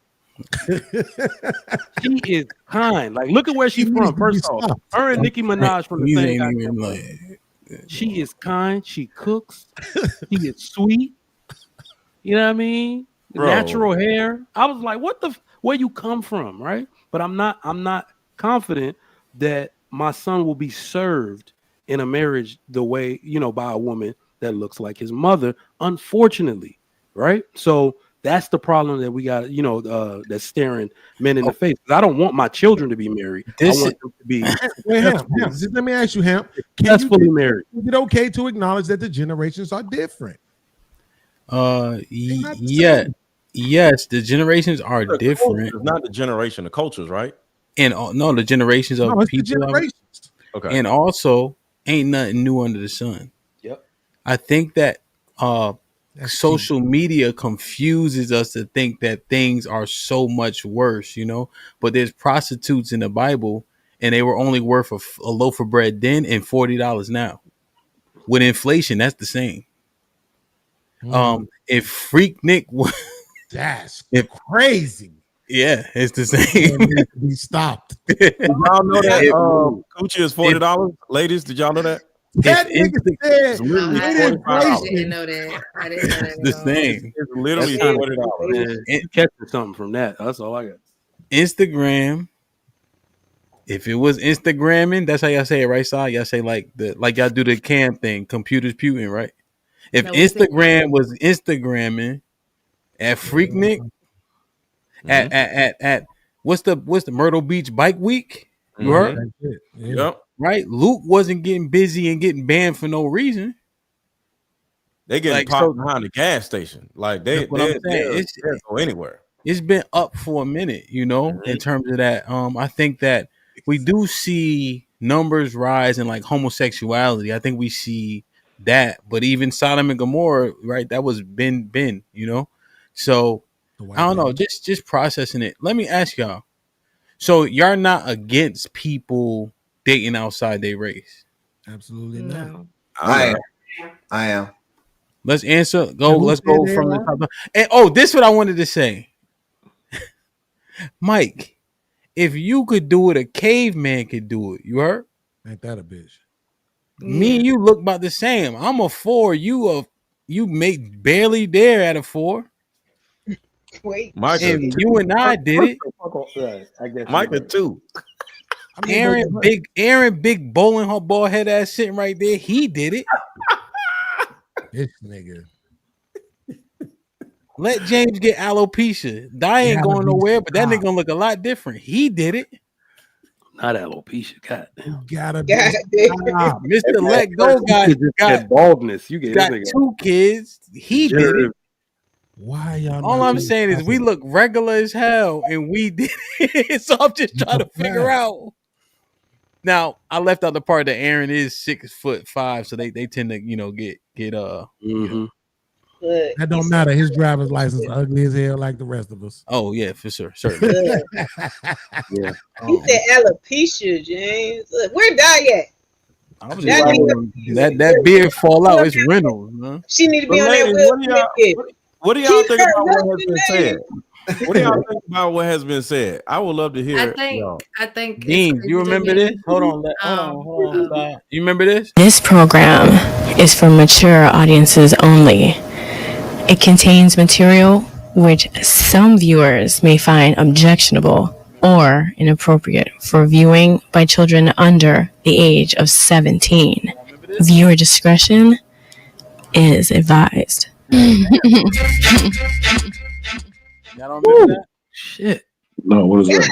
She is kind. Like, look at where she's from. First off, her and Nicki Minaj from the same goddamn. She is kind. She cooks. She is sweet. You know what I mean? Bro. Natural hair. I was like, where you come from, right? But I'm not confident that my son will be served in a marriage the way, by a woman that looks like his mother, unfortunately, right? So that's the problem that we got, that's staring men in the face. I don't want my children to be married. I want them to be Wait, Hamp, let me ask you, Hamp. Successfully married. Is it okay to acknowledge that the generations are different? Yes, the generations are different. It's not the generation, the cultures, right? And no, the generations of it's people. the generations. Okay. And also, ain't nothing new under the sun. Yep. I think that social media confuses us to think that things are so much worse, But there's prostitutes in the Bible, and they were only worth a loaf of bread then and $40 now. With inflation, that's the same. If Freak Nick was that's crazy. Yeah, it's the same. It needs to be stopped. Did y'all know that coochie is $40? Ladies, did y'all know that? That nigga said I didn't know that. It's the same. It's literally $40. Catching something from that. That's all I got. Instagram. If it was Instagramming, that's how y'all say it, right, Si? Y'all say like y'all do the cam thing, computers puting, right? If Instagram was Instagramming at Freaknik, at what's the Myrtle Beach Bike Week? You heard? Yep. Right? Luke wasn't getting busy and getting banned for no reason. They getting popped behind the gas station. Like they'll go anywhere. It's been up for a minute, in terms of that. I think that we do see numbers rise in like homosexuality. I think we see that, but even Sodom and Gomorrah, right? That was Ben, So I don't know, just processing it. Let me ask y'all. So y'all not against people dating outside their race? Absolutely not. I am. Let's answer. Let's go from the top. And this is what I wanted to say. Mike, if you could do it, a caveman could do it. You heard? Ain't that a bitch? Me and you look about the same. I'm a 4. You make barely there at a 4. Wait, and you and I did it. I guess Micah too. Aaron, big bowling ball head ass sitting right there. He did it. This nigga. Let James get alopecia. Die ain't going nowhere, but that nigga gonna look a lot different. He did it. Not alopecia. God damn. Gotta be. Mr. Let Go got baldness. You got 2 kids. He did it. Why y'all? All I'm saying is we look regular as hell, and we did it. So I'm just trying to figure out. Now I left out the part that Aaron is 6'5", so they tend to get Mm-hmm. That don't matter. His driver's license is ugly as hell, like the rest of us. Oh yeah, for sure, certainly. Yeah. He said alopecia, James. Look, where Di at? I was just that beard fall out. It's Reynolds. Huh? She need to be on that wheel. What do y'all think about what has been said? What do y'all think about what has been said? I would love to hear. I think. Dean, you remember this? Hold on. You remember this? This program is for mature audiences only. It contains material which some viewers may find objectionable or inappropriate for viewing by children under the age of 17. Viewer discretion is advised. Y'all don't remember that? Shit. No, what is that?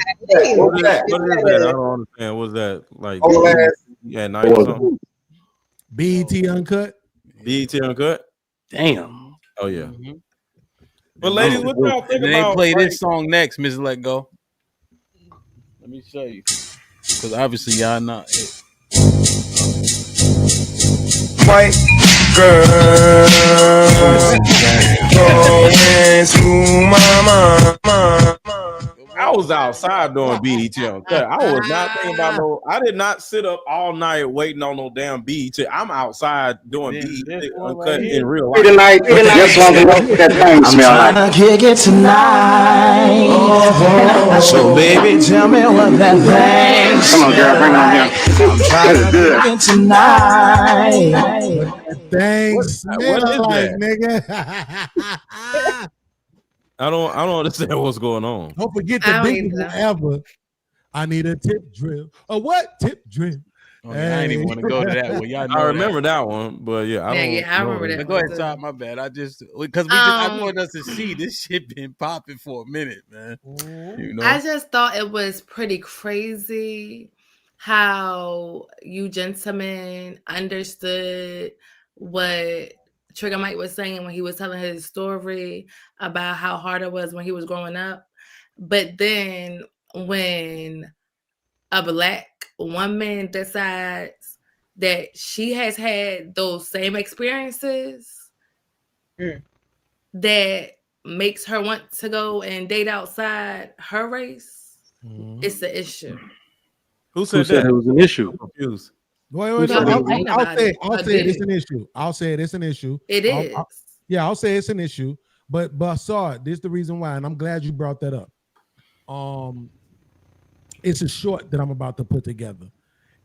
What is that? I don't understand. What's that like? Yeah, 90 something. BET Uncut. BET Uncut. Damn. Oh yeah. But ladies, what y'all think about? They play this song next, Miss Let Go. Let me show you, because obviously y'all not. White girl going through my mind. I was outside doing BET on cut. I was not thinking about no. I did not sit up all night waiting on no damn BET. I'm outside doing BET uncut in real life. Just want to know what that thing smell like. I'm trying to kick it tonight. Oh, so baby, tell me what that thing Come on, girl, bring it on here. I'm trying to good. kick it tonight. Thanks. What is Like, that? nigga. I don't understand what's going on. Don't forget I the don't biggest either. one ever. I need a tip drill. A what? Tip drill. Oh, yeah, I didn't even want to go to that one. Y'all know I remember that one, but yeah, I don't. I remember that. Go ahead, Todd. My bad. I just because I wanted us to see this shit been popping for a minute, man. You know, I just thought it was pretty crazy how you gentlemen understood what Trigger Mike was saying when he was telling his story about how hard it was when he was growing up. But then when a Black woman decides that she has had those same experiences that makes her want to go and date outside her race, it's the issue. Who said that it was an issue? I'm confused. Wait. Who said I'll it? say it's an issue. I'll say it's an issue. It is. I'll say it's an issue. But Saad, this is the reason why, and I'm glad you brought that up. It's a short that I'm about to put together.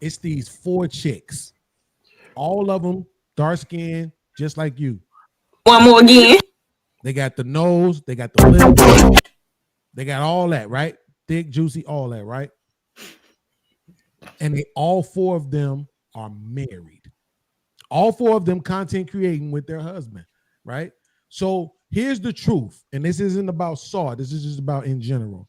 It's these 4 chicks, all of them dark skinned, just like you. One more again. They got the nose, they got the lips, they got all that, right? Thick, juicy, all that, right? And all 4 of them are married. All 4 of them content creating with their husband, right? So here's the truth, and this isn't about Saw, this is just about in general.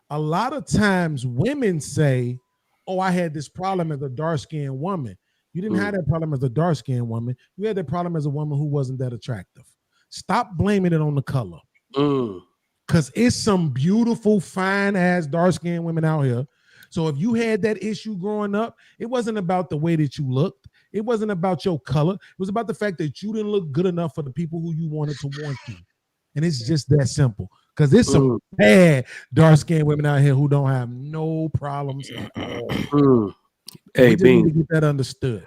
A lot of times women say, oh, I had this problem as a dark-skinned woman. You didn't have that problem as a dark-skinned woman. You had that problem as a woman who wasn't that attractive. Stop blaming it on the color. Because it's some beautiful, fine-ass dark-skinned women out here. So if you had that issue growing up, it wasn't about the way that you looked. It wasn't about your color. It was about the fact that you didn't look good enough for the people who you wanted to want you. And it's just that simple. Because there's some bad dark-skinned women out here who don't have no problems at all. Hey, Bean, need to get that understood.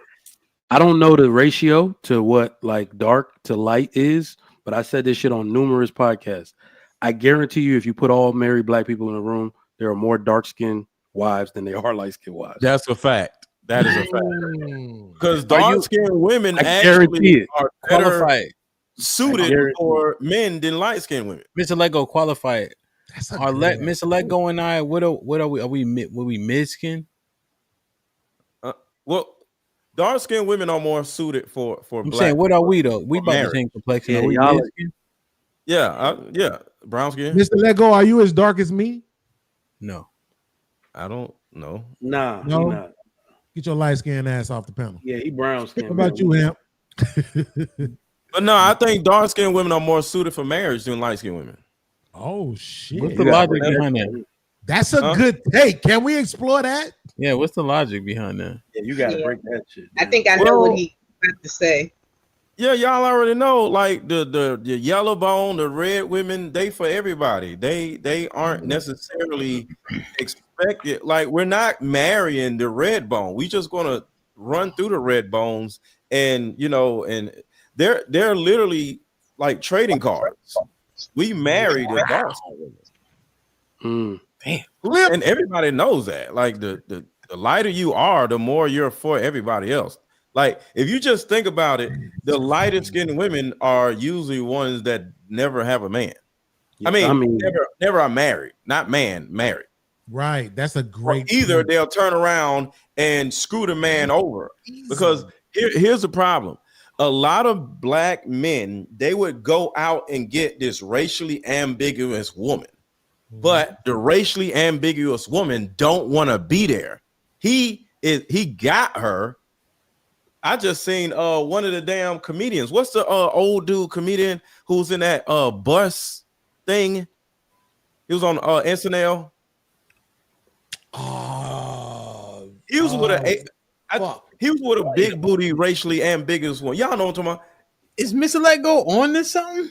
I don't know the ratio to what like dark to light is, but I said this shit on numerous podcasts. I guarantee you, if you put all married Black people in a room, there are more dark-skinned wives than there are light-skinned wives. That's a fact. That is a fact. Because dark-skinned women actually are qualified, suited for men than light-skinned women. Mr. Lego qualified. Mr. Lego and I, what are we? Are we mid-skin? Well, dark-skinned women are more suited for I'm Black. saying, what are we though? We about the same complexion. Are we mid-skin? Yeah, brown skin. Mr. Lego, are you as dark as me? No. I don't know. Nah, no. he not. Get your light-skinned ass off the panel. Yeah, he brown skin. What about you, Hamp? But no, I think dark-skinned women are more suited for marriage than light-skinned women. Oh shit! What's the logic behind that? That's a good take. Can we explore that? Yeah, what's the logic behind that? Yeah, you gotta break that shit. I think I know what he about to say. Yeah, y'all already know. Like the yellow bone, the red women, they for everybody. They aren't necessarily expected. Like we're not marrying the red bone. We just gonna run through the red bones, and and they're literally like trading cards. We married the dark women. Damn, and everybody knows that. Like the lighter you are, the more you're for everybody else. Like if you just think about it, the lighter skinned women are usually ones that never have a man. I mean never are married, not married. Right. That's a great. Or either they'll turn around and screw the man over. Because here's the problem. A lot of Black men, they would go out and get this racially ambiguous woman. But the racially ambiguous woman don't want to be there. He got her. I just seen one of the damn comedians. What's the old dude comedian who's in that bus thing? He was on SNL. He was with he was with a big booty, racially ambiguous one. Y'all know what I'm talking about? Is Mr. Lego on this something?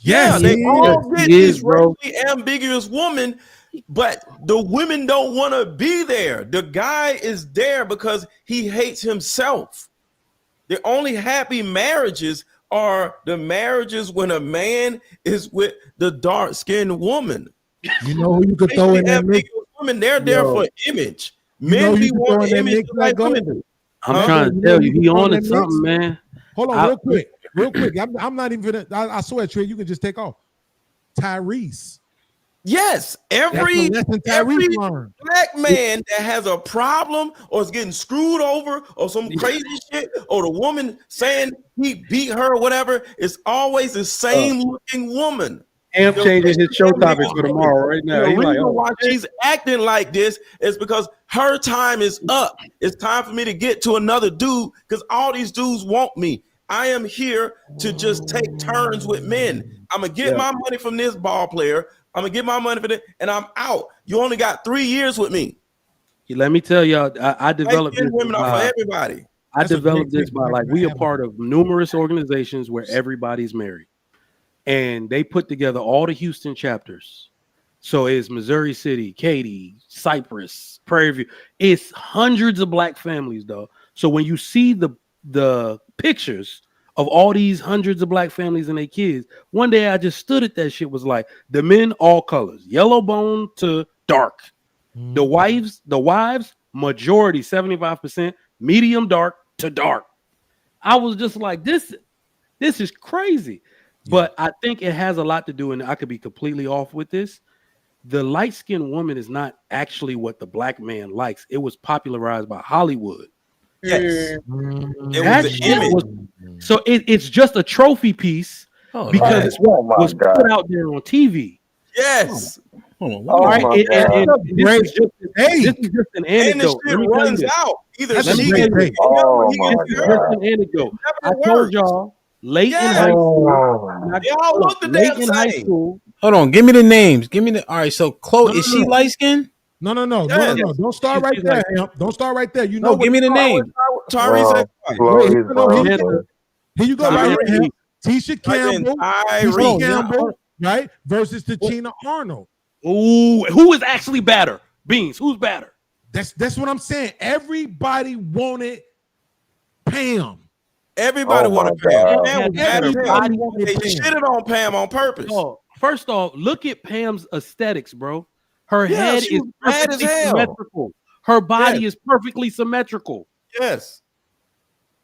Yeah, they all get this racially ambiguous woman But the women don't want to be there. The guy is there because he hates himself. The only happy marriages are the marriages when a man is with the dark-skinned woman. You know who you could throw in that mix? Women, they're there for image. You know Men you be could throw in wanting that image mix, just like Black women Gold? do. I'm trying to tell you, he on to something, man. Hold on, real quick. I'm not even gonna, I swear, Trey, you can just take off. Tyrese. Yes, every learned. black man that has a problem or is getting screwed over or some crazy shit, or the woman saying he beat her or whatever, it's always the same looking woman. Hamp changing his show topic for tomorrow right now. The He like, reason oh, why she's acting like this is because her time is up. It's time for me to get to another dude because all these dudes want me. I am here to just take turns with men. I'm gonna get my money from this ball player. I'm gonna get my money for this, and I'm out. You only got 3 years with me. let me tell y'all, I developed this Women are for everybody. I developed this by like we are part of numerous organizations where everybody's married, and they put together all the Houston chapters. So it's Missouri City, Katy, Cypress, Prairie View. It's hundreds of black families, though. So when you see the pictures of all these hundreds of black families and their kids, one day I just stood at that shit, was like, the men all colors, yellow bone to dark. The wives, majority 75% medium dark to dark. I was just like, this is crazy. But I think it has a lot to do, and I could be completely off with this. The light-skinned woman is not actually what the black man likes. It was popularized by Hollywood. Yes. It was the image. So it's just a trophy piece because it was put out there on TV. Yes. All right. This is just an anecdote. And the shit runs out. Either she this is just an anecdote. I told y'all late in high school. Hold on, give me the names. Give me the. All right, so Chloe, is she light skinned? No. Don't start right there, Hamp. Don't start right there. You know, give me the name. Tyrese. Here you go, right here. Tisha Campbell, right? Versus Tichina Arnold. Ooh, who is actually better? Beans, who's better? That's what I'm saying. Everybody wanted Pam. Everybody wanted Pam. Everybody wanted They Pam. shitted on Pam on purpose. Oh, first off, look at Pam's aesthetics, bro. Her head is perfectly symmetrical. Her body is perfectly symmetrical. Yes,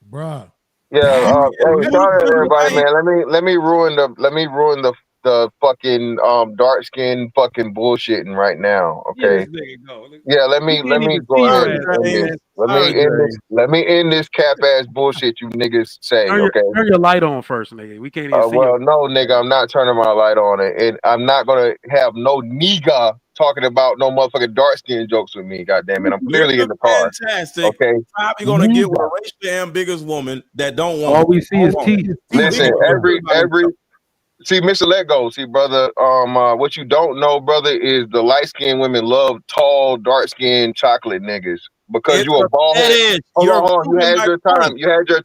bruh. Yeah, hey, sorry everybody, man. Let me ruin the fucking dark skin fucking bullshitting right now. Okay. Yeah, let me go ahead and end this. Let me end this cap ass bullshit you niggas say. Turn your light on first, nigga. We can't even see well, no, nigga, I'm not turning my light on it, and I'm not gonna have no nigga talking about no motherfucking dark skin jokes with me. Goddamn it, I'm clearly in the car. Fantastic. Okay, Probably gonna get with a racially ambiguous woman that don't want. All we see is teeth. Listen, every. See, Mr. Lego, brother. What you don't know, brother, is the light skinned women love tall, dark skinned chocolate niggas because you a bald head. Hold on. You had your time. You had your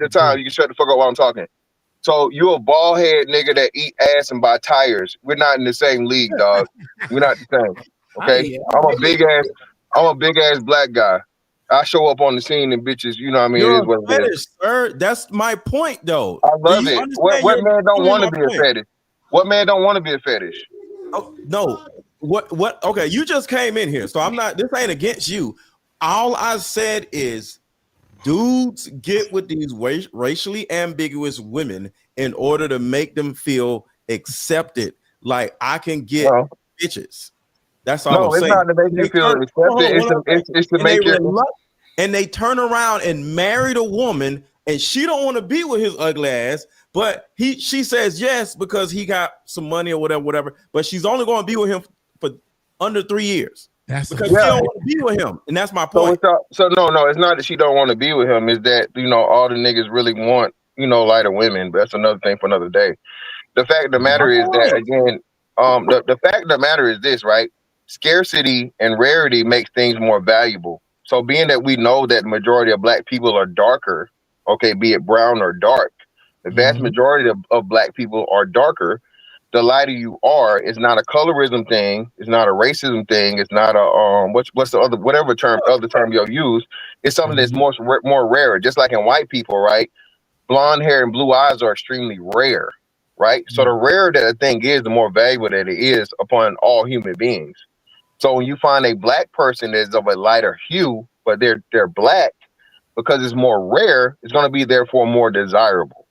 time. You can shut the fuck up while I'm talking. So you a bald head nigga that eat ass and buy tires. We're not in the same league, dog. We're not the same. Okay. I'm a big ass black guy. I show up on the scene and bitches, you know what I mean? You're it is what it fetish, is. Sir. That's my point, though. I love it. What man don't want to be a fetish? What man don't want to be a fetish? Oh, no. What? Okay, you just came in here, so I'm not. This ain't against you. All I said is, dudes get with these racially ambiguous women in order to make them feel accepted. Like I can get bitches. That's all I'm saying. No, it's not to make you feel accepted. It's to make you. And they turn around and marry the woman, and she don't want to be with his ugly ass, but she says yes because he got some money or whatever. But she's only going to be with him for under 3 years because she don't want to be with him, and that's my point. So no, it's not that she don't want to be with him. It's that all the niggas really want lighter women. But that's another thing for another day. The fact of the matter is that again, the fact of the matter is this, right? Scarcity and rarity makes things more valuable. So being that we know that the majority of black people are darker, okay, be it brown or dark, the vast majority of black people are darker. the lighter you are. It's not a colorism thing. It's not a racism thing. It's not a what's the other other term you'll use. It's something that's more rare. Just like in white people, right? Blonde hair and blue eyes are extremely rare, right? So the rarer that a thing is, the more valuable that it is upon all human beings. So when you find a black person that's of a lighter hue, but they're black, because it's more rare, it's going to be therefore more desirable.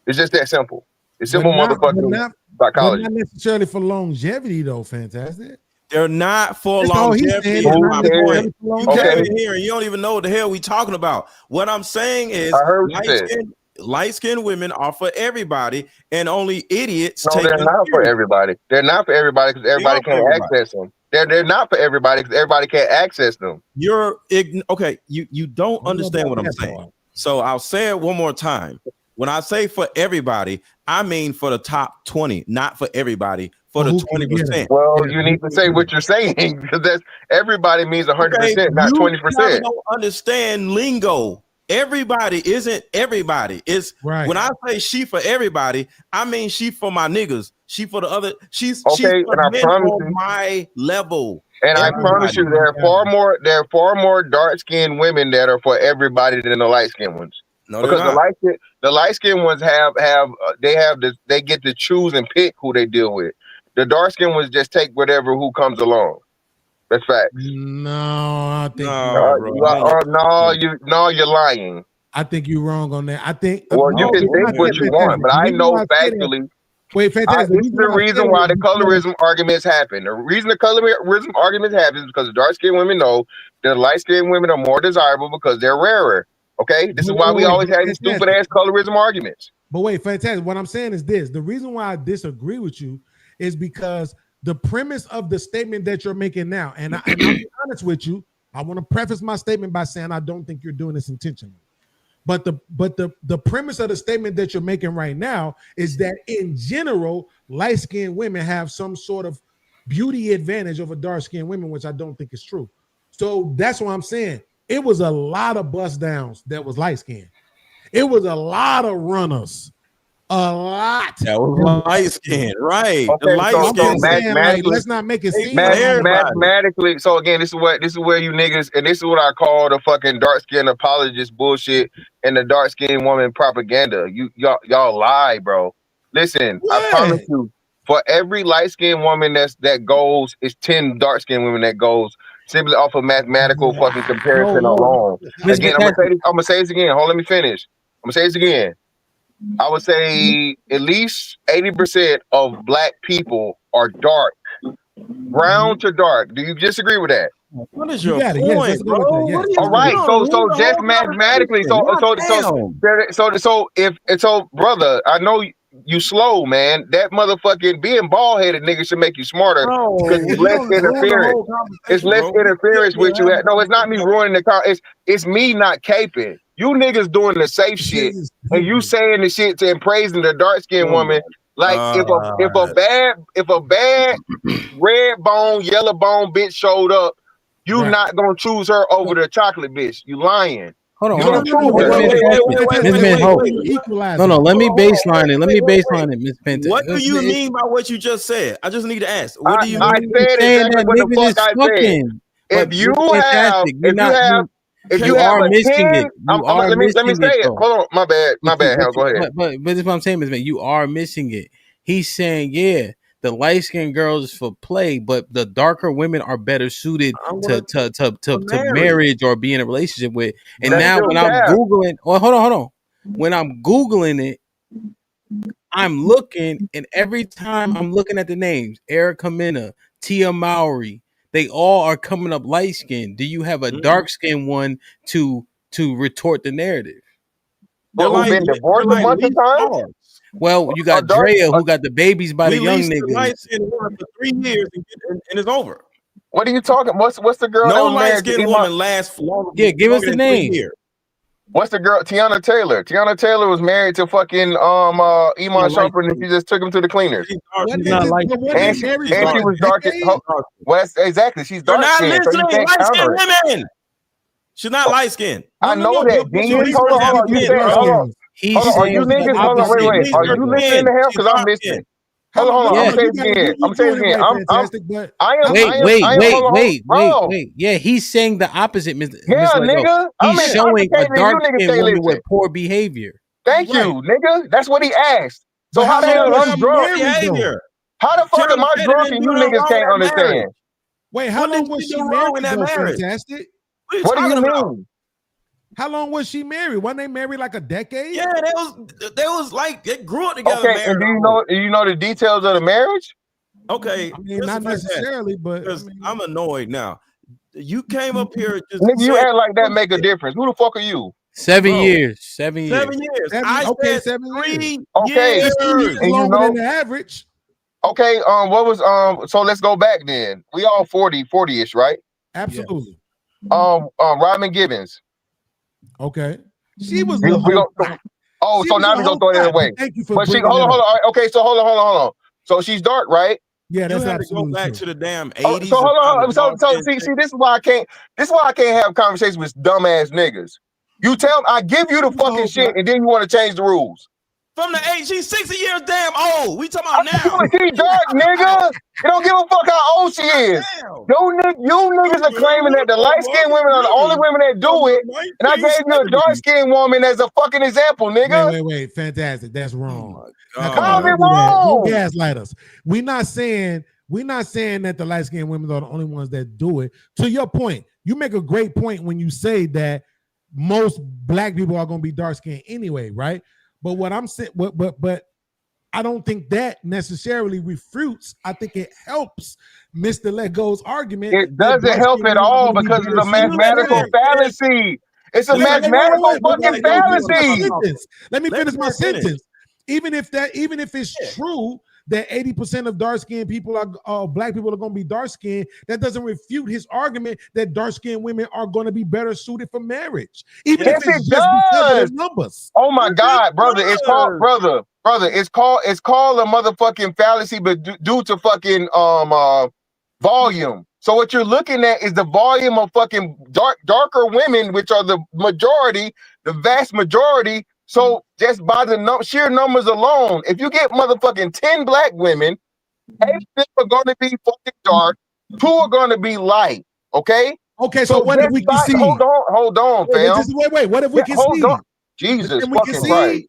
It's just that simple. It's simple motherfucking psychology. But not necessarily for longevity, though. Fantastic. They're not for That's all he's longevity. saying. My point. You Okay. came in here and you don't even know what the hell we talking about. What I'm saying is, I heard what you said. light-skinned women are for everybody, and only idiots No, take they're them not for serious. everybody. They're not for everybody because everybody are for can't everybody. access them. They're not for everybody because everybody can't access them. You're okay. You don't understand what I'm saying. So I'll say it one more time. When I say for everybody, I mean for the top 20, not for everybody. For the 20%. Well, you need to say what you're saying because that's everybody means 100%, not 20%. Don't understand lingo. Everybody isn't everybody. It's right. When I say she for everybody, I mean she for my niggas. She for the other. She's Okay, for and I men promise on you, my level. and I promise you, there are far more dark skinned women that are for everybody than the light skinned ones. No, because they're not. the light skinned ones they get to choose and pick who they deal with. The dark skinned ones just take who comes along. That's facts. No, I think you're lying. I think you're wrong on that. I think you can think what you want, but I know factually. Wait, fantastic. This is the reason why the colorism arguments happen. The reason the colorism arguments happen is because the dark skinned women know that light skinned women are more desirable because they're rarer. Okay, this is why we always have these stupid ass colorism arguments. But wait, fantastic. What I'm saying is this: the reason why I disagree with you is because the premise of the statement that you're making now, and I'll be honest with you, I want to preface my statement by saying I don't think you're doing this intentionally. But the premise of the statement that you're making right now is that in general, light-skinned women have some sort of beauty advantage over dark-skinned women, which I don't think is true. So that's what I'm saying. It was a lot of bust downs that was light-skinned. It was a lot of runners. A lot. That was light skin, right? Okay, the light skin. Mathematically, let's not make it seem mathematically. So again, this is where you niggas, and this is what I call the fucking dark skin apologist bullshit and the dark skin woman propaganda. Y'all lie, bro. Listen, I promise you, for every light skinned woman that goes, it's 10 dark skinned women that goes simply off of mathematical fucking comparison alone. Again, I'm gonna say this again. Hold, let me finish. I'm gonna say this again. I would say at least 80% of black people are dark, brown to dark. Do you disagree with that? What is your point, bro? All right, so just mathematically, so brother, I know you slow, man. That motherfucking being bald headed nigga should make you smarter because it's less interference. It's less interference with you. No, it's not me ruining the car. It's me not caping. You niggas doing the safe shit and you saying the shit and praising the dark skinned woman. Like if a bad red bone, yellow bone bitch showed up, you not gonna choose her over the chocolate bitch. You lying. Hold on. No, let me baseline it. Miss Penta. What do you mean by what you just said? I just need to ask. What do you mean? I said exactly what the fuck I said. If you are missing it. Let me say it. Hold on, my bad. Hell, go ahead. But this is what I'm saying, Miss Penta. You are missing it. He's saying, the light skinned girls is for play, but the darker women are better suited to marriage or be in a relationship with. And now when I'm Googling, hold on. When I'm Googling it, I'm looking, and every time I'm looking at the names, Erica Mena, Tia Mowry, they all are coming up light skinned. Do you have a dark skinned one to retort the narrative? Well, who's been divorced a bunch of times? Well, you got Drea who got the babies by the young niggas. Light-skinned woman for 3 years and it's over. What are you talking? What's the girl? No light-skinned woman lasts long. Yeah, give us the name. What's the girl? Tiana Taylor. Tiana Taylor was married to fucking Iman Shumpert, and she just took him to the cleaners. She was dark. Exactly. She's dark. You're not mentioning light-skinned women. She's not light-skinned. I know that. Hold on. Are you niggas? Hold on, wait. Are you listening to him? Because I'm listening. Hold on. Yeah. I'm gonna say this again. I'm gonna say this again. Wait. Yeah, he's saying the opposite, Mr. Yeah, Lego. nigga. He's I'm showing a advocating you dark niggas skinned can't woman listen. with poor behavior. Thank you, nigga. That's what he asked. So how the hell I'm drunk? How the fuck am I drunk and you niggas can't understand? Wait, how long was she married though, Fantastic? What do you mean? How long was she married? Wasn't they married like a decade? Yeah, they was like they grew up together. Okay, and do you know the details of the marriage? Okay, I mean, not necessarily, but I'm annoyed now. You came up here just Nigga, you act like that make a difference. Who the fuck are you? 7 years. 7 years. 7 years. Okay, 7 years. Okay, That's 2 years and longer than the average. Okay, what was so let's go back then. We all 40-ish, right? Absolutely. Robin Gibbons. Okay. She was so now we're gonna throw that away. Thank you for but she bringing hold that on. up. Okay, so hold on. So she's dark, right? Yeah, that's you had to go absolutely back true. to the damn 80s. So hold on. So see, this is why I can't. This is why I can't have conversations with dumbass niggas. You tell me, I give you the fucking shit, and then you want to change the rules. From the age, she's 60 years damn old. We talking about now. She dark, nigga. You don't give a fuck how old she is. You niggas are claiming that the light-skinned women are the only women that do it, and I gave you a dark-skinned woman as a fucking example, nigga. Wait, Fantastic. That's wrong. How's it wrong? Don't gaslight us. We're not saying that the light-skinned women are the only ones that do it. To your point, you make a great point when you say that most black people are going to be dark-skinned anyway, right? But what I'm saying, but I don't think that necessarily refutes. I think it helps Mr. Lego's argument. It doesn't help at all because it's a mathematical fallacy. It's a mathematical fucking fallacy. Let me finish my sentence. Even if it's true that 80% of dark-skinned people are black people are going to be dark-skinned, that doesn't refute his argument that dark-skinned women are going to be better suited for marriage. Even if it's just because of the numbers. Oh my God, brother! It's called brother. It's called a motherfucking fallacy, but due to fucking volume. So what you're looking at is the volume of fucking darker women, which are the majority, the vast majority. So just by the sheer numbers alone, if you get motherfucking 10 black women, 8 of them are going to be fucking dark, 2 are going to be light. Okay. Okay. So what if we can see? Hold on, fam. Wait. What if we can see? Jesus fucking Christ.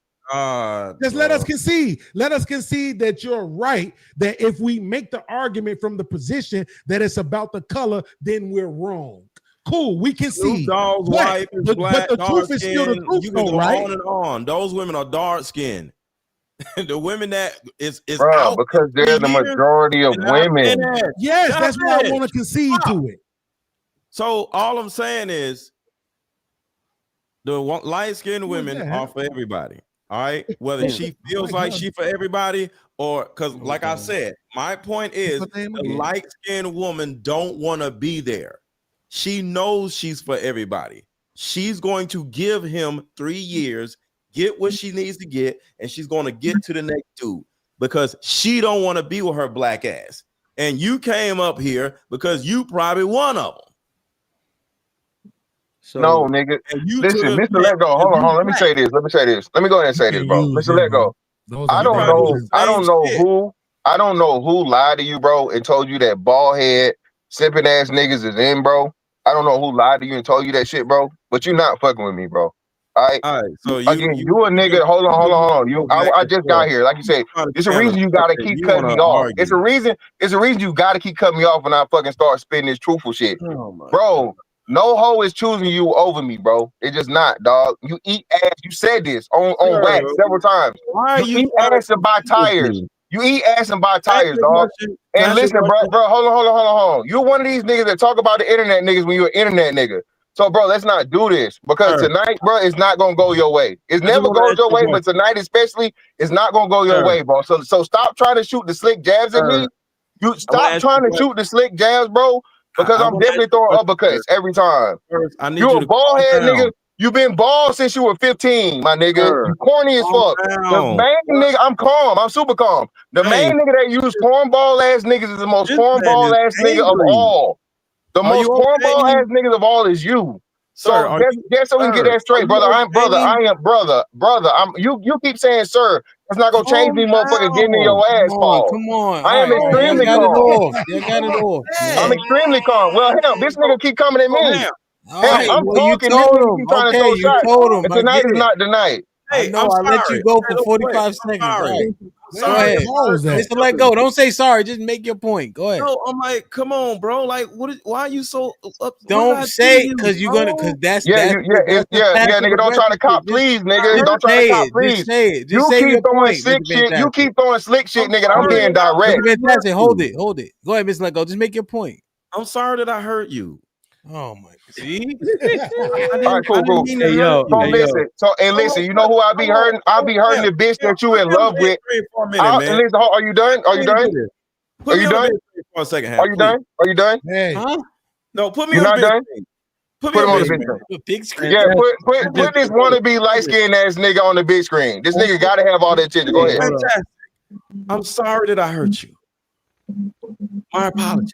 Just let us concede. Let us concede that you're right. That if we make the argument from the position that it's about the color, then we're wrong. Cool, we can see. Dog's wife is black, but the truth is still the truth, you can go right? on and on. Those women are dark skinned. The women that is out because they're the majority of women. Yes, that's why I want to concede to it. So all I'm saying is the light skinned women are for everybody. All right, whether she feels like she for everybody or because, like I said, my point is the light skinned woman don't want to be there. She knows she's for everybody. She's going to give him 3 years, get what she needs to get, and she's going to get to the next dude because she don't want to be with her black ass. And you came up here because you probably one of them. So, no, nigga. Listen, Mr. Let Go. Hold on. Let me say this. Let me go ahead and say this, bro. Mr. Let Go. I don't know who lied to you, bro, and told you that bald head, sipping ass niggas is in, bro. I don't know who lied to you and told you that shit, bro. But you're not fucking with me, bro. All right. So you a nigga. Hold on. I just got here. Like you said, it's a reason you gotta keep cutting me off. It's a reason you gotta keep cutting me off when I fucking start spitting this truthful shit, bro. No hoe is choosing you over me, bro. It's just not, dog. You eat ass. You said this on wax several times. You eat ass and buy tires. You eat ass and buy tires, dog. And listen, bro, hold on. You're one of these niggas that talk about the internet niggas when you're an internet nigga. So, bro, let's not do this because tonight, bro, it's not gonna go your way. It's never goes your way, but tonight especially, it's not gonna go your way, bro. So stop trying to shoot the slick jabs at me. You stop trying to shoot the slick jabs, bro. Because I'm definitely throwing uppercuts every time. You a bald head nigga. You been bald since you were 15, my nigga. You corny as fuck. The main nigga, I'm calm. I'm super calm. The main nigga that use cornball ass niggas is the most cornball ass nigga of all. The most cornball ass niggas of all is you. So just so we can get that straight, brother. I am brother. You keep saying sir. That's not gonna change me, motherfucker, getting in your ass, Paul. Come on. I All am right, y'all extremely got it calm. off. Y'all got it off. I'm extremely calm. Well, hell, this nigga keep coming at me. All Hell, right, I'm well, you talking. This told nigga him. keep trying to Okay, throw you shots. told him. And I tonight get is it. not the night. I know. I let you go for 45 seconds. All right. Go ahead. Mr. Let Go. Don't say sorry. Just make your point. Go ahead. No, I'm like, come on, bro. Like, why are you so up? Don't say because you're gonna because that's Yeah, passive nigga. Don't try to aggressive cop, shit. please, nigga. Just Don't try to say cop, it. please. Just say it. Just You say keep your throwing point, slick Mr. shit. You Fantastic. keep throwing slick shit, nigga. And I'm being direct. Mr. Fantastic, hold it. Go ahead, Mr. Let Go. Just make your point. I'm sorry that I hurt you. Oh my! See, All right, cool. mean to hurt So you. listen. Listen. You know who I be hurting? I be hurting the bitch that you in love with. For a minute, man. Listen, are you done? Are you done? Put Are me you on the done? big screen for a second, Are you done? Are you done? Hey. Huh? No, put me You're on the not big done? screen. Put him on the big screen. The big screen. Yeah, put this wannabe light skinned ass nigga on the big screen. This nigga gotta have all that attention. Go ahead. Fantastic. I'm sorry that I hurt you. My apologies.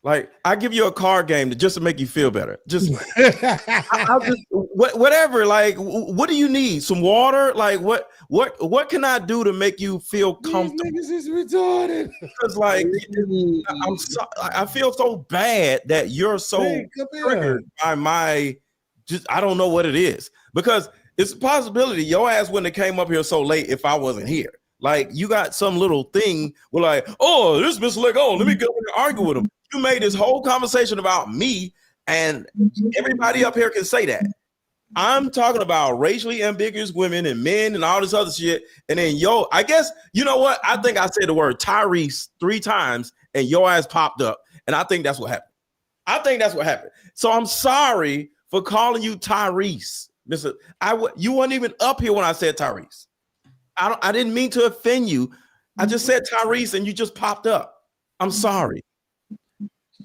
Like, I give you a card game just to make you feel better. Just, I'll just whatever. Like, what do you need? Some water? Like, what can I do to make you feel comfortable? These niggas is retarded. Because, like, I feel so bad that you're so triggered by my. I don't know what it is, because it's a possibility your ass wouldn't have came up here so late if I wasn't here. Like, you got some little thing where, like, oh, this Mr. Lego, let me go and argue with him. You made this whole conversation about me, and everybody up here can say that. I'm talking about racially ambiguous women and men and all this other shit. And then, I guess, you know what? I think I said the word Tyrese 3 times, and your ass popped up. And I think that's what happened. So I'm sorry for calling you Tyrese. Listen, you weren't even up here when I said Tyrese. I didn't mean to offend you. I just said Tyrese, and you just popped up. I'm sorry.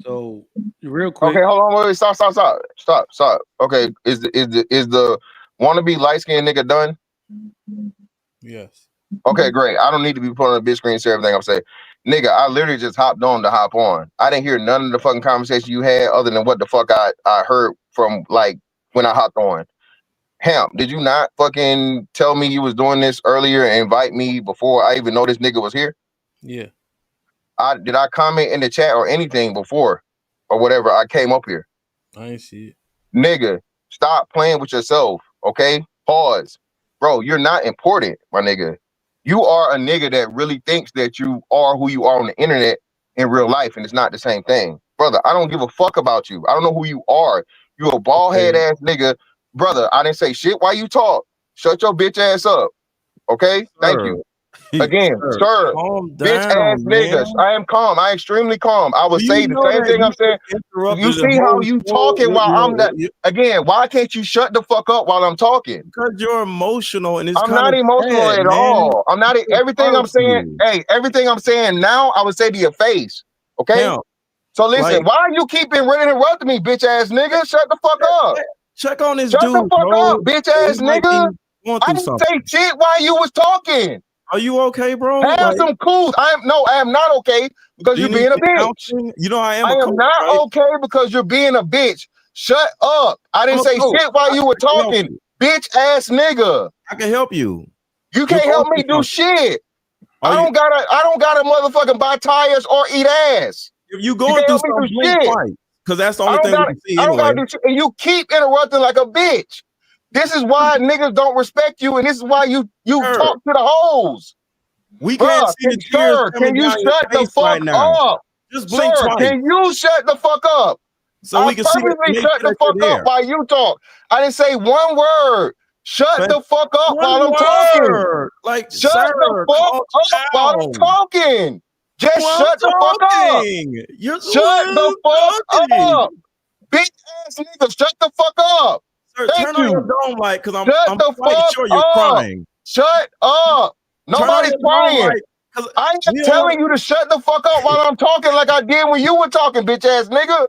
So real quick. Okay, hold on, wait, stop. Okay, is the wannabe light skinned nigga done? Yes. Okay, great. I don't need to be put on a big screen to say everything I'm saying. Nigga, I literally just hopped on to hop on. I didn't hear none of the fucking conversation you had other than what the fuck I heard from, like, when I hopped on. Hamp, did you not fucking tell me you was doing this earlier and invite me before I even know this nigga was here? Yeah. Did I comment in the chat or anything before or whatever I came up here? I ain't see it. Nigga, stop playing with yourself, okay? Pause. Bro, you're not important, my nigga. You are a nigga that really thinks that you are who you are on the internet in real life, and it's not the same thing. Brother, I don't give a fuck about you. I don't know who you are. You a bald head ass nigga. Brother, I didn't say shit while you talk. Shut your bitch ass up. Okay? Thank you. Again, sir, bitch ass niggas. I am calm. I am extremely calm. I would say the same thing I'm saying. You see how you talking while I'm not. Again, why can't you shut the fuck up while I'm talking? Because you're emotional, and it's I'm not emotional at all. I'm not. Everything I'm saying. Hey, everything I'm saying now, I would say to your face. Okay. So listen, why you keep interrupting me, bitch ass nigga? Shut the fuck up. Check on this dude. Shut the fuck up, bitch ass nigga. I didn't say shit while you was talking. Are you okay, bro? Have some cool. I am not okay because you're being a bitch. You know I am. I am not okay because you're being a bitch. Shut up. I didn't say shit while you were talking, bitch ass nigga. I can help you. You can't help me do shit. I don't gotta motherfucking buy tires or eat ass. If you going through some shit, because that's the only thing we can see I don't anyway. gotta do shit, and you keep interrupting like a bitch. This is why niggas don't respect you, and this is why you talk to the hoes. We can't see the tears can you shut the fuck up? Just blink twice. Can you shut the fuck up? So we can see shut the fuck up while you talk. I didn't say one word. Shut the fuck up while I'm talking. Like, shut the fuck up while I'm talking. Just shut the fuck up. Shut the fuck up. Bitch ass nigga, shut the fuck up. Sir, Thank turn you. on your dome light, because I'm the quite fuck sure you're crying. Shut up. Nobody's crying. I ain't telling you to shut the fuck up while I'm talking like I did when you were talking, bitch ass nigga.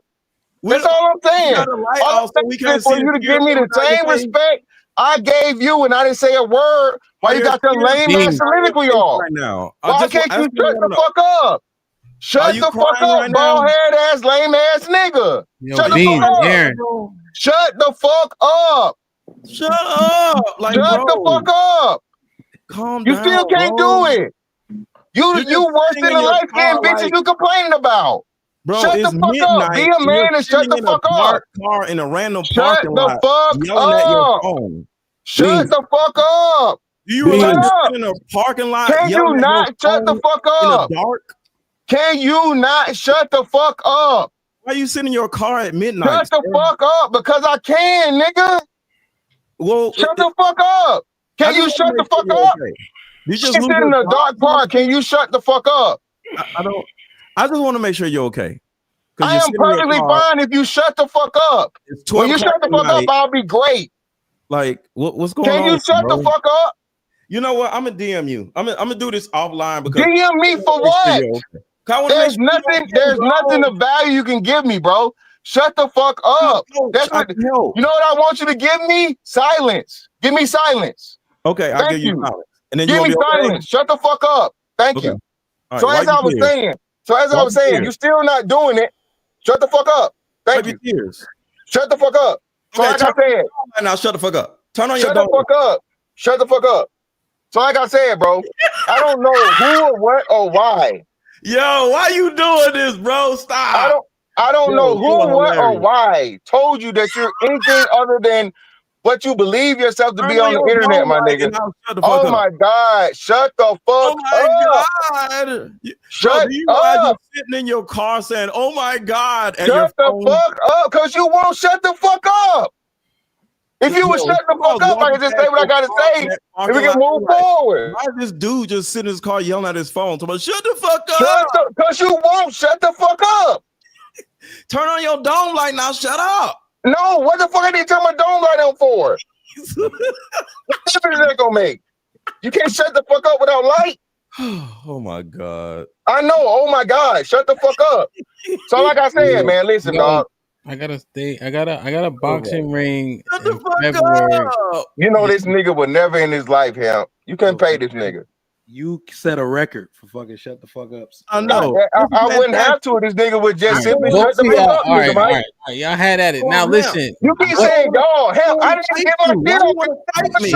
That's all I'm saying. All I'm saying is for you to give me the same respect I gave you, and I didn't say a word. Why you got your lame ass soliloquy off? Right now. Why can't you shut the fuck up? Shut the fuck up, bald head ass, lame ass nigga. Shut the fuck up. Shut the fuck up. Shut up. Like, shut the fuck up. Calm You down, still can't bro. do it. You're You just worse sitting than in the your light skinned car bitches like, you complaining about. bro, Shut the it's fuck up. Be midnight a and you're man and shut sitting the in a fuck up. parked car in a random Shut parking the lot fuck yelling at your up. phone. Shut the fuck up. Do you Shut realize you're up. sitting in a parking lot Can you yelling at your not shut the phone fuck in the up? dark? Can you not shut the fuck up? Why are you sitting in your car at midnight? Shut the fuck up because I can, nigga. Well, shut the fuck up. Can you shut the fuck up? Okay. You She's just lose in your the job. dark part. Can you shut the fuck up? I just want to make sure you're okay. I am perfectly fine if you shut the fuck up. It's When 12 you shut o'clock the at fuck up, night. I'll be great. Like, what's going on? Can you shut the fuck up? You know what? I'm gonna DM you. I'm gonna do this offline because DM me for what? There's nothing of value you can give me, bro. Shut the fuck up. That's what you know what I want you to give me? Silence. Give me silence. Okay, I'll give you Thank silence. And then give you me be okay? silence. Shut the fuck up. Thank you. All So right, as I was saying, you still not doing it. Shut the fuck up. Thank you. Tears. Shut the fuck up. So Okay, like I said, now shut the fuck up. Turn on your shut the fuck up. Shut the fuck up. So like I said, bro, I don't know who or what or why. Yo, why you doing this, bro? Stop. I don't Yo, know who, you are what, or hilarious. why told you that you're anything other than what you believe yourself to Turn be on on the your internet, phone my light nigga. and now shut the fuck Oh up. my God, shut the fuck Oh my up. God. Shut Bro, do you realize up. you're sitting in your car saying, oh my God, at your Shut the phone? fuck up, because you won't shut the fuck up. If you would shut the fuck up, I can just say what I gotta say, and we can move forward. Why is this dude just sitting in his car yelling at his phone? Talking about, shut the fuck up. Because you won't shut the fuck up. Turn on your dome light now. Shut up. No, what the fuck I need to turn my dome light on for? What difference is that gonna make? You can't shut the fuck up without light. Oh my God. I know. Oh my God, shut the fuck up. So like I said, man, listen, dog. I got a boxing ring Shut in February. You know this nigga would never in his life, him. You couldn't pay this nigga. You set a record for fucking shut the fuck ups. I know. I wouldn't have to. This nigga would just simply Both shut the of fuck y'all, up, all nigga, right, Mike. all right. Y'all had at it. Now listen. You keep saying y'all. Hell, I didn't get my shit off.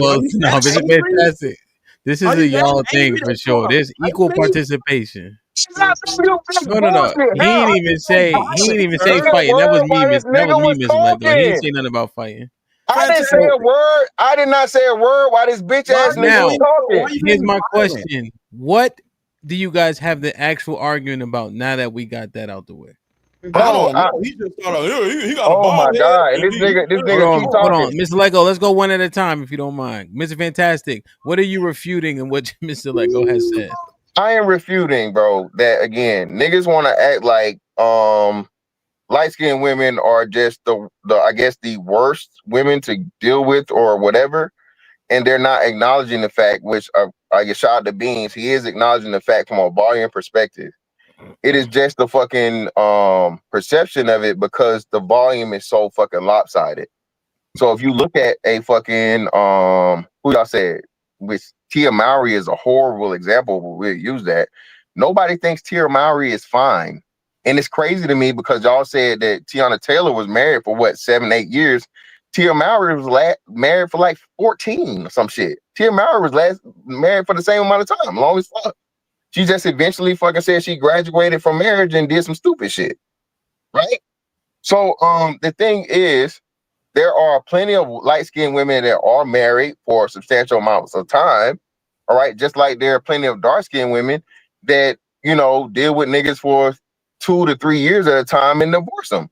Well, no, this is fantastic. This is a y'all thing for sure. There's equal participation. No. He ain't even say fighting. That was me, Mr. Lego. He didn't say nothing about fighting. I didn't say a word. I did not say a word while this bitch ass nigga Now, was talking. here's my question. What do you guys have the actual argument about now that we got that out the way? Bro, he just thought, he got oh my God. And this nigga keep Hold talking. on, Mr. Lego, let's go one at a time if you don't mind. Mr. Fantastic, what are you refuting and what Mr. Lego has said? I am refuting, bro, that again, niggas want to act like light-skinned women are just the I guess the worst women to deal with or whatever, and they're not acknowledging the fact, which I get shout out to Beans, he is acknowledging the fact from a volume perspective. It is just the fucking perception of it because the volume is so fucking lopsided. So if you look at a fucking who y'all said, which Tia Mowry is a horrible example, but we'll use that. Nobody thinks Tia Mowry is fine. And it's crazy to me because y'all said that Tiana Taylor was married for what, 7-8 years. Tia Mowry was married for like 14 or some shit. Tia Mowry was married for the same amount of time, long as fuck. She just eventually fucking said she graduated from marriage and did some stupid shit. Right? So the thing is, there are plenty of light-skinned women that are married for substantial amounts of time. All right. Just like there are plenty of dark-skinned women that, you know, deal with niggas for 2 to 3 years at a time and divorce them.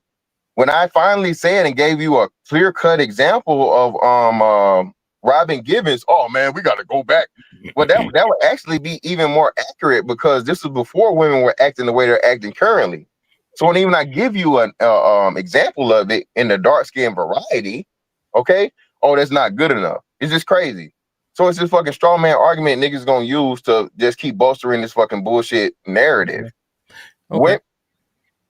When I finally said and gave you a clear-cut example of Robin Givens, oh man, we got to go back. Well, that would actually be even more accurate because this was before women were acting the way they're acting currently. So when even I give you an example of it in the dark-skinned variety, okay, oh, that's not good enough. It's just crazy. So it's this fucking straw man argument niggas gonna use to just keep bolstering this fucking bullshit narrative. Okay.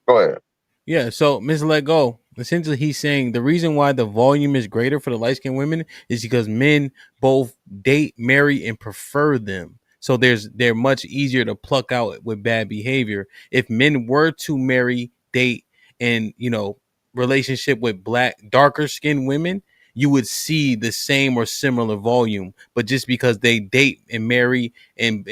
Go ahead. Yeah, so Ms. Let Go, essentially he's saying the reason why the volume is greater for the light-skinned women is because men both date, marry, and prefer them. So they're much easier to pluck out with bad behavior. If men were to marry, date, and relationship with darker skinned women, you would see the same or similar volume, but just because they date and marry and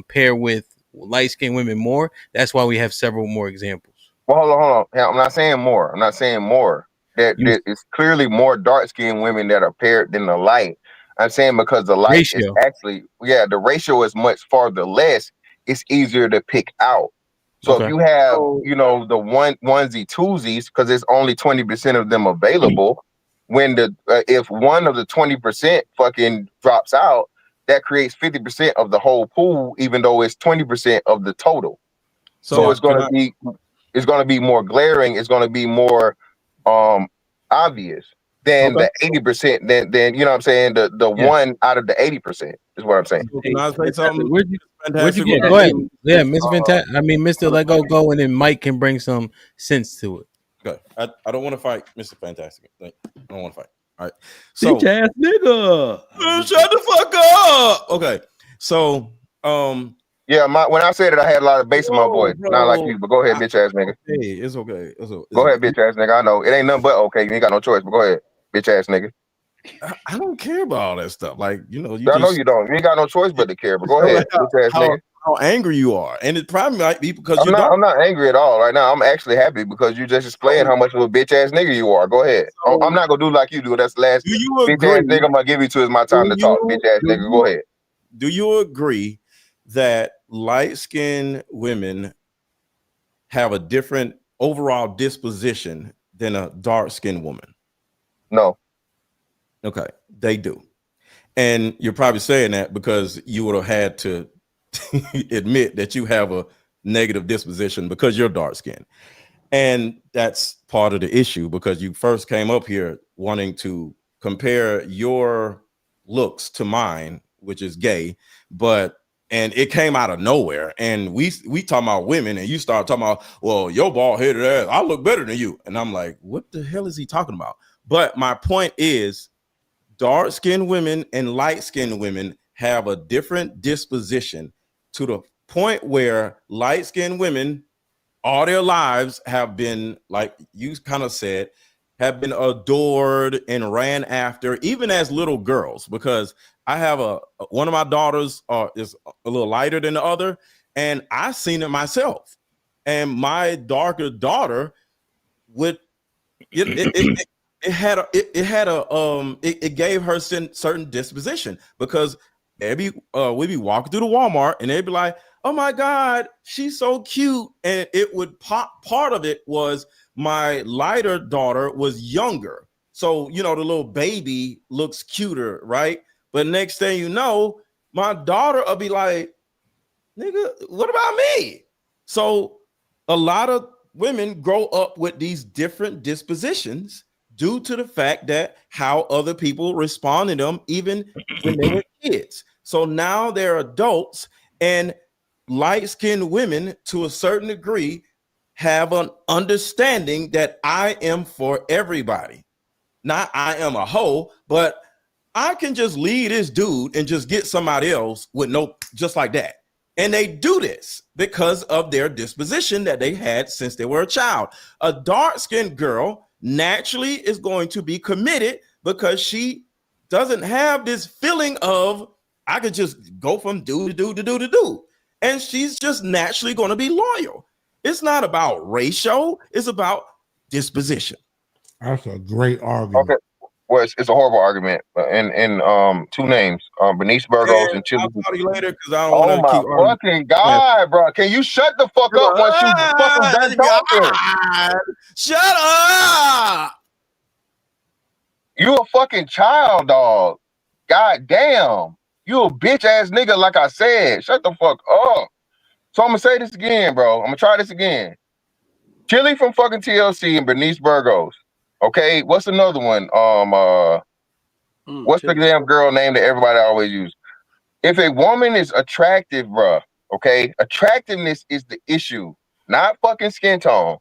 pair with light skinned women more, that's why we have several more examples. Well, hold on. Yeah, I'm not saying more. I'm not saying more. That it's clearly more dark skinned women that are paired than the light. I'm saying because the light is Ratio. actually, the ratio is much farther less. It's easier to pick out. So if you have, the onesie twosies, because there's only 20% of them available. When if one of the 20% fucking drops out, that creates 50% of the whole pool, even though it's 20% of the total. So it's going to be more glaring. It's going to be more obvious than the 80%. Then you know what I'm saying. The one out of the 80% is what I'm saying. Can I say something? Where'd you get? Go ahead. Yeah, Mr. Fantastic. I mean, Mr. Let go, and then Mike can bring some sense to it. Okay, I don't want to fight Mr. Fantastic. I don't want to fight. All right, so bitch ass nigga, shut the fuck up. Okay, so yeah, when I said it, I had a lot of bass in my voice, not like you. But go ahead, bitch ass nigga. Hey, it's okay. Go ahead, bitch ass nigga. I know it ain't nothing but okay. You ain't got no choice. But go ahead, bitch ass nigga. I don't care about all that stuff. Like I know you don't. You ain't got no choice but to care. But go ahead, bitch ass nigga. How angry you are, and it probably might be because I'm not angry at all right now. I'm actually happy because you just explained how much of a bitch ass nigga you are. Go ahead. I'm not gonna do like you do. That's the last bitch ass nigga I'm gonna give you to. Is my time to talk, bitch ass nigga. Go ahead. Do you agree that light-skinned women have a different overall disposition than a dark-skinned woman? No. Okay, they do. And you're probably saying that because you would have had to admit that you have a negative disposition because you're dark-skinned. And that's part of the issue because you first came up here wanting to compare your looks to mine, which is gay, and it came out of nowhere. And we talking about women, and you start talking about, well, your bald headed ass, I look better than you. And I'm like, what the hell is he talking about? But my point is, dark-skinned women and light-skinned women have a different disposition to the point where light-skinned women all their lives have been, like you kind of said, have been adored and ran after, even as little girls, because I have one of my daughters is a little lighter than the other, and I've seen it myself. And my darker daughter would it gave her certain disposition because we'd be walking through the Walmart and they'd be like, oh my God, she's so cute. And it would part of it was my lighter daughter was younger. So, the little baby looks cuter, right? But next thing you know, my daughter will be like, nigga, what about me? So a lot of women grow up with these different dispositions due to the fact that how other people respond to them, even when they were kids. So now they're adults, and light-skinned women, to a certain degree, have an understanding that I am for everybody. Not I am a hoe, but I can just leave this dude and just get somebody else just like that. And they do this because of their disposition that they had since they were a child. A dark-skinned girl naturally is going to be committed because she doesn't have this feeling of, I could just go from dude to dude to dude to dude. And she's just naturally going to be loyal. It's not about ratio. It's about disposition. That's a great argument. Okay. Well, it's a horrible argument. And two names, Bernice Burgos and Chili. I'll call you later because I don't want to keep arguing. Fucking God, bro. Can you shut the fuck up once you fucking done talking? Shut up! You a fucking child, dog. God damn. You a bitch ass nigga, like I said. Shut the fuck up. So I'm gonna say this again, bro. I'm gonna try this again. Chili from fucking TLC and Bernice Burgos. Okay, what's another one? What's the damn girl name that everybody always use? If a woman is attractive, bruh, okay, attractiveness is the issue, not fucking skin tone.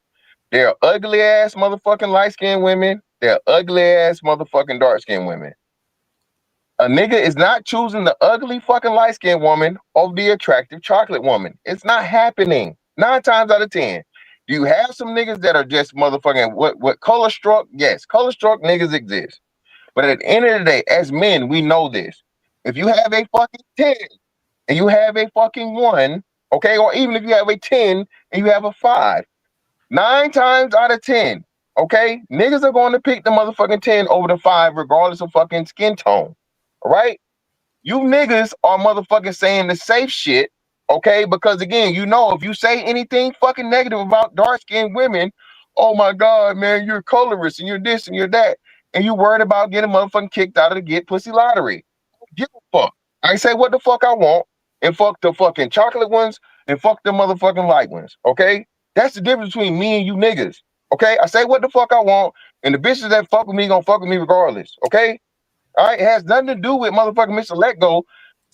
They're ugly ass motherfucking light skinned women. They're ugly ass motherfucking dark skinned women. A nigga is not choosing the ugly fucking light skinned woman over the attractive chocolate woman. It's not happening. 9 times out of 10. Do you have some niggas that are just motherfucking what color struck? Yes, color struck niggas exist. But at the end of the day, as men, we know this. If you have a fucking 10 and you have a fucking 1, okay, or even if you have a 10 and you have a 5, 9 times out of 10, okay, niggas are going to pick the motherfucking 10 over the 5 regardless of fucking skin tone. All right? You niggas are motherfucking saying the safe shit, okay? Because again, you know, if you say anything fucking negative about dark-skinned women, oh my God, man, you're colorist and you're this and you're that, and you worried about getting motherfucking kicked out of the Get Pussy Lottery. I don't give a fuck. I say what the fuck I want, and fuck the fucking chocolate ones, and fuck the motherfucking light ones, okay? That's the difference between me and you niggas, okay? I say what the fuck I want, and the bitches that fuck with me gonna fuck with me regardless, okay? All right, it has nothing to do with motherfucking Mr. Let Go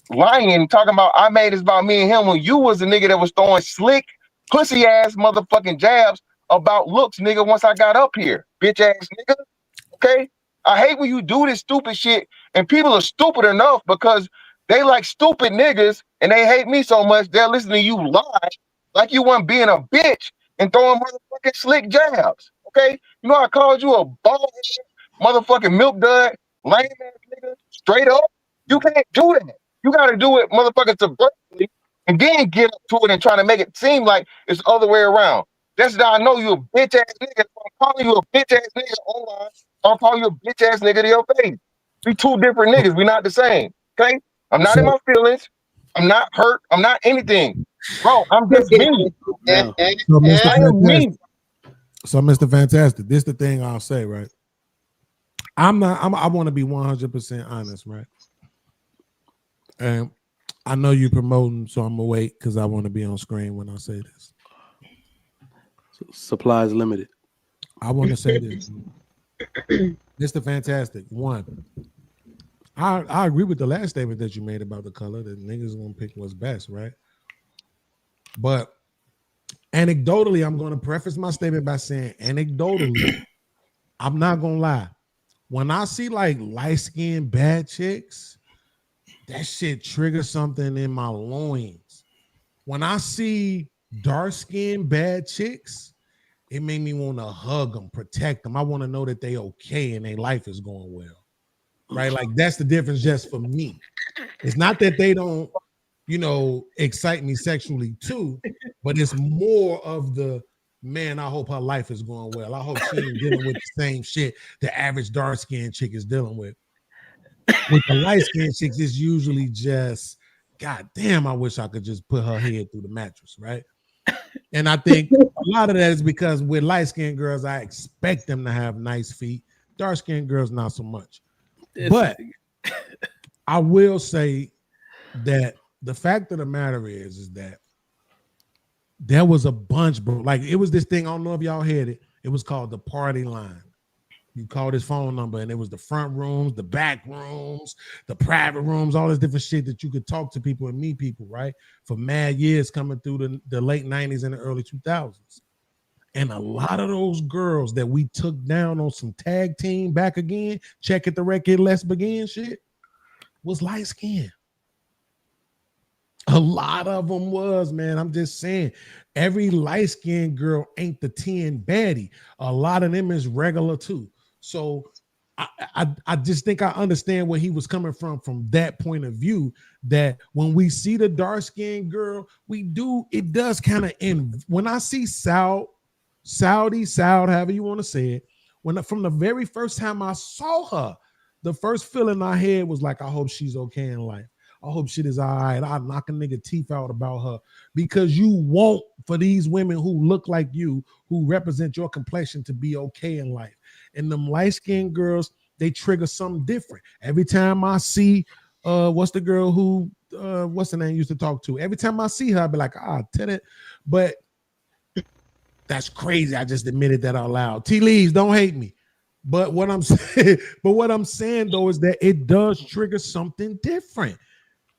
lying, talking about I made this about me and him when you was the nigga that was throwing slick, pussy ass motherfucking jabs about looks, nigga, once I got up here. Bitch ass nigga. Okay? I hate when you do this stupid shit and people are stupid enough because they like stupid niggas and they hate me so much they'll listen to you lie like you weren't being a bitch and throwing motherfucking slick jabs. Okay? You know I called you a bald motherfucking milk dud, lame ass nigga, straight up. You can't do that. You gotta do it, motherfucking subversively, and then get up to it and try to make it seem like it's the other way around. That's how I know you a bitch ass nigga. If I'm calling you a bitch ass nigga online, I'll call you a bitch ass nigga to your face. We two different niggas. We not the same. Okay? I'm not in my feelings. I'm not hurt. I'm not anything. Bro, I'm just me. Yeah. So, Mr. I am me. Fantastic. So, Mr. Fantastic, this is the thing I'll say, right? I want to be 100% honest, right? And I know you promoting, so I'm gonna wait because I want to be on screen when I say this. Supplies limited. I want to say this. Mr. Fantastic. One, I agree with the last statement that you made about the color, that niggas gonna pick what's best, right? But anecdotally, I'm gonna preface my statement by saying anecdotally, I'm not gonna lie. When I see like light-skinned bad chicks, that shit triggers something in my loins. When I see dark-skinned bad chicks, it made me want to hug them, protect them. I want to know that they okay and their life is going well, right? Like that's the difference just for me. It's not that they don't, excite me sexually too, but it's more of the, man, I hope her life is going well. I hope she ain't dealing with the same shit the average dark-skinned chick is dealing with. With the light-skinned chicks, it's usually just, God damn, I wish I could just put her head through the mattress, right? And I think a lot of that is because with light-skinned girls, I expect them to have nice feet. Dark-skinned girls, not so much. But I will say that the fact of the matter is that there was a bunch, bro. Like it was this thing, I don't know if y'all heard it. It was called the party line. You call this phone number and it was the front rooms, the back rooms, the private rooms, all this different shit that you could talk to people and meet people, right? For mad years coming through the late 90s and the early 2000s. And a lot of those girls that we took down on some tag team back again, check it the record, let's begin shit, was light skinned. A lot of them was, man. I'm just saying, every light-skinned girl ain't the 10 baddie. A lot of them is regular too. So I just think I understand where he was coming from that point of view, that when we see the dark-skinned girl, it does kind of end. When I see Saudi, however you want to say it, from the very first time I saw her, the first feeling I had was like, I hope she's okay in life. I hope shit is all right. I'll knock a nigga teeth out about her, because you want for these women who look like you, who represent your complexion, to be okay in life. And them light-skinned girls, they trigger something different. Every time I see, what's the girl who, what's the name used to talk to? Every time I see her, I be like, tell it. But that's crazy. I just admitted that out loud. T. Leaves, don't hate me. But what I'm saying though is that it does trigger something different.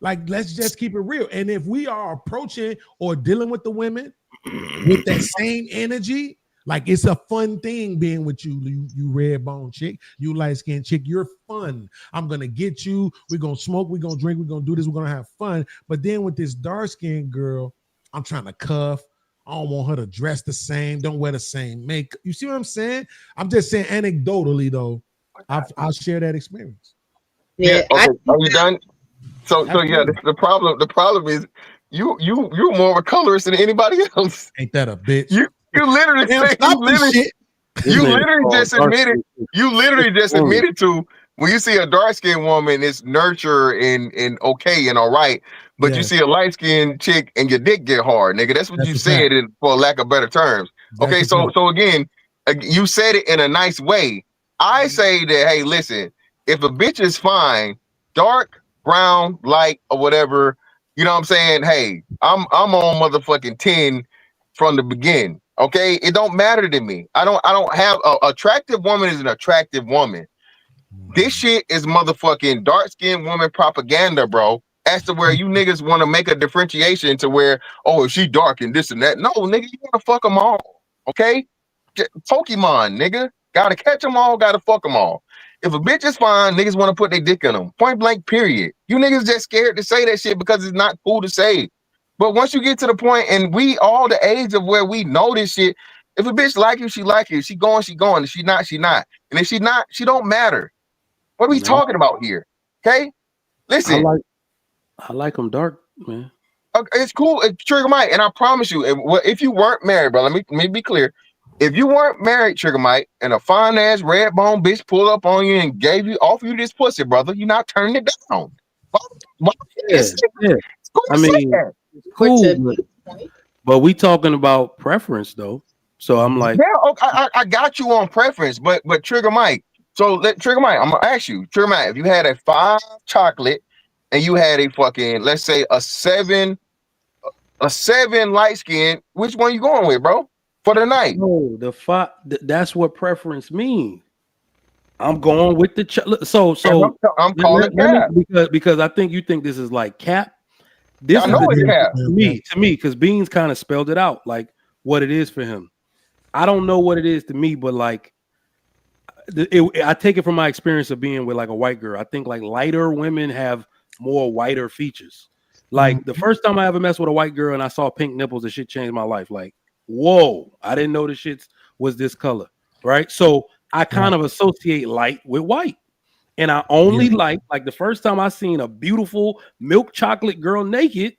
Like, let's just keep it real. And if we are approaching or dealing with the women with that same energy, like it's a fun thing being with you red bone chick, you light skinned chick, you're fun. I'm going to get you. We're going to smoke. We're going to drink. We're going to do this. We're going to have fun. But then with this dark skinned girl, I'm trying to cuff. I don't want her to dress the same. Don't wear the same makeup. You see what I'm saying? I'm just saying anecdotally though, I'll share that experience. Yeah. Okay. Are you done? So yeah, the problem is you're more of a colorist than anybody else. Ain't that a bitch? You literally Damn, say stop this shit. you literally just admitted to when you see a dark skinned woman, it's nurture and okay and all right, but you see a light skinned chick and your dick get hard, nigga. That's what you said, for lack of better terms. Okay, so again, you said it in a nice way. I say that, hey, listen, if a bitch is fine, dark, brown, light, or whatever, you know what I'm saying? Hey, I'm on motherfucking 10 from the beginning. Okay, it don't matter to me. I don't have a attractive woman is an attractive woman. This shit is motherfucking dark skinned woman propaganda, bro. As to where you niggas want to make a differentiation to where, oh, if she dark and this and that. No, nigga, you want to fuck them all. Okay, Pokemon, nigga, gotta catch them all, gotta fuck them all. If a bitch is fine, niggas want to put their dick in them. Point blank, period. You niggas just scared to say that shit because it's not cool to say. But once you get to the point, and we all the age of where we know this shit, if a bitch like you, she like you. She going, she going. If she not, she not. And if she not, she don't matter. What are we talking about here? Okay? Listen. I like them dark, man. It's cool. It's Trigger Mike. And I promise you, if you weren't married, bro, let me be clear. If you weren't married, Trigger Mike, and a fine ass red bone bitch pulled up on you and offer you this pussy, brother, you're not turning it down. It's cool I to say mean, that. it's cool, but we talking about preference though. So I'm like, yeah, okay, I got you on preference, but Trigger Mike. So Trigger Mike, I'm gonna ask you, Trigger Mike, if you had a 5 chocolate and you had a fucking, let's say a 7 light skin, which one you going with, bro? For the night? No, the 5. That's what preference means. I'm going with the so. I'm calling cap because I think you think this is like cap. This I is know it's cap. to me, because Beans kind of spelled it out like what it is for him. I don't know what it is to me, but like I take it from my experience of being with like a white girl. I think like lighter women have more whiter features. Like the first time I ever messed with a white girl and I saw pink nipples, the shit changed my life. Like, whoa, I didn't know the shit was this color, right? So I kind of associate light with white. And I only like the first time I seen a beautiful milk chocolate girl naked,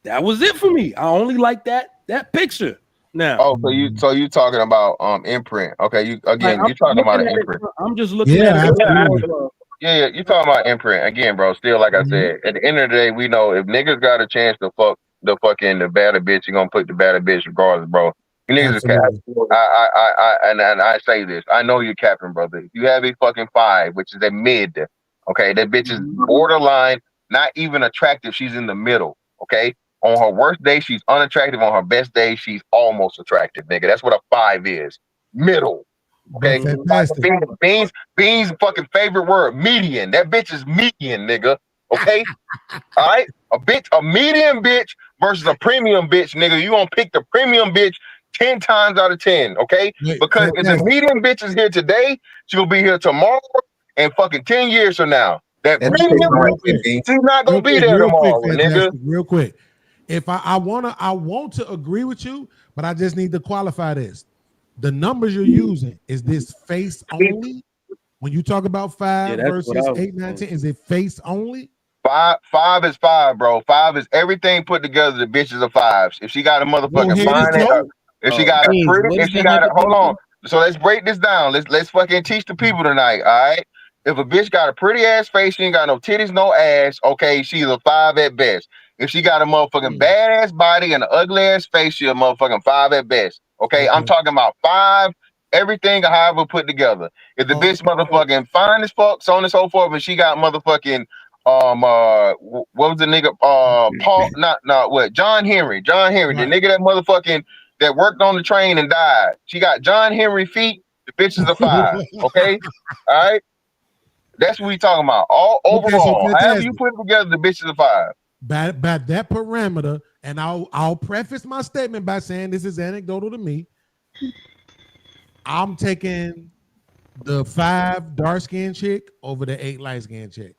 that was it for me. I only like that picture. Now, so you talking about imprint? Okay, you talking about an imprint. I'm just looking at it. Yeah, you talking about imprint again, bro. Still, like I said, at the end of the day, we know if niggas got a chance to fuck the baddest bitch, you gonna put the baddest bitch regardless, bro. You niggas are capping. I say this. I know you're capping, brother. If you have a fucking 5, which is a mid, okay, that bitch is borderline, not even attractive. She's in the middle, okay. On her worst day, she's unattractive. On her best day, she's almost attractive, nigga. That's what a 5 is. Middle. Okay. Beans fucking favorite word, median. That bitch is median, nigga. Okay. All right. A median bitch versus a premium bitch, nigga. You gonna pick the premium bitch 10 times out of 10, okay? Because if the median bitch is here today, she'll be here tomorrow and fucking 10 years from now. That premium bitch, she's not gonna be there tomorrow, nigga. Real quick. If I want to agree with you, but I just need to qualify this. The numbers you're using, is this face only? When you talk about 5 versus 8, 9, 10, is it face only? 5 is 5, bro. 5 is everything put together. The bitches are 5s. If she got a motherfucking fine, if she got a pretty, if she got a hold on. So let's break this down. Let's fucking teach the people tonight. All right. If a bitch got a pretty ass face, she ain't got no titties, no ass. Okay, she's a 5 at best. If she got a motherfucking badass body and an ugly ass face, she a motherfucking 5 at best. Okay, I'm talking about 5, everything however put together. If the bitch motherfucking fine as fuck, so on and so forth, and she got motherfucking what was the nigga Paul John Henry, the nigga that motherfucking that worked on the train and died. She got John Henry feet, the bitch is a 5. Okay, all right. That's what we talking about. All overall, however you put it together, the bitch is a 5. By that parameter, and I'll preface my statement by saying this is anecdotal to me. I'm taking the 5 dark-skinned chick over the 8 light-skinned chick.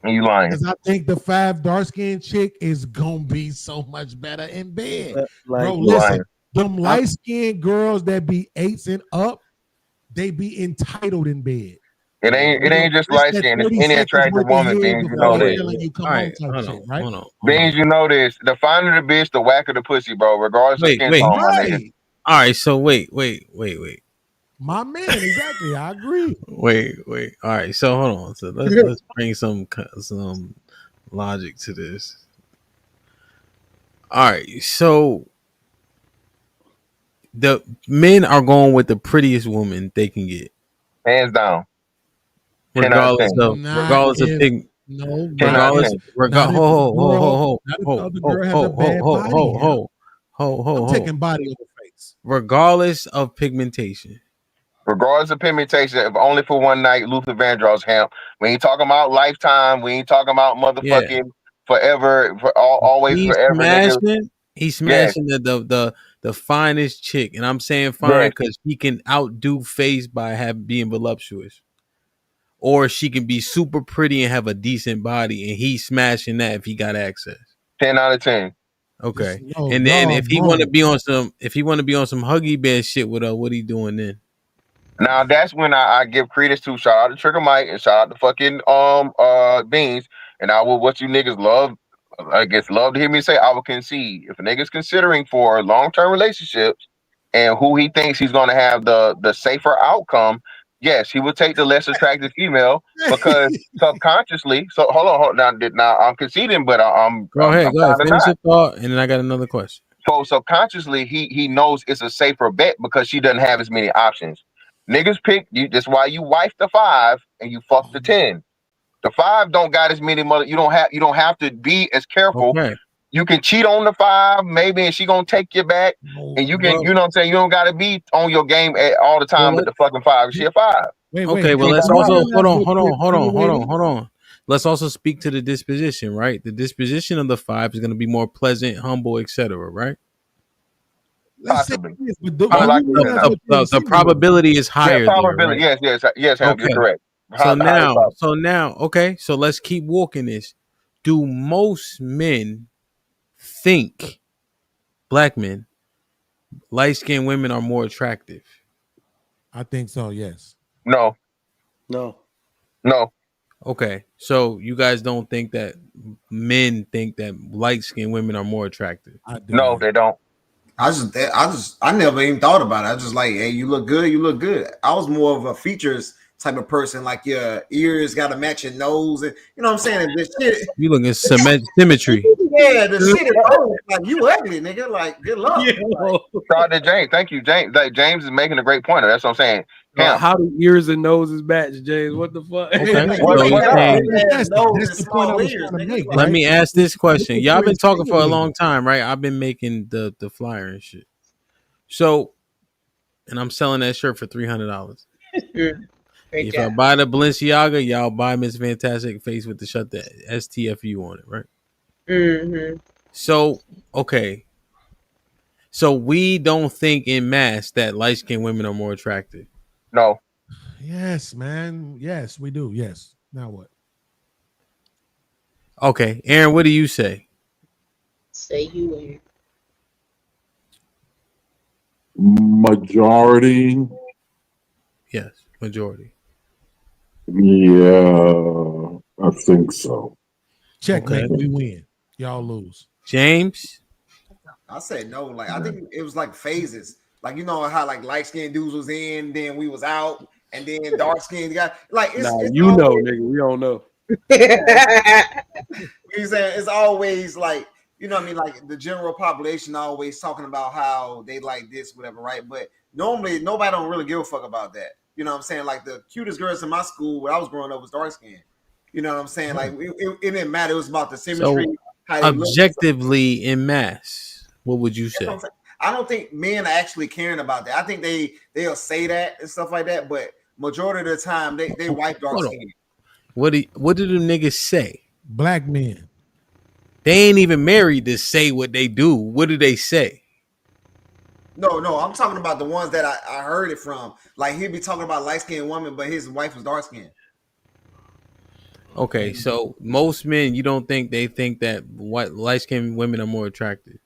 You lying? Because I think the 5 dark-skinned chick is gonna be so much better in bed. Bro, listen, them light-skinned girls that be 8s and up, they be entitled in bed. It ain't just It's light that skin. It's 30 any seconds attractive worth of woman. head Beans, you know before this. feeling you come All on right, type shit, right? Beans, you know this. The finer the bitch, the whacker the pussy, bro. Regardless of Wait, skin wait. tone, my nigga. Right. All right, so wait. My man, exactly. I agree. Wait. All right, so hold on. So let's bring some logic to this. All right, so the men are going with the prettiest woman they can get, Hands down. 10 out of regardless 10. of Not if no, 10 not out of if 10. not if the girl, not if the ho other girl has a bad body. I'm taking body over face. regardless of pigmentation. Regardless of pigmentation, if only for one night, Luther Vandross Hamp. We ain't talking about lifetime. We ain't talking about Yeah, motherfucking forever, always he's forever, nigga. smashing. He's Yes, smashing the finest chick, and I'm saying fine yes. because he can outdo face by being voluptuous, or she can be super pretty and have a decent body, and he's smashing that if he got access. 10 out of 10. Okay, No, and then y'all if he want to wrong. be on some Huggy Bear shit with her, what he doing then? Now that's when I give credence to shout out to Trigger Mike and shout out to fucking Beans. And I will what you niggas love, I guess love to hear me say, I will concede. If a nigga's considering for long-term relationships and who he thinks he's gonna have the safer outcome, yes, he would take the less attractive female because subconsciously. So hold on. Now I'm conceding, but I'm Go ahead, kind of finish not. your thought, and then I got another question. So subconsciously, he knows it's a safer bet because she doesn't have as many options. Niggas pick you. That's why you wife the 5 and you fuck the 10. The 5 don't got as many mother. You don't have to be as careful. Okay, You can cheat on the 5 maybe, and she gonna take you back. And you can, well, you know what I'm saying. You don't got to be on your game all the well, time. But the fucking 5, she a 5. okay, well, Hey, let's can we also run that real quick, hold on. Let's also speak to the disposition, right? The disposition of the 5 is going to be more pleasant, humble, etc., right? Let's say Possibly. this, but More can we likely run than that not. real quick? The probability is Yeah, higher there, probability. right? Yes, Ham. You're Okay. correct. So Highly probable. okay. So let's keep walking this. Do most men think black men, light skinned women are more attractive? I think so. Yes. No. Okay. So you guys don't think that men think that light skinned women are more attractive? I do. No, they don't. I never even thought about it. I just like, hey, you look good, you look good. I was more of a features type of person, like your ears got to match your nose, and you know what I'm saying. And this shit, You look at symmetry. yeah, the shit is old. Like you ugly, nigga. Like good luck. Like, Shout out to James. Thank you, James. Like, James is making a great point. That's what I'm saying. Ham. How do ears and noses match, James? What the fuck? Okay. What So you up? saying, That's the point I was trying to make. let Right? me ask this question. Y'all been talking for a Insinuating. long time, right? I've been making the flyer and shit. So, and I'm selling that shirt for $300. Great If job. I buy the Balenciaga, y'all buy Miss Fantastic face with the shut the STFU on it, right? Mm-hmm. So, okay. So we don't think in mass that light skinned women are more attractive. No. Yes, man. Yes, we do. Yes. Now what? Okay, Aaron, what do you say? Say you ain't. Majority. Yes, majority. Yeah, I think so. Checkmate. Okay. We win. Y'all lose. James? I said no. Like I think it was like phases. Like you know how like light skinned dudes was in, then we was out, and then dark skinned guy. Like it's You know, always, nigga. We don't know. you saying it's always like you know what I mean. Like the general population always talking about how they like this, whatever, right? But normally nobody don't really give a fuck about that. You know what I'm saying? Like the cutest girls in my school when I was growing up was dark skinned. You know what I'm saying? Like it didn't matter. It was about the symmetry, So how they look. objectively in mass, what would you say? I don't think men are actually caring about that. I think they'll say that and stuff like that, but majority of the time they wipe dark Hold on. skin. What do the niggas say? Black men. They ain't even married to say what they do. What do they say? No, I'm talking about the ones that I heard it from. Like he'd be talking about light skinned woman, but his wife was dark skinned. Okay, so most men, you don't think they think that light skinned women are more attractive?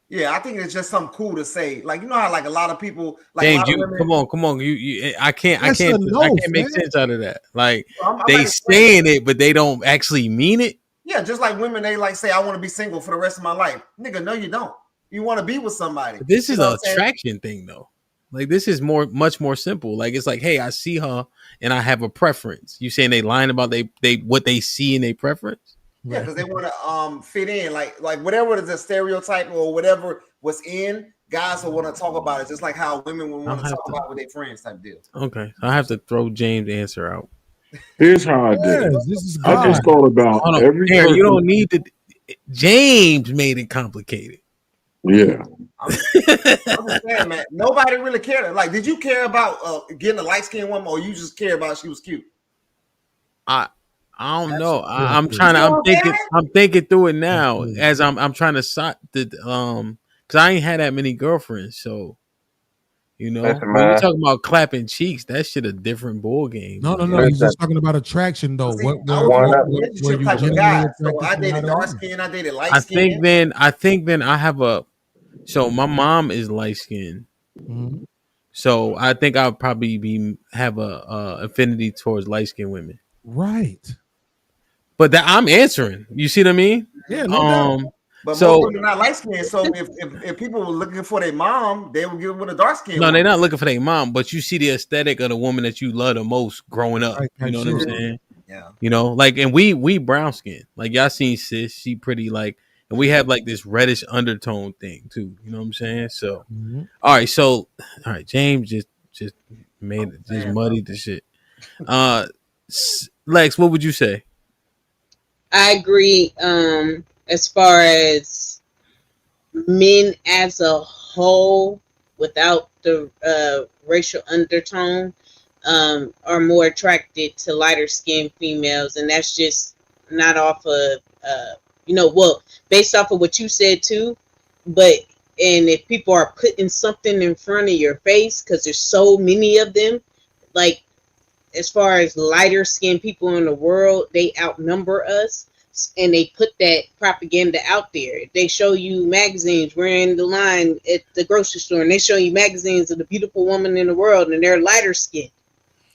Yeah, I think it's just something cool to say. Like, you know how like a lot of people, like a James, lot of you women. come on. You I can't That's a no, make fam. sense out of that. Like I they might explain saying it, but they don't actually mean it. Yeah, just like women, they like say, I want to be single for the rest of my life. Nigga, no, you don't. You want to be with somebody. But this You is know what a I'm saying? attraction thing though. Like this is much more simple. Like it's like, hey, I see her and I have a preference. You saying they lying about they what they see in their preference? Yeah, because they want to fit in, like whatever the stereotype or whatever was in, guys will want to talk about it, just like how women would want to talk about it with their friends type deal. Okay, I have to throw James' answer out. Here's how I did it. Yes, this is I God. just thought about Hold on, every Aaron, you person. don't need to. James made it complicated. Yeah. I'm just saying, man. Nobody really cared. Like, did you care about getting a light skinned woman, or you just care about she was cute? I don't know. Yeah, I'm trying to. I'm thinking through it now yeah. as I'm trying to because I ain't had that many girlfriends, so you know Listen, when we man. talk about clapping cheeks, that shit a different ball game. No. He's Listen. just talking about attraction, though. See, What I were, was One what, up. a what were relationship you type of genuinely guy. So attracted I to dated another dark woman? skin, I dated light I skin. think then I have a. So my mom is light skinned. Mhm. So I think I'll probably have a affinity towards light skinned women. Right. But that I'm answering. You see what I mean? Yeah, no doubt. But most So women not light skinned. So if people were looking for their mom, they would give with a dark skin. no, they're not looking for their mom, but you see the aesthetic of the woman that you love the most growing up. Right, You know what I'm saying? Yeah. You know, like, and we brown skin. Like y'all seen sis, she pretty like, and we have like this reddish undertone thing too. You know what I'm saying? So, Mhm. all right, James just made it, just muddied the shit. Lex, what would you say? I agree. As far as men as a whole, without the racial undertone, are more attracted to lighter skinned females, and that's just not off of well, based off of what you said too. But and if people are putting something in front of your face, because there's so many of them, like as far as lighter skinned people in the world, they outnumber us, and they put that propaganda out there. They show you magazines. We're in the line at the grocery store, and they show you magazines of the beautiful woman in the world, and they're lighter skinned.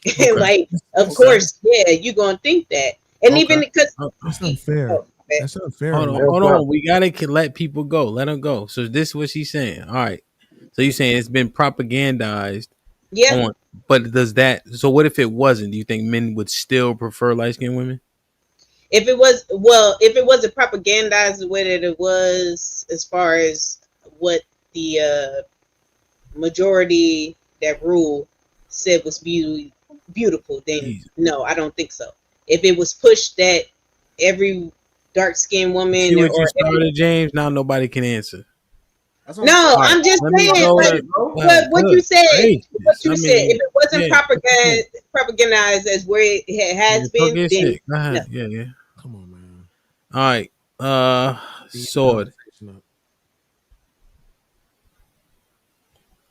Okay. Like, of course, yeah, you're gonna think that, and even because That's unfair. That's unfair. Hold on. We gotta let people go. Let them go. So this is what she's saying. All right. So you're saying it's been propagandized yeah, on, but does that? So what if it wasn't? Do you think men would still prefer light skinned women? if it wasn't propagandized the way that it was, as far as what the majority that rule said was beautiful, then no, I don't think so. If it was pushed that every dark skinned woman See what you or started, James. Now nobody can answer. no, Right, I'm just let me saying, go like, to- what you good said, gracious. if it wasn't yeah. propagandized as where it has Talk been, your then shit. Go ahead. no. Yeah. Come on, man. All right. Sword.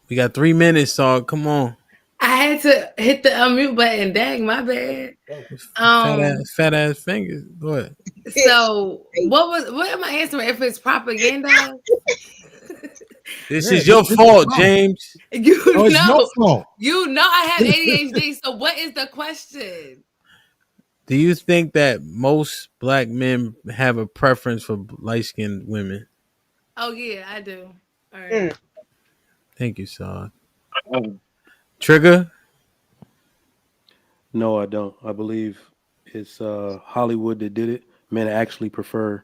We got 3 minutes, Sword. Come on. I had to hit the unmute button. Dang, my bad. Fat ass fingers. Go ahead. So what am I answering? If it's propaganda? This is your fault, James. You Oh, it's your fault. You know I have ADHD. So what is the question? Do you think that most black men have a preference for light skinned women? Oh yeah, I do. All right. Thank you, Sword. Trigger. No, I don't. I believe it's Hollywood that did it. Men actually prefer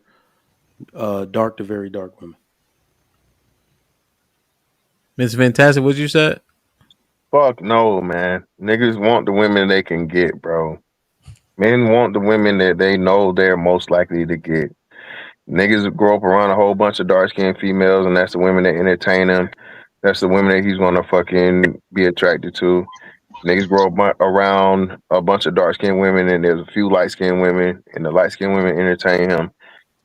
dark to very dark women. Miss Fantastic, what you said? Fuck no, man. Niggas want the women they can get, bro. Men want the women that they know they're most likely to get. Niggas grow up around a whole bunch of dark skinned females, and that's the women that entertain him. That's the women that he's gonna fucking be attracted to. Niggas grow up around a bunch of dark skinned women, and there's a few light skinned women, and the light skinned women entertain him.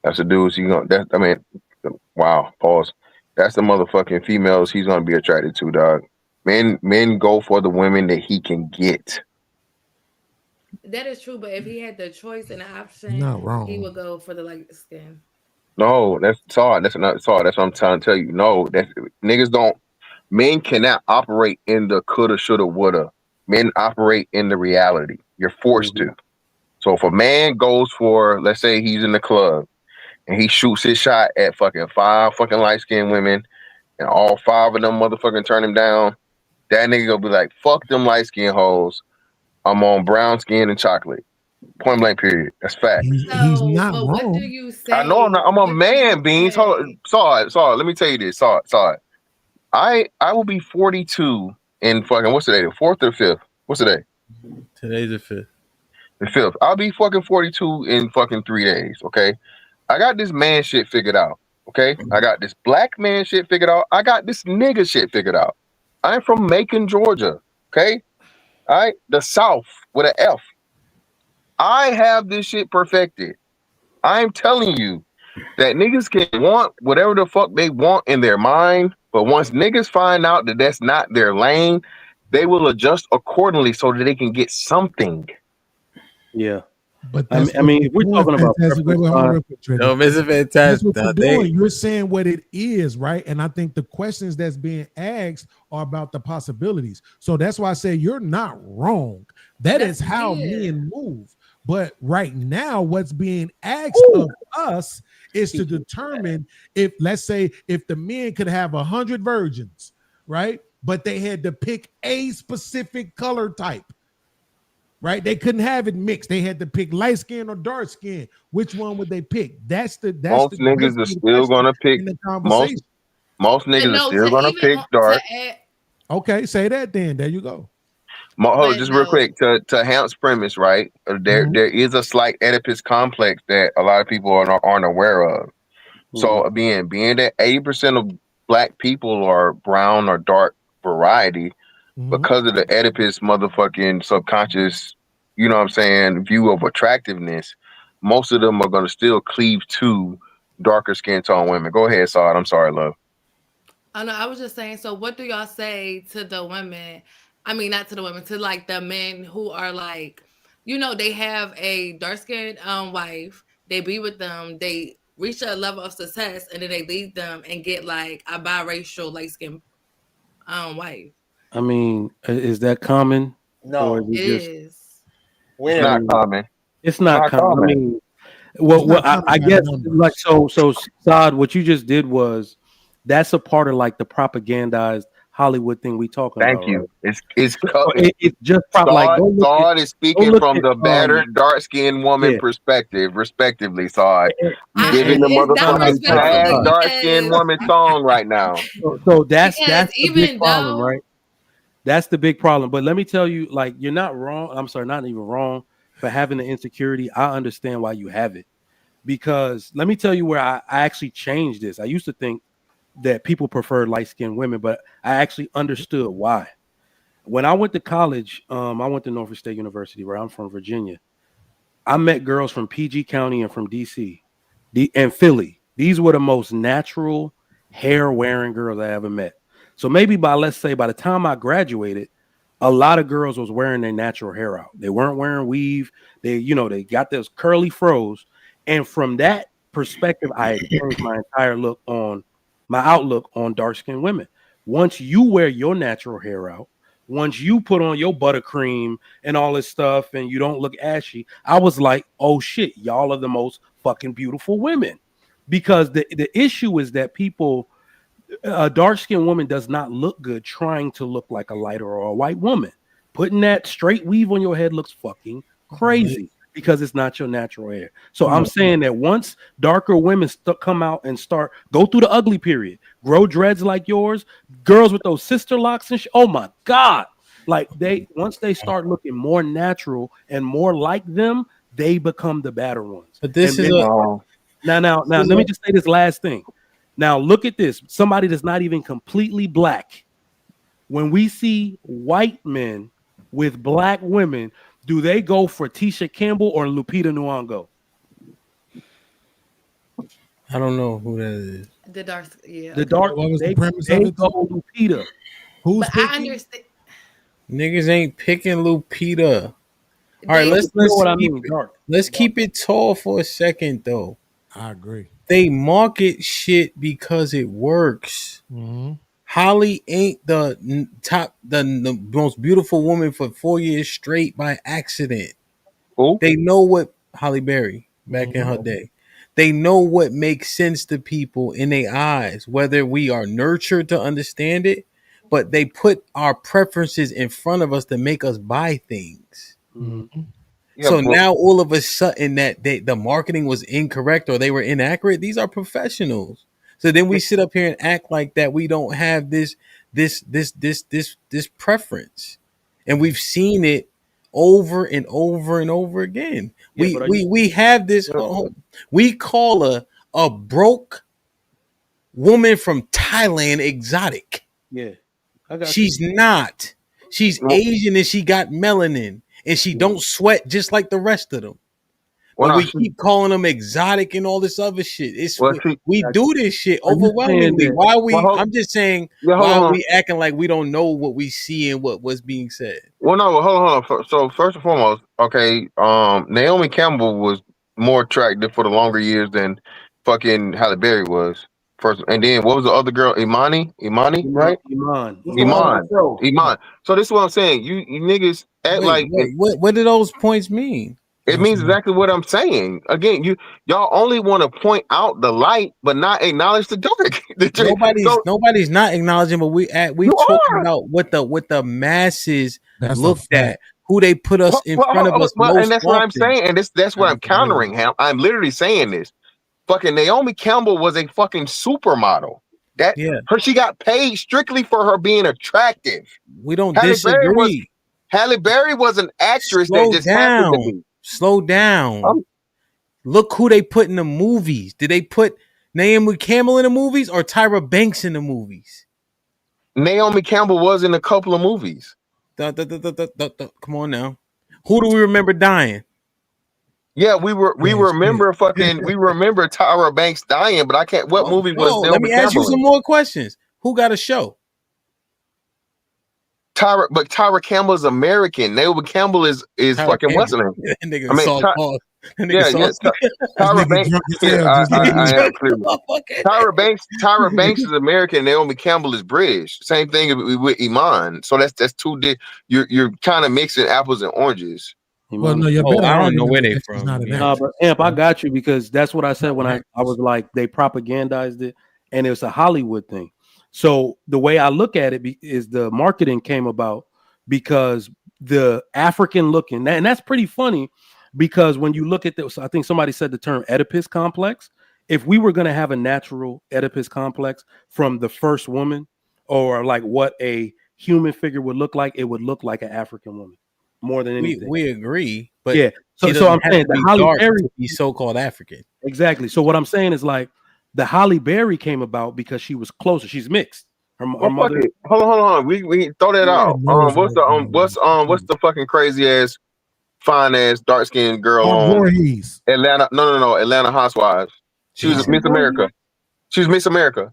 That's the dudes he gonna. That I mean, wow. Pause. That's the motherfucking females he's gonna be attracted to, dog. Men go for the women that he can get. That is true, but if he had the choice and the option, Not wrong. he would go for the light skin. No, that's sorry. That's not sorry. That's what I'm trying to tell you. No, that's niggas don't. Men cannot operate in the coulda, shoulda, woulda. Men operate in the reality. You're forced to. So if a man goes for, let's say he's in the club and he shoots his shot at fucking 5 fucking light skinned women, and all 5 of them motherfucking turn him down, that nigga gonna be like, fuck them light skinned hoes. I'm on brown skin and chocolate. Point blank. Period. That's fact. He's So, not but what do wrong. you say? I know I'm not. I'm a What do you man, Beans. Hold say? on. Saw it. Let me tell you this. Saw it. I will be 42 in fucking, what's today? The 4th or the 5th? What's today? Today's the 5th. The 5th. I'll be fucking 42 in fucking 3 days. Okay. I got this man shit figured out. Okay. I got this black man shit figured out. I got this nigga shit figured out. I'm from Macon, Georgia. Okay. All right. The South with an F. I have this shit perfected. I'm telling you that niggas can want whatever the fuck they want in their mind, but once niggas find out that that's not their lane, they will adjust accordingly so that they can get something. Yeah. But I that's mean, if we're talking about fantastic. Wait, hold on real quick, Trigger. No, Mr. That's Fantastic. what you're doing. You're saying what it is, right? And I think the questions that's being asked are about the possibilities. So that's why I say you're not wrong. That's how men move. But right now, what's being asked of us is to determine if, let's say, if the men could have 100 virgins, right? But they had to pick a specific color type. Right, they couldn't have it mixed. They had to pick light skin or dark skin. Which one would they pick? That's Most niggas are still gonna pick most niggas are still gonna pick dark. Okay, say that then. There you go. Hold just real quick to Hamp's premise, right? There is a slight Oedipus complex that a lot of people aren't aware of. So being that 80% of black people are brown or dark variety, because of the Oedipus motherfucking subconscious, you know what I'm saying, view of attractiveness, most of them are gonna still cleave to darker skin tone women. Go ahead, Saad. I'm sorry, love. Oh no, I was just saying. So, what do y'all say to the women? I mean, not to the women, to like the men who are like, you know, they have a dark skinned wife. They be with them. They reach a level of success, and then they leave them and get like a biracial light skinned wife. I mean, is that common? No, or is it is. It's not common. It's not common. I mean, well, I guess like so. Saad, what you just did was that's a part of like the propagandized Hollywood thing we talking about. Thank you. Right? It's just Saad is speaking from the battered dark skinned woman perspective, respectively. Saad, you giving the motherfucking sad dark skinned woman song right now. So that's the big problem, right? That's the big problem. But let me tell you, like, you're not wrong. I'm sorry, not even wrong for having the insecurity. I understand why you have it. Because let me tell you where I actually changed this. I used to think that people preferred light-skinned women, but I actually understood why. When I went to college, I went to Norfolk State University, where I'm from, Virginia. I met girls from PG County and from DC and Philly. These were the most natural hair-wearing girls I ever met. So maybe let's say by the time I graduated, a lot of girls was wearing their natural hair out. They weren't wearing weave. They got those curly froze. And from that perspective, I had changed my entire outlook on dark-skinned women. Once you wear your natural hair out, once you put on your buttercream and all this stuff and you don't look ashy, I was like, oh shit, y'all are the most fucking beautiful women. Because the issue is that a dark-skinned woman does not look good trying to look like a lighter or a white woman. Putting that straight weave on your head looks fucking crazy because it's not your natural hair. So I'm saying that once darker women come out and go through the ugly period, grow dreads like yours, girls with those sister locks and oh my God. Like once they start looking more natural and more like them, they become the better ones. But this is now, let me just say this last thing. Now, look at this. Somebody that's not even completely black. When we see white men with black women, do they go for Tisha Campbell or Lupita Nyong'o? I don't know who that is. The dark, yeah. What was the premise of it? Go Lupita. Who's picking? I understand. Niggas ain't picking Lupita. All right, let's keep it tall for a second, though. I agree. They market shit because it works. Mm-hmm. Holly ain't the most beautiful woman for 4 years straight by accident. Who? They know what Holly Berry back in her Mm-hmm. day. They know what makes sense to people in their eyes, whether we are nurtured to understand it, but they put our preferences in front of us to make us buy things. Mm-hmm. Yeah, So but now all of a sudden that the marketing was incorrect or they were inaccurate. These are professionals. So then we sit up here and act like that we don't have this preference, and we've seen it over and over and over again. Yeah, We but we we have this. We call a broke woman from Thailand exotic. yeah, I got you. She's not. She's Asian and she got melanin and she don't sweat just like the rest of them. when But I we see, keep calling them exotic and all this other shit. well, see, We do this shit Are you saying overwhelmingly. that? Why well, we? I'm just saying yeah, hold why on. we acting like we don't know what we see and what's being said. Well, no, hold on. So first and foremost, okay, Naomi Campbell was more attractive for the longer years than fucking Halle Berry was. First, and then what was the other girl? Imani, right? Iman. What's the one on Iman, the show? Iman. So this is what I'm saying. You niggas act Wait, like what do those points mean? it means exactly what I'm saying. Again, y'all only want to point out the light, but not acknowledge the dark. So Nobody's not acknowledging, but we you talking are. about what the masses That's a looked fact. at, who they put us in front of us And most that's what I'm often. saying, and that's what I'm countering. Ham, I'm literally saying this. Fucking Naomi Campbell was a fucking supermodel. Yeah, She got paid strictly for her being attractive. we don't Halle Berry disagree. was an actress that Slow just happened to down. be. Slow down. Look who they put in the movies. Did they put Naomi Campbell in the movies or Tyra Banks in the movies? Naomi Campbell was in a couple of movies. Come on now. Who do we remember dying? Yeah, we remember Tyra Banks dying, but I can't. What movie was Let Naomi me ask you Campbell some in? more questions. Who got a show? Tyra Campbell is American. Naomi Campbell is Tyra fucking what's Campbell. her name? That nigga I mean, sauce Paul. That nigga yeah, sauce. Tyra Banks. Drunk as Yeah, hell, just like I you. am clearly. Tyra Banks is American. Naomi Campbell is British. Same thing with Iman. So that's two. You're kind of mixing apples and oranges. Well, no, your Oh, better I don't know argument where is they that she's from. not an No, actress. but Amp, I got you because that's what I said when I was like they propagandized it and it was a Hollywood thing. So the way I look at it is the marketing came about because the African looking, and that's pretty funny because when you look at this, I think somebody said the term Oedipus complex. If we were going to have a natural Oedipus complex from the first woman or like what a human figure would look like, it would look like an African woman more than anything. We agree, but yeah. she So doesn't I'm have saying to the be Halle dark Berry to be so-called African. exactly. So what I'm saying is like the Halle Berry came about because she was closer. She's mixed. Her Well, fuck mother. it. Hold on. We can throw that out. What's the fucking crazy ass, fine ass, dark skinned girl on Voorhees. Atlanta? No. Atlanta Housewives. She was Miss America. She was Miss America.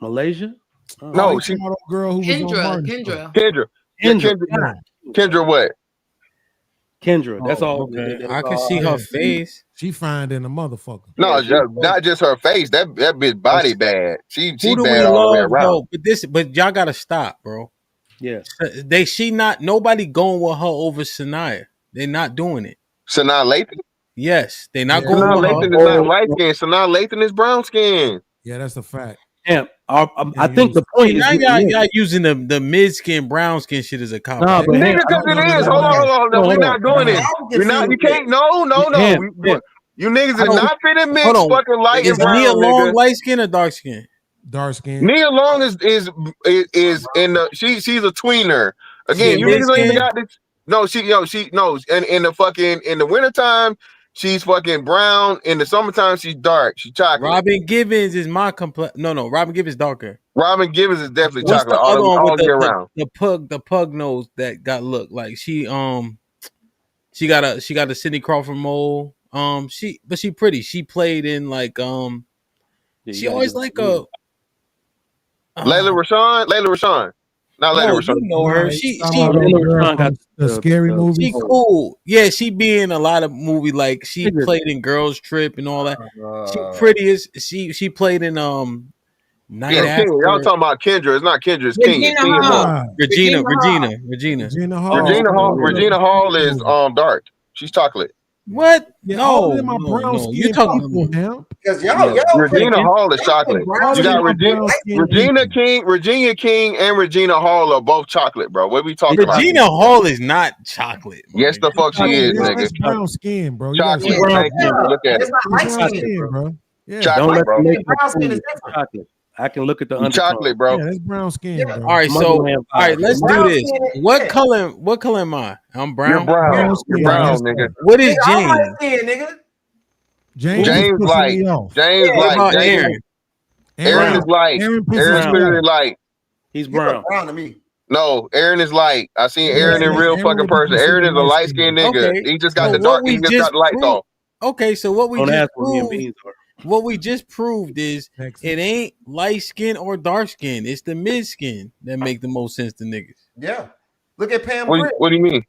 Malaysia. No, she girl who was on Martin. Kendra. Yeah, Kendra what? Kendra. That's all. Okay. I can see her face. She fine in a motherfucker. No, not just her face. That bitch body bad. She Who do bad we all the way love around. though? But y'all gotta stop, bro. Yeah. Nobody going with her over Sanaya. They're not doing it. Sanaa Lathan? Yes, they're not Sanaa going with Lathan her. is not light skin. Sanaa Lathan is brown skin. Yeah, that's a fact. Yeah, I think the point now is y'all using the mid skin, brown skin shit as a cop. Nah, but Nigga, because it is. Hold on. No, we're not doing it. You're not. You can't. No. You niggas are not finna mix fucking light and Is brown. Nia Long nigga. light skin or dark skin? Dark skin. Nia Long is in the she's a tweener. Again, She you niggas ain't even mid-skin? got this. No, she knows. And in the wintertime, she's fucking brown. In the summertime, she's dark. She's chocolate. Robin Givens is my complex. No, Robin Givens darker. Robin Givens is definitely What's chocolate the other one all with year round. the pug nose that got look like she got a Cindy Crawford mold. She pretty. She played in like she always like a Layla Rashawn. Not Lady Oh, Rashawn. you know her. She the scary movie. She cool. Yeah, she be in a lot of movie. Like she played in Girls Trip and all that. She pretty as she played in Night Yeah, King. Y'all After. talking about Kendra? It's not Kendra. It's Kenya. Regina Kenya Moore. Hall. Regina. Regina Hall. Regina Hall is dark. She's chocolate. What? Yeah, No, all of them are no, brown no. skinned You talking? people, Hamp. Because y'all Regina Hall is chocolate. All You of got them are brown-skinned Regina King, Regina King, and Regina Hall are both chocolate, bro. What we talking about? Regina Hall is not chocolate. Yes, the fuck she is, nigga. That's brown skin, bro. Chocolate. Thank you. Look at it. It's not light brown skin. skin, bro. Yeah. Don't Chocolate, let bro. them make you Brown skin fool is you. different. Chocolate. I can look at the You undertone. chocolate, bro. Yeah, that's brown skin, bro. All right, so all right, let's do Brown this. skin is- What yeah. color? What color am I? I'm brown. You're brown. Brown You're skin, brown, yes, nigga. sir. What is Nigga, I'm light James? skin, nigga. James is James pushing light. me off. James What light. about James. Aaron? Aaron is light. Aaron pisses Aaron's me clearly off. light. He's You look brown. brown to me. No, Aaron is light. I seen Yeah, Aaron in yeah, real Aaron fucking would be person. Aaron is considered a light light-skinned. skinned nigga. Okay, He just got so the dark. what He we just got just the lights proved. on. Okay, so what we Don't just ask what me and proved. beans are. What we just proved is Texas. it ain't light skin or dark skin. It's the mid skin that make the most sense to niggas. Yeah. Look at Pam What, Grier. what do you mean?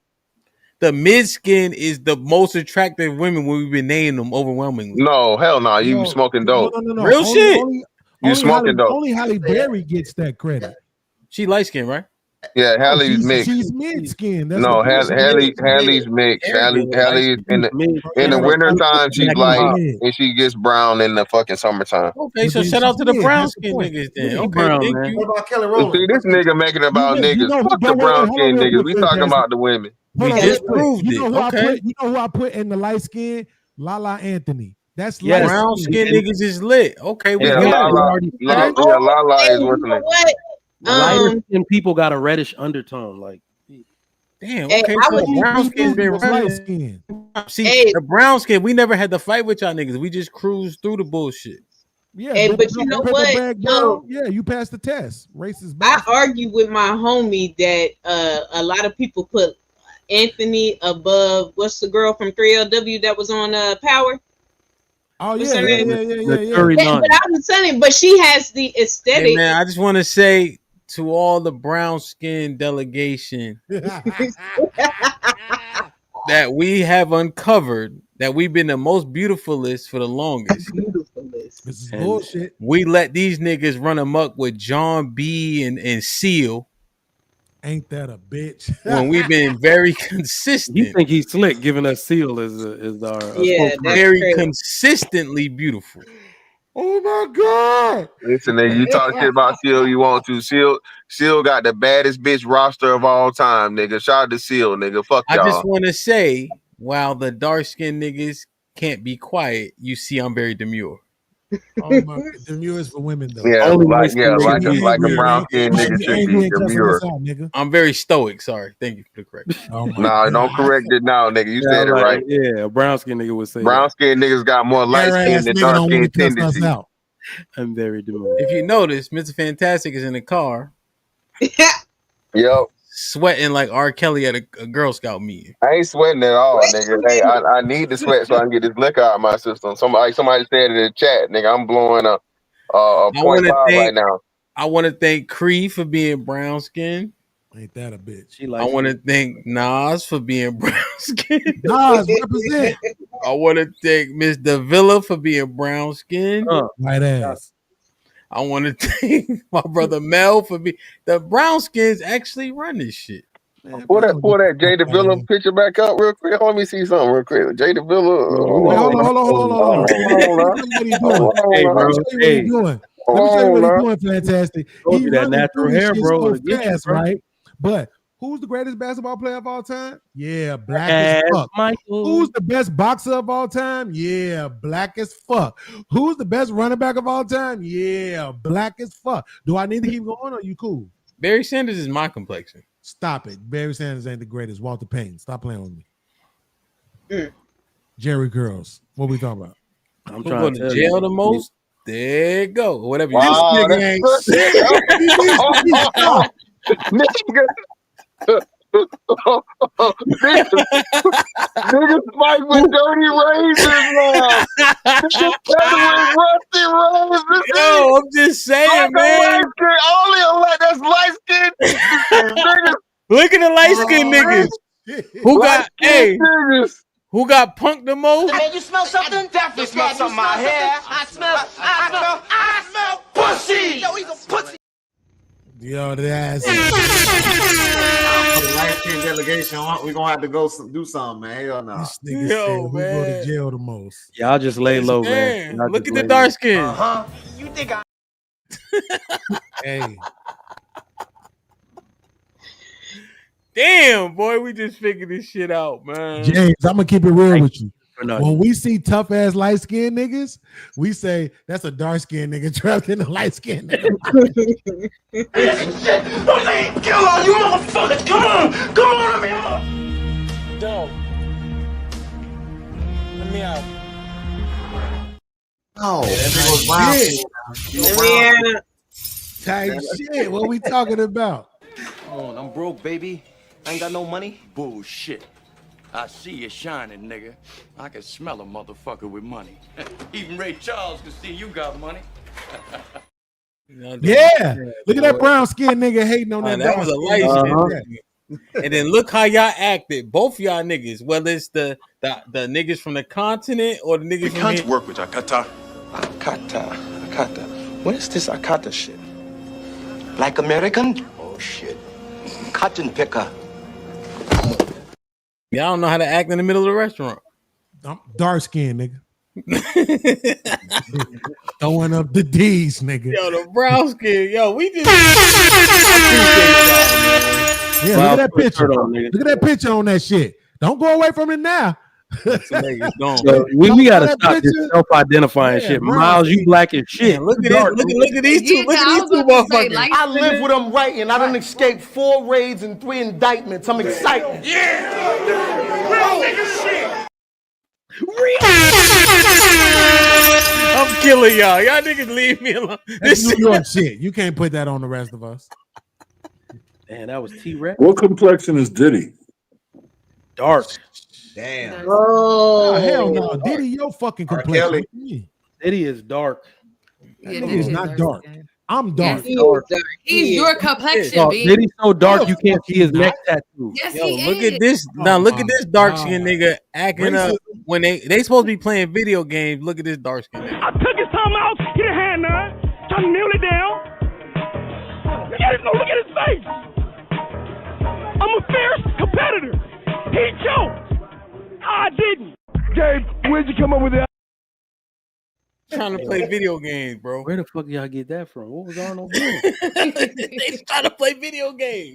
The mid skin is the most attractive women when we've been naming them overwhelmingly. No, hell no. You No, smoking no, dope. no. Real shit. You smoking dope. Only Halle Berry gets that credit. She light skin, right? Yeah, No, Hallie's mixed. she's mid skin. That's No, what people say. Hallie's mixed. Hallie in the winter time she's She's light mid. and she gets brown in the fucking summertime. Okay, But so then shout out she's to the mid. brown That's the skin point. niggas then. Yeah. Okay, brown, thank man. you. What about Kelly See, Rowland? this nigga making about You niggas. know, Fuck wait, the wait, brown hold on skin real niggas. quick, We talking Fantastic. about the women. We Hold on, just real quick. proved You know it. who I Okay. put? You know who I put in the light skin? Lala Anthony. That's Yes. light Brown skin. skin niggas is lit. Okay, we Yeah, got it. Lala is You what's know name. what? Lighter skin people got a reddish undertone. Like, Damn. Hey, Okay, I so was- the brown skin's been was light running. skin. See, Hey. the brown skin, we never had to fight with y'all niggas. We just cruised through the bullshit. Yeah, Hey, the but you know paper what? bag brown. Yeah, you passed the test. Racist I bastard. argue with my homie that a lot of people put Anthony above what's the girl from 3LW that was on Power? Oh What's yeah, her yeah, name? yeah, yeah, yeah, yeah. Curry Yeah, none. but I was saying, but she has the aesthetic. Hey, man, I just want to say to all the brown skin delegation that we have uncovered that we've been the most beautifulest for the longest. Beautifulest. This is bullshit. We let these niggas run amok with John B and Seal Ain't that a bitch? when we've been very you consistent, think he's slick giving us Seal as our Yeah, spokesperson. that's very crazy. consistently beautiful. Oh my god! Listen, nigga, you talk shit about Seal you want to. Seal got the baddest bitch roster of all time, nigga. Shout out to Seal, nigga. Fuck I y'all. just want to say, while the dark skinned niggas can't be quiet, you see I'm very demure. Oh my, demure is for women though. Yeah, Only like light-skinned like niggas a angry, brown man. skinned You nigga should be should angry be and cussing demure. us out, nigga. I'm very stoic. Sorry. Thank you for the correction. Oh my Nah, god. don't correct it now, nigga. You said it like, right. Yeah, a brown skin nigga would say Brown skinned niggas got more light Hair skin ass than nigga dark don't want to skin cuss us tendencies. out. that. I'm very demure. If you notice, Mr. Fantastic is in the car Yep. sweating like R. Kelly at a Girl Scout meeting. I ain't sweating at all, nigga. Hey, I need to sweat so I can get this liquor out of my system. Somebody said in the chat, nigga, I'm blowing a I want to 0.5 right thank now. I want to thank Cree for being brown skinned. Ain't that a bitch? She I likes want to thank Nas for being brown skinned. Nas represent. I want to thank Miss Davila for being brown skinned. White ass. I want to thank my brother Mel for being the brown skins actually run this shit. Man, Pull man, that Jay Davila picture back up real quick. Let me see something real quick. Jay Davila. Wait, hold on. Let me show you what Hey, bro. he's doing. Let me show you what he's doing. Fantastic. Told He's you that running natural through this hair, shit bro, so to get you, fast, bro. right? But who's the greatest basketball player of all time? Yeah, black as fuck. Michael. Who's the best boxer of all time? Yeah, black as fuck. Who's the best running back of all time? Yeah, black as fuck. Do I need to keep going or you cool? Barry Sanders is my complexion. Stop it. Barry Sanders ain't the greatest. Walter Payton. Stop playing with me. Jerry Girls. What we talking about? I'm trying to jail you. The most. There you go. Whatever. Wow, this nigga ain't shit. Nigga Spike with dirty razors now. Nigga rusty razors. Yo, I'm just saying, man. Only a light that's light skin. Look at the light skinned niggas. Who got who got punked the most? Man, you smell something? Definitely smell something out here. I smell pussy. Yo, he's a pussy. Yo, that's For the light skin delegation, we're gonna have to go do something, man. Hell no. this nigga said who go to jail the most. Y'all just lay low, man. Y'all Look just at the lay dark low. skin. You think I? Hey, Damn, boy, we just figured this shit out, man. James, I'm gonna keep it real with you. No. When we see tough ass light skinned niggas, we say that's a dark skinned nigga trapped in a light skinned nigga. Kill all you motherfuckers! Come on, let me out. Don't. Let me out. Oh, that was wild. Type shit. What we talking about? Come on, I'm broke, baby. I ain't got no money. Bullshit. I see you shining, nigga. I can smell a motherfucker with money. Even Ray Charles can see you got money. Yeah. Look at that brown skinned nigga hating on that. That was a light skin. And then look how y'all acted. Both y'all niggas, whether it's the niggas from the continent or the niggas from here. Work with Akata. Akata. What is this Akata shit? Like American? Oh, shit. Cotton picker. Y'all don't know how to act in the middle of the restaurant. I'm dark skinned nigga. Throwing up the D's, nigga. Yo, the brown skin. Yo, we just. Yeah, look at that picture. Look at that picture on that shit. Don't go away from it now. So we gotta stop this self-identifying shit. Miles, you black as shit. Look at it. Look at these two. Look at these two motherfuckers. I live with them right, and I done escaped 4 raids and 3 indictments. I'm excited. Real nigga shit. I'm killing y'all. Y'all niggas leave me alone. This New York shit. You can't put that on the rest of us. Man, that was T-Rex. What complexion is Diddy? Dark. Damn. Oh, hell no. Diddy, your fucking complexion. Diddy is dark. That nigga is not dark. I'm dark. He's your complexion, No, B. Diddy's so dark you can't see his neck tattoo. Yes, Yo, he look is. at this. Now look at this dark skinned nigga acting up when they supposed to be playing video games. Look at this dark skinned nigga. I took his time out, he didn't have none. Trying to kneel it down. Look at his face. I'm a fierce competitor. He choked. I didn't. Gabe, where'd you come up with that? Trying to play video games, bro. Where the fuck y'all get that from? What was Arnold doing? They trying to play video games.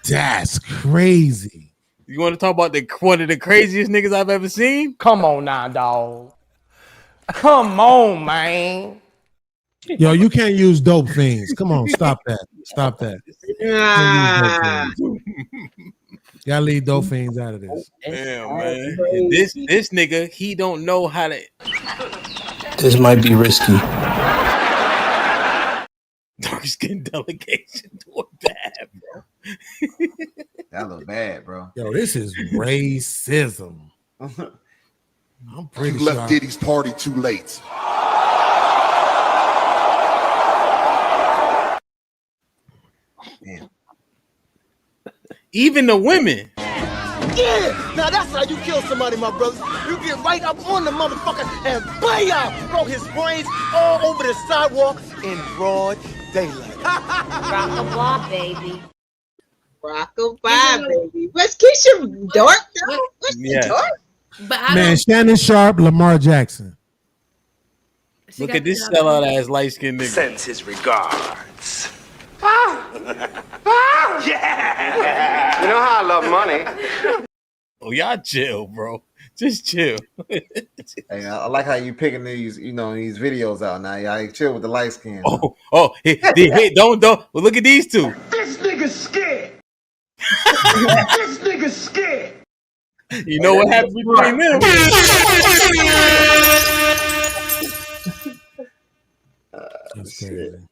That's crazy. You want to talk about one of the craziest niggas I've ever seen? Come on now, dog. Come on, man. Yo, you can't use dope fiends. Come on, stop that. Stop that. Y'all leave dope fiends out of this. Damn, man. And this nigga, he don't know how to. This might be risky. Dark skin delegation doing bad, bro. That look bad, bro. Yo, this is racism. I'm pretty You left sure. Diddy's party too late. Damn. Even the women. Yeah, now that's how you kill somebody, my brothers. You get right up on the motherfucker and bam! Throw his brains all over the sidewalk in broad daylight. Rock-a-bye, baby. Rock-a-bye, baby. What's Keisha dark though? What's she dark? But I Man, don't. Shannon Sharp, Lamar Jackson. Look at this sellout ass light skinned nigga. Sends his regards. Yeah! You know how I love money. Oh, y'all chill, bro. Just chill. Hey, I like how you picking these, these videos out now. Y'all chill with the light skin. Don't. Well, look at these two. This nigga's scared. This nigga's scared. You know what happened between them? That's crazy.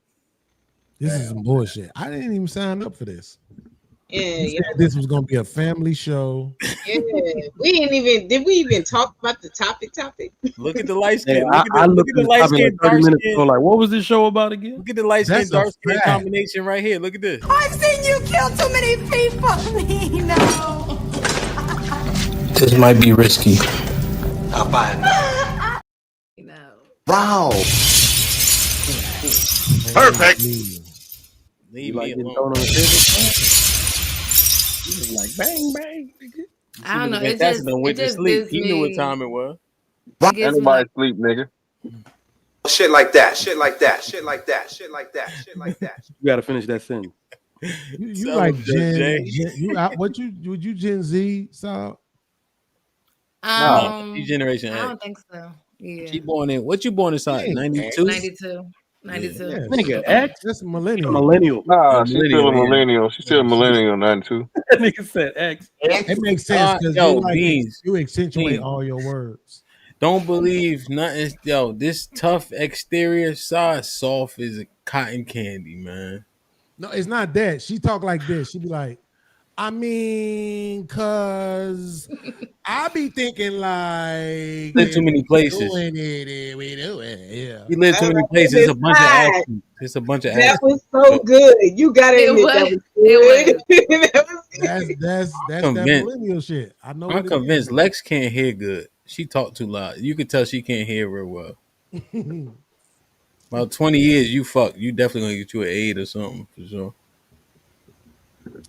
This is some bullshit. I didn't even sign up for this. And You said this was gonna be a family show. yeah, did we even talk about the topic? Look at the light Hey, skin. I Look looked at at the the light topic like skin, 30 dark minutes ago. skin. Like, what was this show about again? Look at the light skin, That's a dark skin fact. combination right here. Look at this. I've seen you kill too many people. No. This might be risky. I'll buy it. No. Wow. Perfect. Leave You me like getting alone. thrown on the table? He was like bang bang. Nigga. I don't know. That It done went to just sleep. gives He knew what me. time it was. It Ain't gives me nobody like, sleep, nigga. Shit like that. Shit like that. Shit like that. Shit like that. Shit like that. You got to finish that sentence. You Tell like him, Gen? Jay. You out? Would you Gen Z? So No, she Generation I X. don't think so. Yeah. She born in what you born inside? Dang, 92? 92. 92. yeah, Nigga, X? that's a A millennial. millennial. Nah, she's still a millennial, yeah. millennial. She's still a millennial, 92. Nigga said X. It makes sense because yo, you like Beans. you accentuate Beans. all your words. Don't believe nothing. Yo, this tough exterior side soft as a cotton candy, man. No, it's not that. She talk like this. She be like, I mean, cause I be thinking like Live too many places. doing it, we do it. Yeah. You live too many places. It's a bunch of action. It's a bunch of That action. was so good. You got to It admit was. that was It good. That was good. That's that convinced. millennial shit. I know. I'm what it convinced Lex can't hear good. She talk too loud. You could tell she can't hear real well. is. About 20 years, you fucked. You definitely gonna get you an aid or something for sure.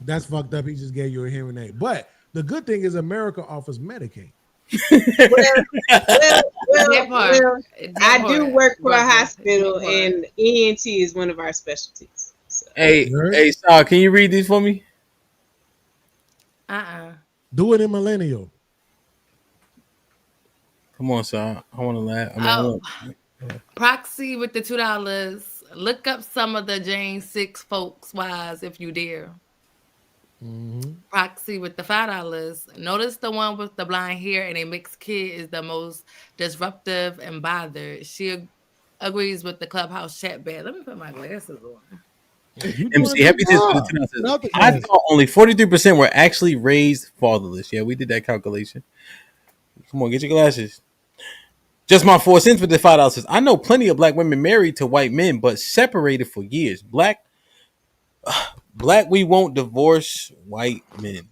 That's fucked up. He just gave you a hearing aid. But the good thing is America offers Medicaid. Well, That part. That I do part. work for a Brother. hospital, That part. and ENT is one of our specialties. So. Hey, You heard? hey, Sal, can you read these for me? Do it in millennial. Come on, Sal. I want to laugh. I mean, Oh. Proxy with the $2. Look up some of the Jane 6 folks' wives if you dare. Proxy with the $5. Notice the one with the blonde hair and a mixed kid is the most disruptive and bothered. She agrees with the clubhouse chat bed. Let me put my glasses on. MC, happy this for the 10 ounces. I thought only 43% were actually raised fatherless. Yeah, we did that calculation. Come on, get your glasses. Just my 4 cents with the $5. I know plenty of black women married to white men, but separated for years. Black, we won't divorce white men.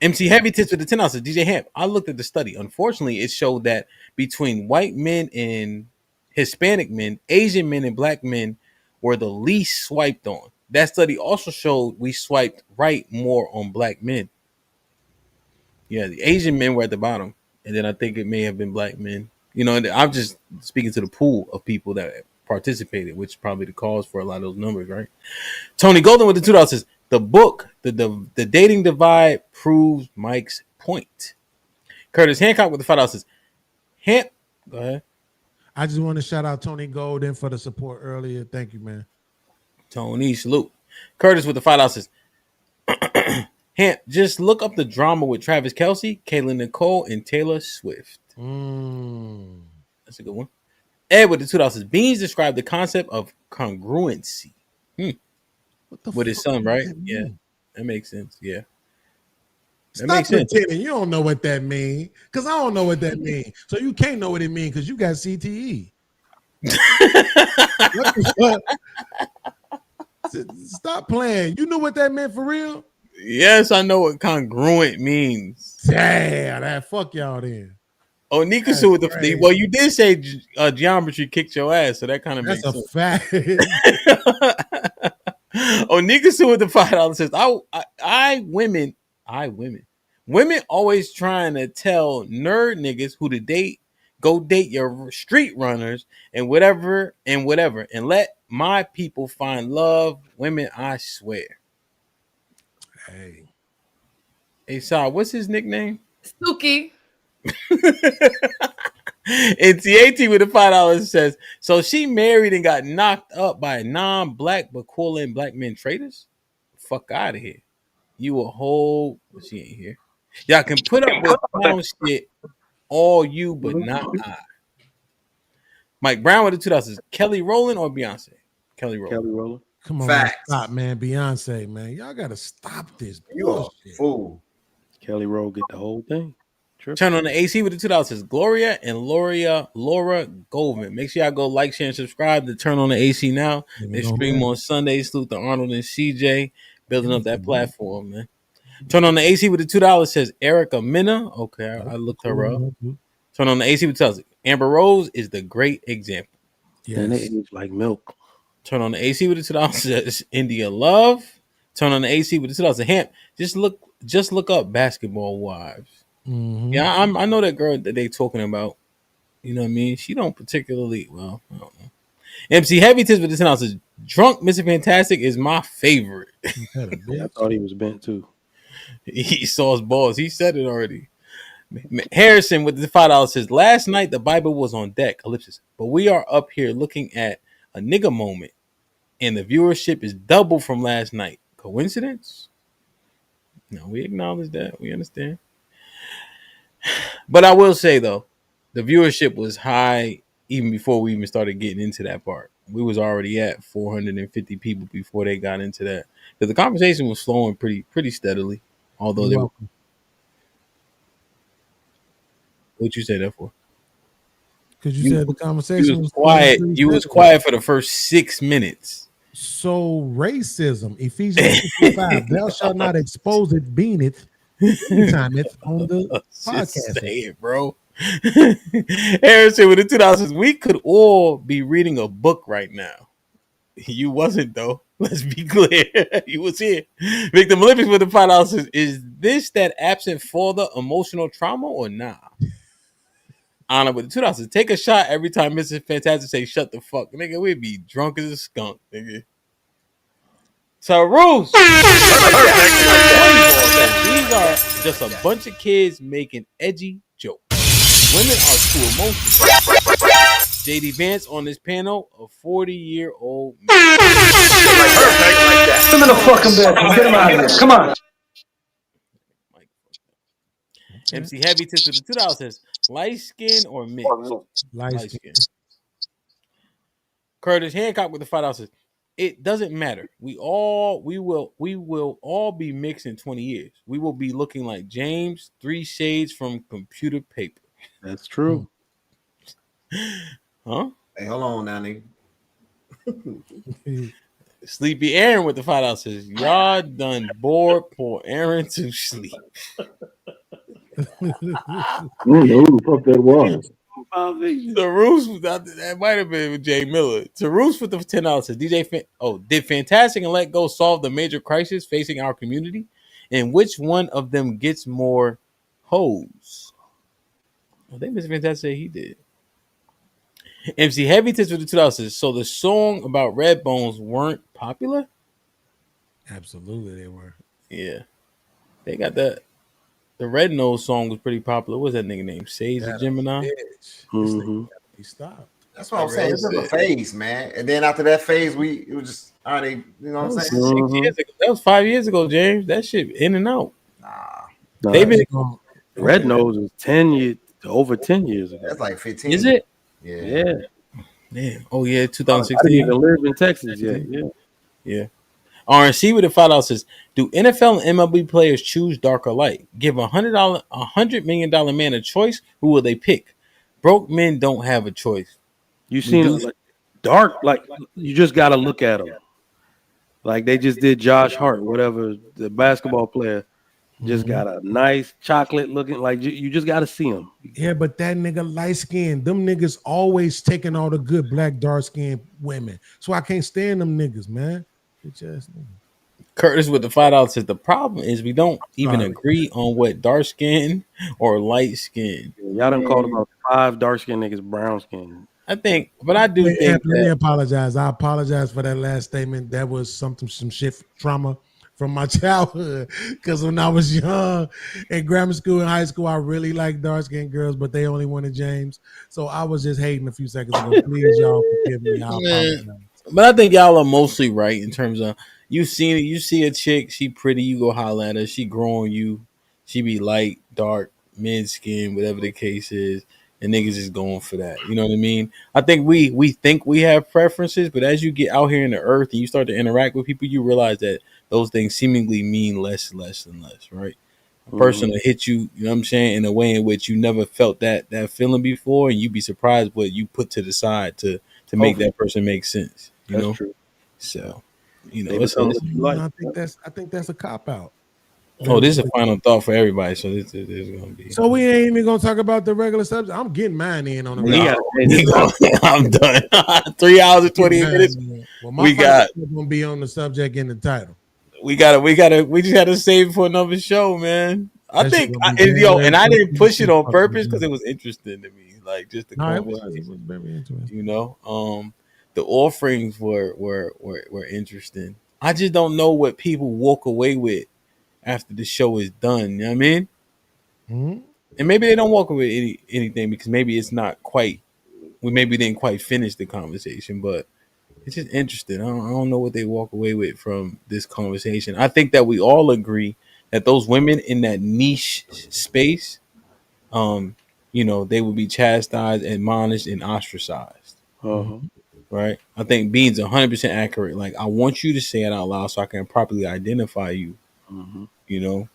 MC Heavy Tits with the 10 ounces. DJ Hamp. I looked at the study. Unfortunately, it showed that between white men and Hispanic men, Asian men and black men were the least swiped on. That study also showed we swiped right more on black men. Yeah, the Asian men were at the bottom, and then I think it may have been black men. You know, and I'm just speaking to the pool of people that participated, which is probably the cause for a lot of those numbers, right? Tony Golden with the $2 says, the book, the dating divide proves Mike's point. Curtis Hancock with the $5 says, Hamp, go ahead. I just want to shout out Tony Golden for the support earlier. Thank you, man. Tony, salute. Curtis with the $5 says, Hamp, just look up the drama with Travis Kelce, Kayla Nicole, and Taylor Swift. That's a good one. Ed with the $2 says, Beans described the concept of congruency. With his son, right? Yeah, that makes sense. Yeah. That Stop makes sense. pretending you don't know what that means, because I don't know what that means. So you can't know what it means because you got CTE. What the fuck? Stop playing. You knew what that meant for real? Yes, I know what congruent means. Damn, that fuck y'all then. Oh, Nikasu with the well, you did say geometry kicked your ass, so that kind of makes sense. That's a fact. Oh, Nikasu with the $5 says, women always trying to tell nerd niggas who to date, go date your street runners and whatever, and let my people find love. Women, I swear. Hey, Sal, what's his nickname? Suki. And TAT with the $5 says, so she married and got knocked up by non-black but calling black men traitors? Fuck out of here. You a whole, she ain't here. Y'all can put up with clown shit all you, but not I. Mike Brown with the $2. Kelly Rowland or Beyonce? Kelly Rowland. Kelly Rowland. Come on, Facts. man. Stop, man. Beyonce, man. Y'all gotta stop this You a bullshit. fool. Kelly Rowe get the whole thing. Turn on the AC with the $2. Says Gloria and Laura Goldman. Make sure y'all go like, share, and subscribe to Turn on the AC now. They stream on Sundays. Salute to Arnold and CJ building up that platform, man. Turn on the AC with the $2. Says Erica Minna. Okay, I looked her up. Turn on the AC with $2. Amber Rose is the great example. And they age like milk. Turn on the AC with the $2. Says India Love. Turn on the AC with the $2. HAMP. Just look up Basketball Wives. Mhm. Yeah, I know that girl that they talking about. You know what I mean? She don't particularly well. I don't know. MC Heavy Tips with the $10 says Drunk Mr. Fantastic is my favorite. I thought he was bent too. He saw his balls. He said it already. Harrison with the $5 says last night the Bible was on deck. Ellipsis, but we are up here looking at a nigga moment, and the viewership is double from last night. Coincidence? No, we acknowledge that. We understand. But I will say though, the viewership was high even before we even started getting into that part. We was already at 450 people before they got into that. Because the conversation was flowing pretty steadily. Although You're they welcome. What'd you say that for? Because you said the conversation you was was quiet. flowing You was pretty quiet for the first 6 minutes. So racism, Ephesians 5, thou shalt not expose it, being it, anytime it's on the Just podcast. say it, bro. Harrison with the $2 we could all be reading a book right now. You wasn't though. Let's be clear. You was here. Victim Olympics with the $5 is this that absent father emotional trauma or nah? Honor with the $2 take a shot every time Mr. Fantastic say shut the fuck. Nigga, we'd be drunk as a skunk, nigga. So Roos, these are just a bunch of kids making edgy jokes. Women are too emotional. JD Vance on this panel, a 40-year-old man. Put him in the fucking bedroom. Get him out of here. Come on. MC Heavy Tips with the $2 says light skin or mixed? Light skin. Curtis Hancock with the $5 says it doesn't matter. We will all be mixed in 20 years. We will be looking like James 3 Shades from Computer Paper. That's true. Huh? Hey, hold on now, nigga. Sleepy Aaron with the $5 says y'all done bored poor Aaron to sleep. I don't know who the fuck that was. The Roos that might have been with Jay Miller. To Roos with the $10 says did Fantastic and Let Go solve the major crisis facing our community? And which one of them gets more hoes? I think Mr. Fantastic said he did. MC Heavy Tips with the $2 says so the song about Red Bones weren't popular? Absolutely, they were. Yeah. They got that. The Red Nose song was pretty popular. What was that nigga name? Sage the Gemini? He stopped. That's what I'm saying. This is a phase, man. And then after that phase, it was just you know what I'm saying? 6 years ago. That was 5 years ago, James. That shit in and out. Nah, They've been Red Nose was 10 years, over 10 years ago. That's like 15. Is it? Yeah. Damn. Oh yeah, I didn't 2016. even live in Texas yet. Yeah. RNC with the $5 says, do NFL and MLB players choose dark or light? Give $100 million man a choice. Who will they pick? Broke men don't have a choice. You seen it like dark, like you just got to look at them. Like they just did Josh Hart, whatever, the basketball player, just got a nice chocolate looking. Like you just got to see him. Yeah, but that nigga light skin, them niggas always taking all the good black dark skinned women. So I can't stand them niggas, man. Bitch ass nigga. Curtis with the $5 says the problem is we don't even agree on what dark skin or light skin. Y'all done called about 5 dark skinned niggas brown skin. I think, but I do think let me apologize. I apologize for that last statement. That was some shit trauma from my childhood. Because when I was young in grammar school and high school, I really liked dark skinned girls, but they only wanted James. So I was just hating a few seconds ago. Please, y'all forgive me. I apologize. But I think y'all are mostly right in terms of you see a chick, she pretty, you go holler at her, she grow on you, she be light, dark, mid skin, whatever the case is. and niggas is going for that. You know what I mean? I think we think we have preferences, but as you get out here in the earth and you start to interact with people, you realize that those things seemingly mean less, less, and less. Right? A person will hit you, you know what I'm saying, in a way in which you never felt that feeling before, and you'd be surprised what you put to the side to make that person make sense. You That's know? true. So, you know, They become what you like. I think that's a cop out. this is a final thought for everybody. So this is gonna be. So we ain't even gonna talk about the regular subject. I'm getting mine in on the I'm done. 3 hours and 28 minutes. Well, my We got. gonna be on the subject in the title. We just gotta save it for another show, man. I That think, shit gonna be and I didn't push it on fucking purpose because good. it was interesting to me, like just the No, it conversation. was very interesting. You know, the offerings were interesting. I just don't know what people walk away with after the show is done. You know what I mean? Mm-hmm. And maybe they don't walk away with anything because maybe it's not quite. We maybe didn't quite finish the conversation, but it's just interesting. I don't know what they walk away with from this conversation. I think that we all agree that those women in that niche space, you know, they would be chastised, admonished, and ostracized. Right? I think Bean's 100% accurate. Like, I want you to say it out loud so I can properly identify you. You know,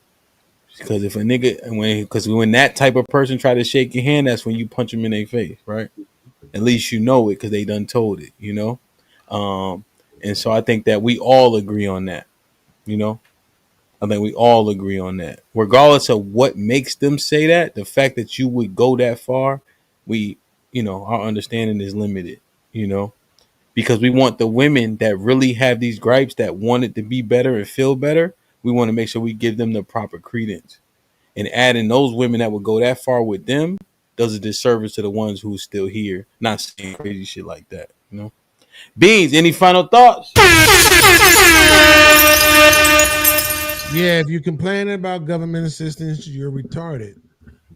because if a nigga when that type of person try to shake your hand, that's when you punch them in their face, right? At least you know it because they done told it. You know. And so I think that we all agree on that. You know, I think we all agree on that. Regardless of what makes them say that, the fact that you would go that far, our understanding is limited, you know, because we want the women that really have these gripes that want it to be better and feel better. We want to make sure we give them the proper credence. And adding those women that would go that far with them does a disservice to the ones who's still here, not saying crazy shit like that, you know. Beans, any final thoughts? Yeah, if you're complaining about government assistance, you're retarded.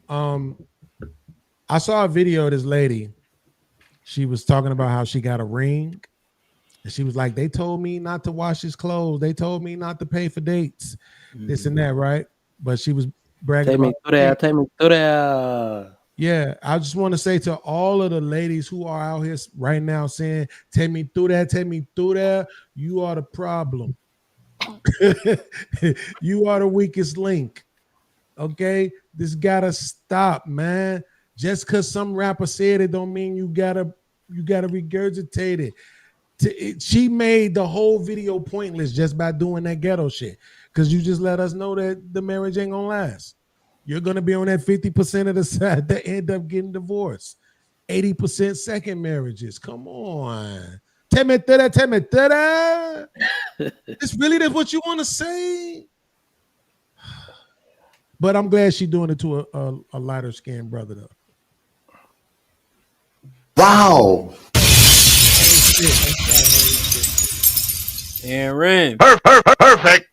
I saw a video of this lady. She was talking about how she got a ring. And she was like, they told me not to wash his clothes. They told me not to pay for dates, this and that, right? But she was bragging Take me about through there. Take me through there. Yeah, I just want to say to all of the ladies who are out here right now saying, take me through that, you are the problem. You are the weakest link. Okay? This gotta stop, man. Just because some rapper said it don't mean you gotta regurgitate it. She made the whole video pointless just by doing that ghetto shit. Because you just let us know that the marriage ain't gonna last. You're gonna be on that 50% of the side that end up getting divorced. 80% second marriages. Come on. Tell me that. It's really that's what you want to say. But I'm glad she's doing it to a lighter skinned brother though. Wow. Aaron. Perfect.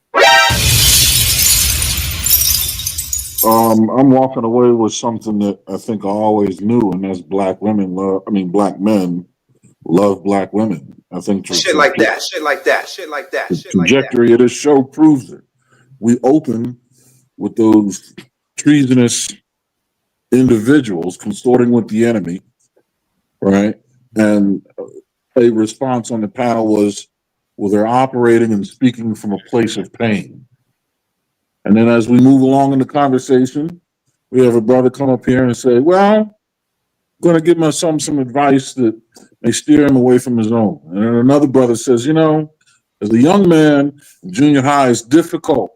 I'm walking away with something that I think I always knew, and that's black men love black women. I think Shit like that. The trajectory of this show proves it. We open with those treasonous individuals consorting with the enemy, right? And a response on the panel was, well, they're operating and speaking from a place of pain. And then as we move along in the conversation, we have a brother come up here and say, well, I'm going to give my son some advice that may steer him away from his own. And then another brother says, as a young man in junior high, it's difficult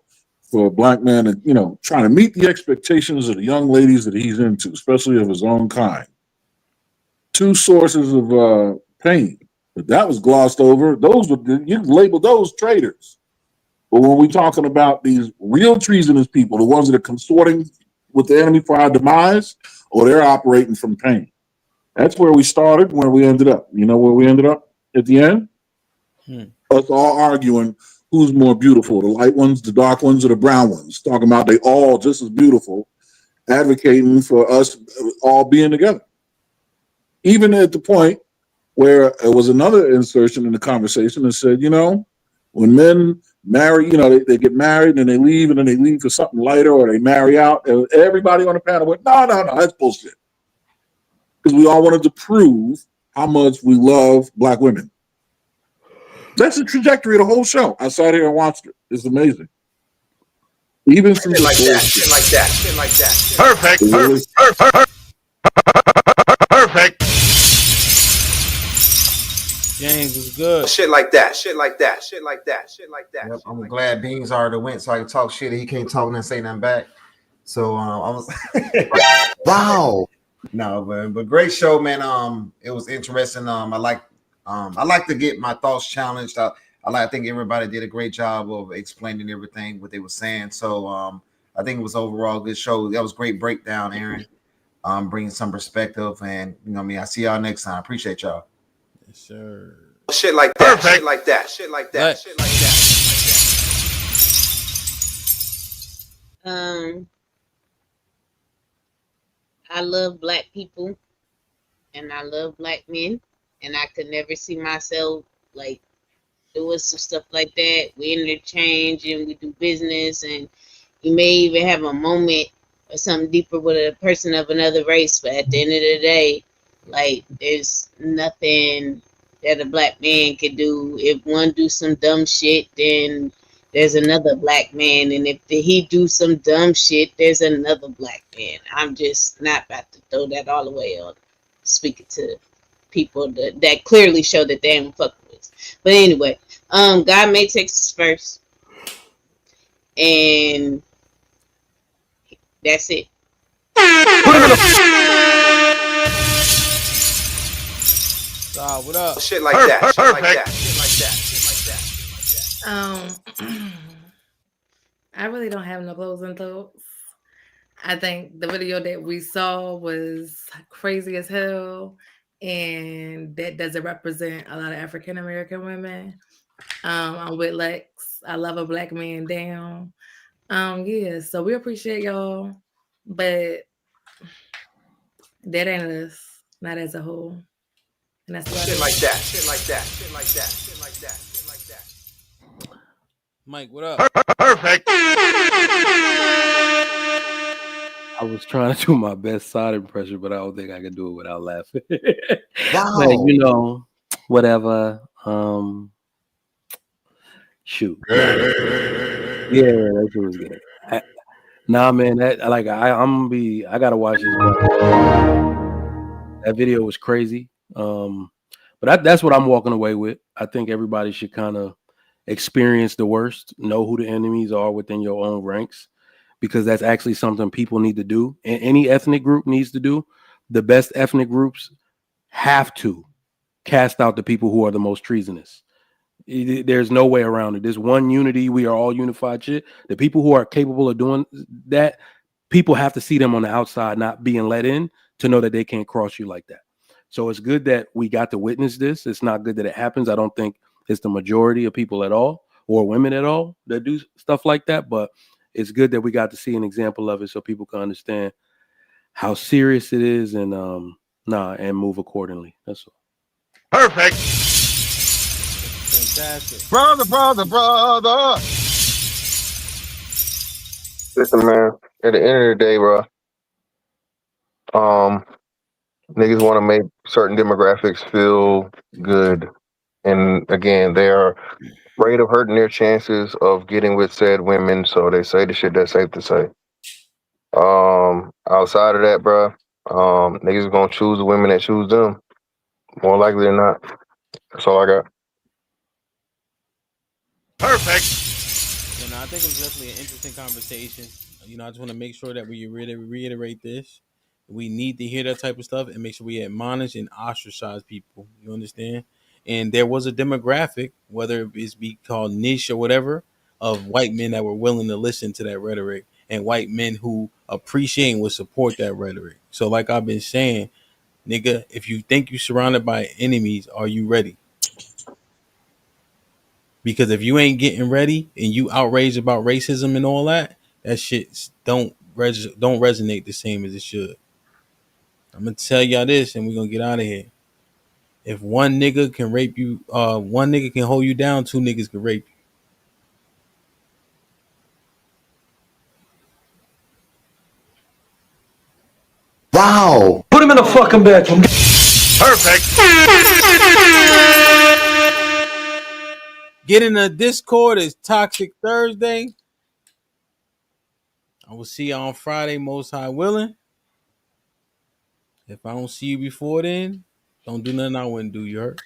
for a black man to, trying to meet the expectations of the young ladies that he's into, especially of his own kind. Two sources of pain. But that was glossed over. You labeled those traitors. But when we're talking about these real treasonous people, the ones that are consorting with the enemy for our demise, or they're operating from pain. That's where we started, where we ended up. You know where we ended up at the end? Us all arguing who's more beautiful, the light ones, the dark ones, or the brown ones. Talking about they all just as beautiful, advocating for us all being together. Even at the point where there was another insertion in the conversation that said, when men marry, they get married and they leave, and then they leave for something lighter, or they marry out. And everybody on the panel went, no, that's bullshit. because we all wanted to prove how much we love black women. That's the trajectory of the whole show. I sat here and watched it. It's amazing. Even some Shit like that. Shit like that. Shit like that. Perfect. Perfect. James was good. Shit like that. Shit like that. Shit like that. Shit like that. Yep, I'm glad Beans already went so I can talk shit. He can't talk and say nothing back. So I was wow. No, but great show, man. It was interesting. I like to get my thoughts challenged. I think everybody did a great job of explaining everything what they were saying. So I think it was overall a good show. That was great breakdown, Aaron. Bringing some perspective, and you know me. I see y'all next time. Appreciate y'all. Yes, sir. Shit like that. Perfect. Shit like that. Shit like that. Shit like that. I love black people and I love black men, and I could never see myself like doing some stuff like that. We interchange and we do business, and you may even have a moment or something deeper with a person of another race, but at the end of the day, like there's nothing that a black man can do. If one do some dumb shit, then there's another black man, and if he do some dumb shit, there's another black man. I'm just not about to throw that all the way on speaking to people that clearly show that they ain't fucking with. But anyway, God made Texas first, and that's it. What up? Shit like that. Shit like that. Shit like that. Shit like that. I really don't have no closing thoughts. I think the video that we saw was crazy as hell, and that doesn't represent a lot of African American women. I'm with Lex. I love a black man down. Yeah, so we appreciate y'all, but that ain't us, not as a whole. And that's shit like that. Shit like that. Shit like that. Shit like that. Shit like that. Mike, what up? Perfect. I was trying to do my best side impression, but I don't think I can do it without laughing. Wow. But, you know, whatever. Shoot. Yeah, that shit was good. Nah, man, that like I gotta watch this. That video was crazy. But that's what I'm walking away with. I think everybody should kind of experience the worst, know who the enemies are within your own ranks, because that's actually something people need to do, and any ethnic group needs to do. The best ethnic groups have to cast out the people who are the most treasonous. There's no way around it. There's one unity. We are all unified shit. The people who are capable of doing that, people have to see them on the outside, not being let in, to know that they can't cross you like that. So it's good that we got to witness this. It's not good that it happens. I don't think it's the majority of people at all, or women at all, that do stuff like that. But it's good that we got to see an example of it so people can understand how serious it is and move accordingly. That's all. Perfect. Fantastic. Brother. Listen, man, at the end of the day, bro, niggas want to make certain demographics feel good. And again, they are afraid of hurting their chances of getting with said women, so they say the shit that's safe to say. Outside of that, bro, niggas are gonna choose the women that choose them. More likely than not. That's all I got. Perfect. You know, I think it was definitely an interesting conversation. You know, I just want to make sure that we reiterate this. We need to hear that type of stuff and make sure we admonish and ostracize people. You understand? And there was a demographic, whether it's be called niche or whatever, of white men that were willing to listen to that rhetoric, and white men who appreciate and would support that rhetoric. So, like I've been saying, nigga, if you think you're surrounded by enemies, are you ready? Because if you ain't getting ready and you outraged about racism and all that, that shit don't resonate the same as it should. I'm gonna tell y'all this, and we're gonna get out of here. If one nigga can rape you, one nigga can hold you down, two niggas can rape you. Wow. Put him in the fucking bedroom. Perfect. Get in the Discord. It's Toxic Thursday. I will see you on Friday, most high willing. If I don't see you before then, don't do nothing I wouldn't do. You heard?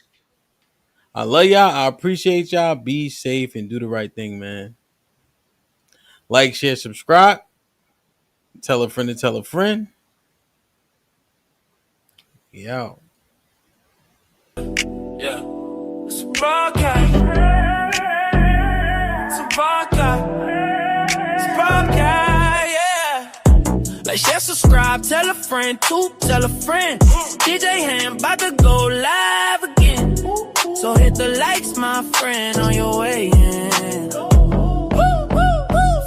I love y'all. I appreciate y'all. Be safe and do the right thing, man. Like, share, subscribe. Tell a friend to tell a friend. Yeah. Yeah. It's a broadcast. It's a broadcast. It's a broadcast, yeah. Like, share, subscribe, tell a friend to tell a friend. DJ HAMP about to go live again. So hit the likes, my friend, on your way in.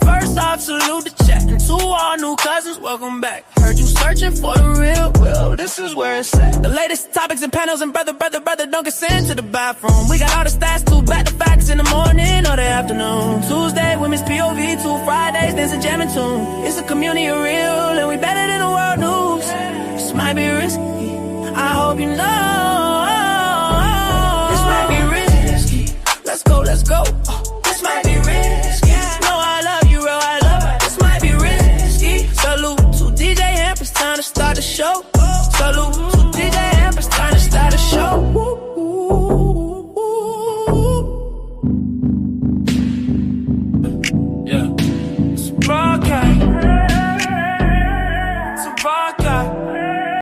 First off, salute the chat. And to all new cousins, welcome back. Heard you searching for the real, well, this is where it's at. The latest topics and panels and brother, don't get sent to the bathroom. We got all the stats to back the facts in the morning or the afternoon. Tuesday, women's POV, 2 Fridays, dancing jamming tune. It's a community of real, and we better than the world news. This might be risky, I hope you know. This might be risky, let's go, let's go. This might be risky, no, I love you, real, I love it. This might be risky, salute to DJ HAMP, it's time to start the show.